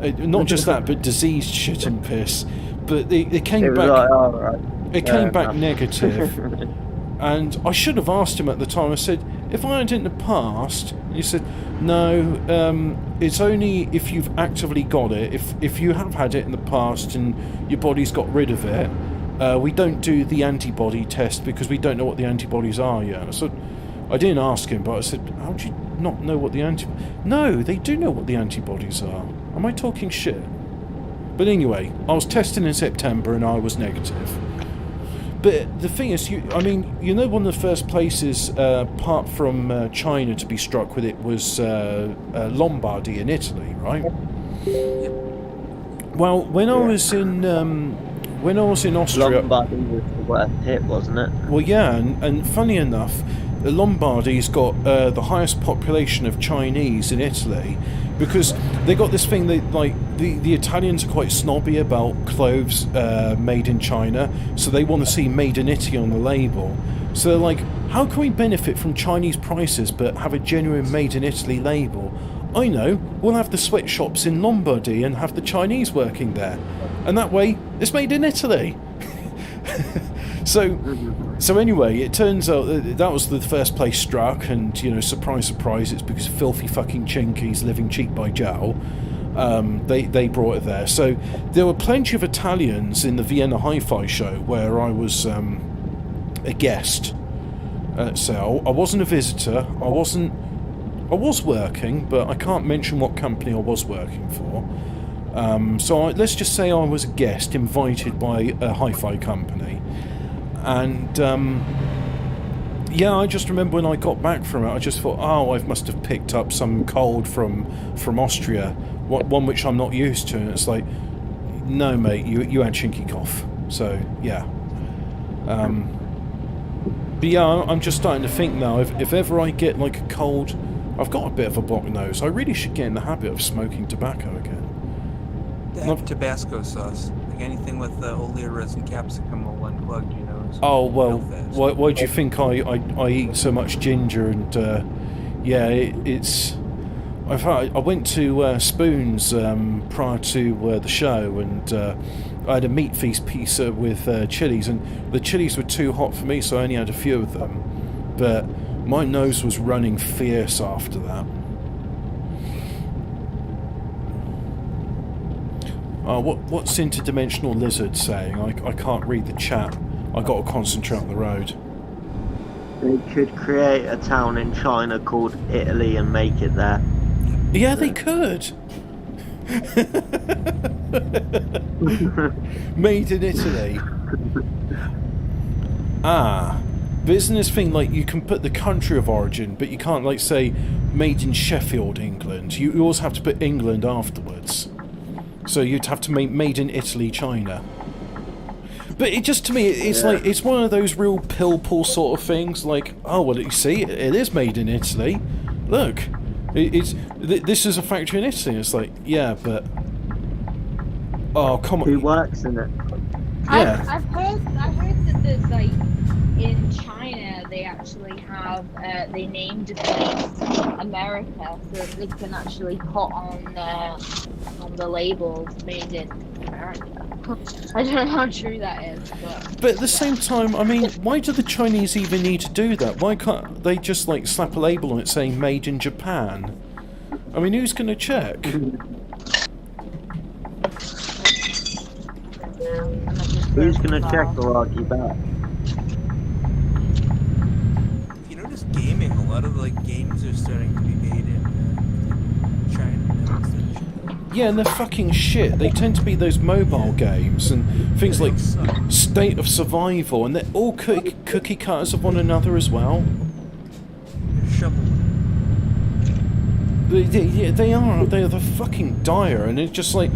not just that, but diseased shit and piss. But it came back. Like, oh, right. It came back negative. And I should have asked him at the time. I said, if I had it in the past, and he said, no, it's only if you've actively got it. If you have had it in the past and your body's got rid of it, we don't do the antibody test because we don't know what the antibodies are yet. So I didn't ask him, but I said, how do you not know what the antibodies... No, they do know what the antibodies are. Am I talking shit? But anyway, I was tested in September and I was negative. But the thing is, you know, one of the first places, apart from China, to be struck with it was Lombardy in Italy, right? Well, when I was in Austria, Lombardy was the worst hit, wasn't it? well, yeah, and funny enough, Lombardy's got the highest population of Chinese in Italy, because they got this thing, they like the Italians are quite snobby about clothes made in China, so they want to see made in Italy on the label. So they're like, how can we benefit from Chinese prices but have a genuine made in Italy label? I know, we'll have the sweatshops in Lombardy and have the Chinese working there, and that way it's made in Italy. So anyway, it turns out that was the first place struck, and you know, surprise, surprise, it's because filthy fucking chinkies living cheek by jowl. They brought it there. So there were plenty of Italians in the Vienna Hi-Fi show where I was a guest. So I wasn't a visitor. I was working, but I can't mention what company I was working for. So let's just say I was a guest invited by a hi-fi company. And yeah, I just remember when I got back from it, I just thought, oh, I must have picked up some cold from Austria, one which I'm not used to. And it's like, no, mate, you had chinky cough. So yeah. But yeah, I'm just starting to think now, if ever I get like a cold, I've got a bit of a blocked nose, I really should get in the habit of smoking tobacco again. Tabasco sauce. Like anything with oleoresin and capsicum all unplugged, you know. Oh, well, why do you think I eat so much ginger? And yeah, it's... I went to Spoons prior to the show, and I had a meat feast pizza with chilies, and the chilies were too hot for me, so I only had a few of them. But my nose was running fierce after that. What's Interdimensional Lizard saying? I can't read the chat. I got to concentrate on the road. They could create a town in China called Italy and make it there. Yeah, they could. Made in Italy. But isn't this thing like you can put the country of origin, but you can't like say made in Sheffield, England. You also have to put England afterwards. So you'd have to make made in Italy, China. But it just, to me, it's like, it's one of those real pill-pull sort of things, like, oh, well, you see, it is made in Italy. Look, this is a factory in Italy. It's like, yeah, but... Oh, come on. Who works in it? Yeah. I've heard that there's like in China they actually have they named a place America so that they can actually put on the labels made in America. I don't know how true that is, But at the same time, I mean, why do the Chinese even need to do that? Why can't they just like slap a label on it saying "Made in Japan"? I mean, who's going to check? Who's going to check or argue back? If you notice gaming, a lot of like games are starting to be made in China now instead of Japan. Yeah, and they're fucking shit. They tend to be those mobile games and things like State of Survival, and they're all cookie cutters of one another as well. They are. They're fucking dire, and it's just like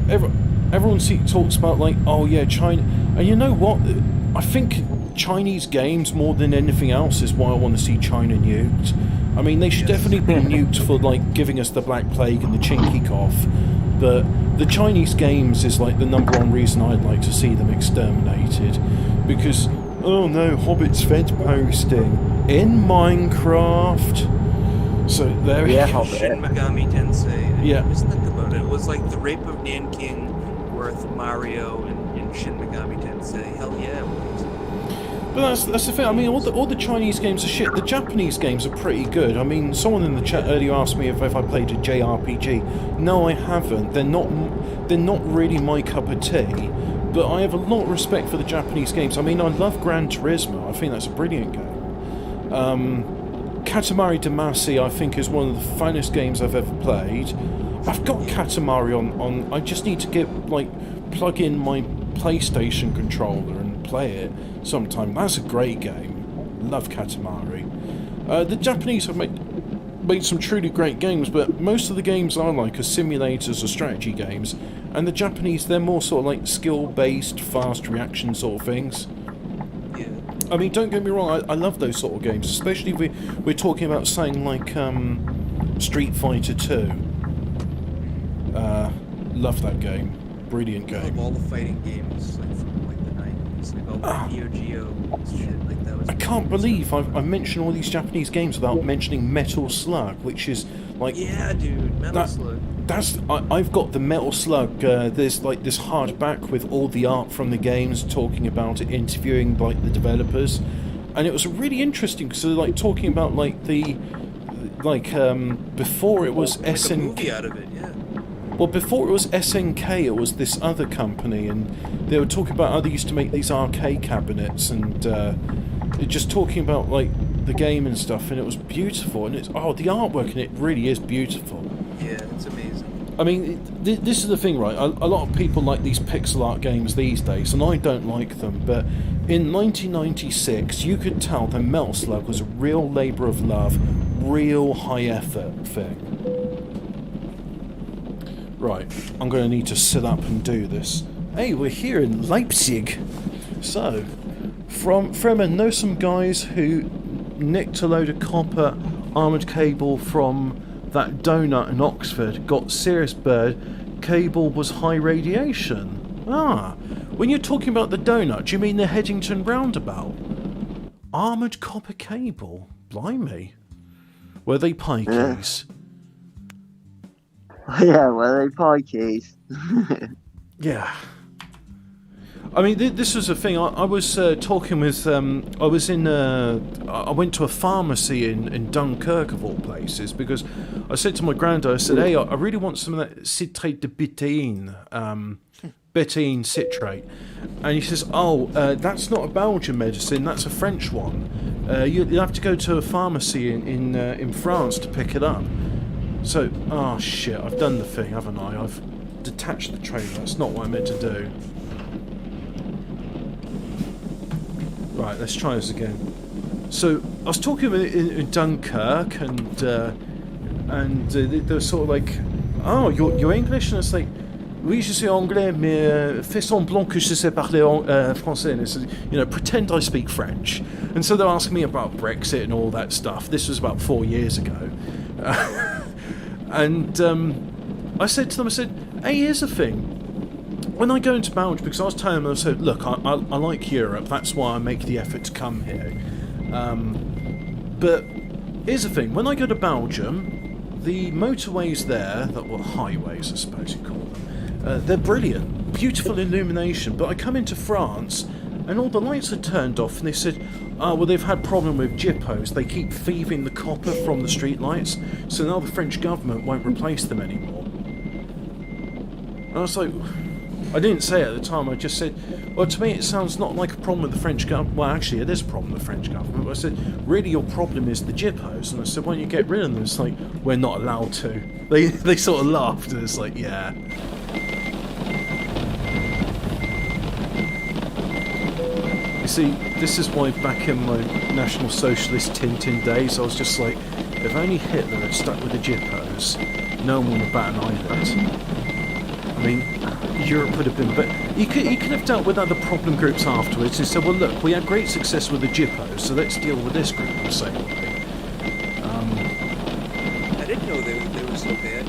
everyone talks about like, oh yeah, China, and you know what? I think Chinese games more than anything else is why I want to see China nuked. I mean, they should definitely be nuked for like giving us the Black Plague and the chinky cough, but the Chinese games is like the #1 reason I'd like to see them exterminated, because oh no, Hobbit's fed posting in Minecraft. So there we go. Shin Megami Tensei. Yeah. Just think about it. It was like the Rape of Nanking worth Mario and Shin Megami Tensei. Hell yeah, it was. But that's the thing. I mean, all the Chinese games are shit. The Japanese games are pretty good. I mean, someone in the chat earlier asked me if I played a JRPG. No, I haven't. They're not really my cup of tea. But I have a lot of respect for the Japanese games. I mean, I love Gran Turismo. I think that's a brilliant game. Katamari Damacy, I think, is one of the finest games I've ever played. I've got Katamari on. I just need to plug in my PlayStation controller and play it sometime. That's a great game. Love Katamari. The Japanese have made some truly great games, but most of the games I like are simulators or strategy games, and the Japanese, they're more sort of like skill-based, fast reaction sort of things. I mean, don't get me wrong, I love those sort of games, especially if we're talking about something like Street Fighter 2. Love that game. Brilliant game. I love all the fighting games like from like the 90s, like all the Neo Geo shit, like that was. I can't believe I mentioned all these Japanese games without mentioning Metal Slug, which is like... Yeah, dude, Metal Slug. I've got the Metal Slug. There's like this hardback with all the art from the games, talking about it, interviewing like the developers, and it was really interesting because they're like talking about like the before it was like SNK. a movie out of it, yeah. Well, before it was SNK, it was this other company, and they were talking about how they used to make these arcade cabinets, and just talking about like the game and stuff, and it was beautiful, and it's the artwork in it really is beautiful. Yeah, it's amazing. I mean, this is the thing, right? A lot of people like these pixel art games these days, and I don't like them, but in 1996, you could tell that Metal Slug was a real labour of love, real high-effort thing. Right, I'm going to need to sit up and do this. Hey, we're here in Leipzig. So, from I know some guys who nicked a load of copper armoured cable from that donut in Oxford, got serious bird, cable was high radiation. When you're talking about the donut, do you mean the Headington roundabout? Armoured copper cable? Blimey. Were they pikeys? Yeah, were they pikeys? Yeah. I mean, this was a thing. I was talking with. I went to a pharmacy in Dunkirk, of all places, because I said to my granddad, I said, hey, I really want some of that citrate de betaine, betaine citrate. And he says, that's not a Belgian medicine, that's a French one. You'll have to go to a pharmacy in France to pick it up. So, shit, I've done the thing, haven't I? I've detached the trailer. That's not what I meant to do. Right, let's try this again. So I was talking in Dunkirk, and they were sort of like, "Oh, you're English?" And it's like, "Oui, je suis anglais, mais fais semblant que je sais parler français." And it's, pretend I speak French. And so they're asking me about Brexit and all that stuff. This was about 4 years ago, and I said to them, "Hey, here's the thing. when I go into Belgium, because I was telling them, I said, look, I like Europe, that's why I make the effort to come here. But here's the thing, when I go to Belgium, the motorways there, highways I suppose you call them, they're brilliant, beautiful illumination, but I come into France and all the lights are turned off, and they said, oh, well, they've had problem with GIPOs, they keep thieving the copper from the street lights, so now the French government won't replace them anymore. And I was like, I didn't say it at the time, I just said, well, to me it sounds not like a problem with the French government. Well, actually it is a problem with the French government, but I said, really your problem is the GIPOs. And I said, why don't you get rid of them? It's like, we're not allowed to. They sort of laughed, and it's like, yeah. You see, this is why back in my National Socialist Tintin days, I was just like, if only Hitler had stuck with the GIPOs, no one would have bat an eyelid. I mean, Europe would have been... But you could have dealt with other problem groups afterwards and said, well, look, we had great success with the GIPOs, so let's deal with this group the same way. I didn't know they were so bad.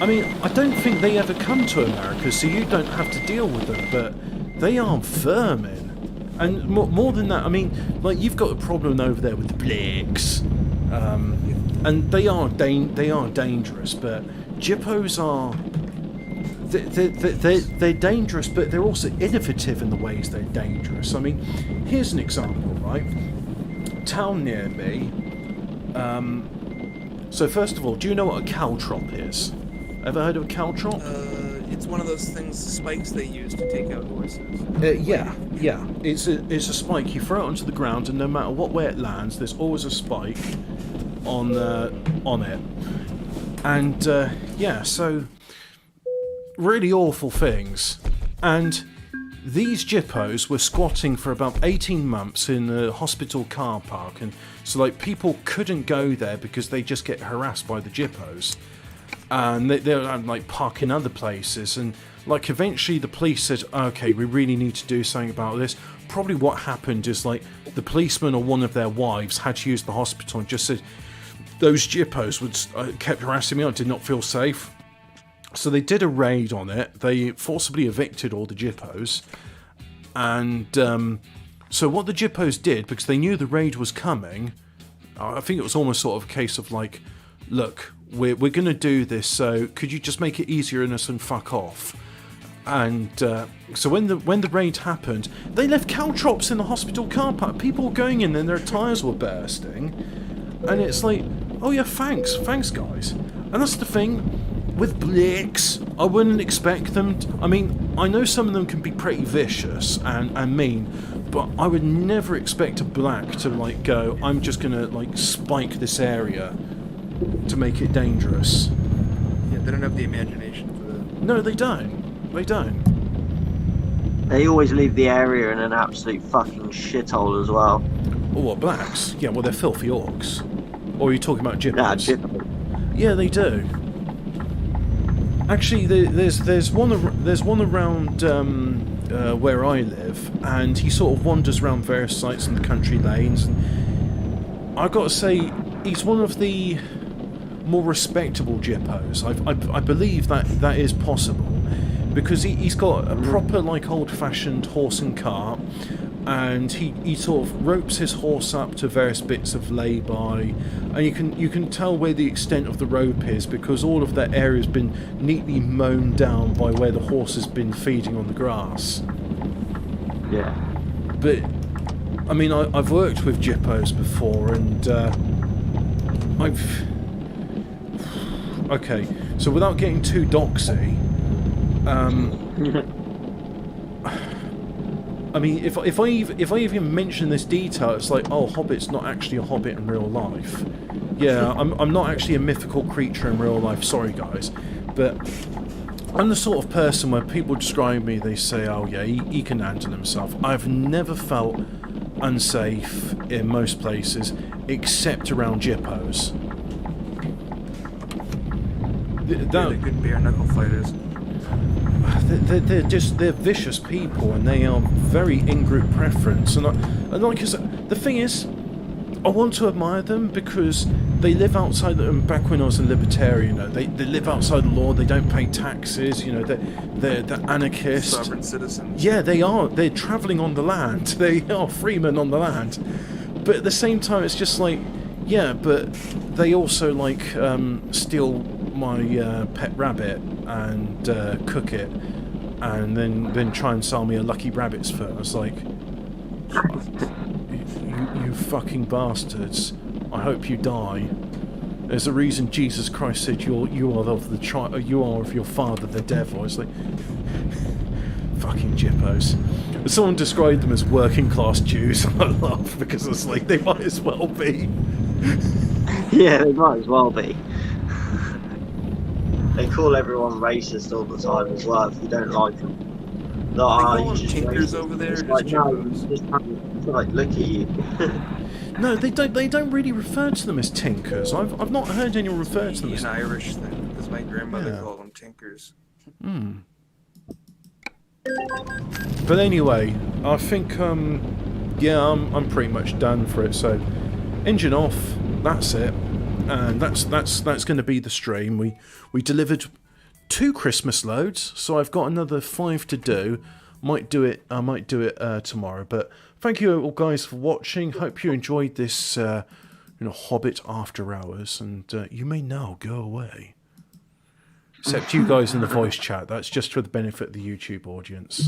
I mean, I don't think they ever come to America, so you don't have to deal with them, but they are vermin. And more than that, I mean, like, you've got a problem over there with the Blacks, and they are dangerous, but GIPOs are... They're dangerous, but they're also innovative in the ways they're dangerous. I mean, here's an example, right? Town near me. So first of all, do you know what a caltrop is? Ever heard of a caltrop? It's one of those things, spikes they use to take out horses. Yeah. It's a spike. You throw it onto the ground, and no matter what way it lands, there's always a spike on it. And yeah, so really awful things. And these GIPOs were squatting for about 18 months in the hospital car park, and so like people couldn't go there because they just get harassed by the GIPOs, and they're like parking other places, and like eventually the police said, okay, we really need to do something about this. Probably what happened is like the policeman or one of their wives had to use the hospital and just said, those GIPOs kept harassing me, I did not feel safe. So they did a raid on it, they forcibly evicted all the GIPOs, and so what the GIPOs did, because they knew the raid was coming, I think it was almost sort of a case of like, look, we're going to do this, so could you just make it easier on us and fuck off? And so when the raid happened, they left caltrops in the hospital car park, people were going in and their tyres were bursting, and it's like, oh yeah, thanks guys. And that's the thing, with Blacks, I wouldn't expect them to, I mean, I know some of them can be pretty vicious and mean, but I would never expect a black to like go, I'm just gonna like spike this area to make it dangerous. Yeah, they don't have the imagination for that. No, they don't. They don't. They always leave the area in an absolute fucking shithole as well. Oh, what, blacks? Yeah, well, they're filthy orcs. Or are you talking about GIPOs? Yeah, GIPO. Yeah, they do. Actually, there's one around where I live, and he sort of wanders around various sites in the country lanes. And I've got to say, he's one of the more respectable GIPOs. I believe that is possible, because he's got a proper like old-fashioned horse and cart, and he sort of ropes his horse up to various bits of lay-by, and you can tell where the extent of the rope is, because all of that area has been neatly mown down by where the horse has been feeding on the grass. Yeah. But I mean, I've worked with GIPOs before, and okay, so without getting too doxy, I mean, if I even mention this detail, it's like, oh, Hobbit's not actually a hobbit in real life. Yeah, I'm not actually a mythical creature in real life. Sorry, guys, but I'm the sort of person where people describe me, they say, oh yeah, he can handle himself. I've never felt unsafe in most places, except around GIPOs. They're good bare knuckle fighters. They're vicious people, and they are very in-group preference. And like I said, the thing is, I want to admire them because they live outside. Back when I was a libertarian, they live outside the law. They don't pay taxes. They're anarchists. Sovereign citizens. Yeah, they are. They're travelling on the land. They are freemen on the land. But at the same time, it's just like, yeah, but they also steal my pet rabbit and cook it, and then try and sell me a lucky rabbit's foot. I was like, you fucking bastards! I hope you die. There's a reason Jesus Christ said you are of your father the devil. It's like, fucking jippos. Someone described them as working class Jews. I laugh because it's like they might as well be. Yeah, they might as well be. They call everyone racist all the time as well if you don't like them. They call them tinkers over there. It's Just like, no, jippos. it's like, look at you. No, they don't really refer to them as tinkers. I've not heard anyone refer to them as. An Irish thing, because my grandmother Yeah. called them tinkers. But anyway, I think I'm pretty much done for it. So, engine off. That's it, and that's going to be the stream. We delivered 2 Christmas loads, so I've got another 5 to do. I might do it tomorrow. But thank you all guys for watching. Hope you enjoyed this Hobbit After Hours, and you may now go away. Except you guys in the voice chat. That's just for the benefit of the YouTube audience.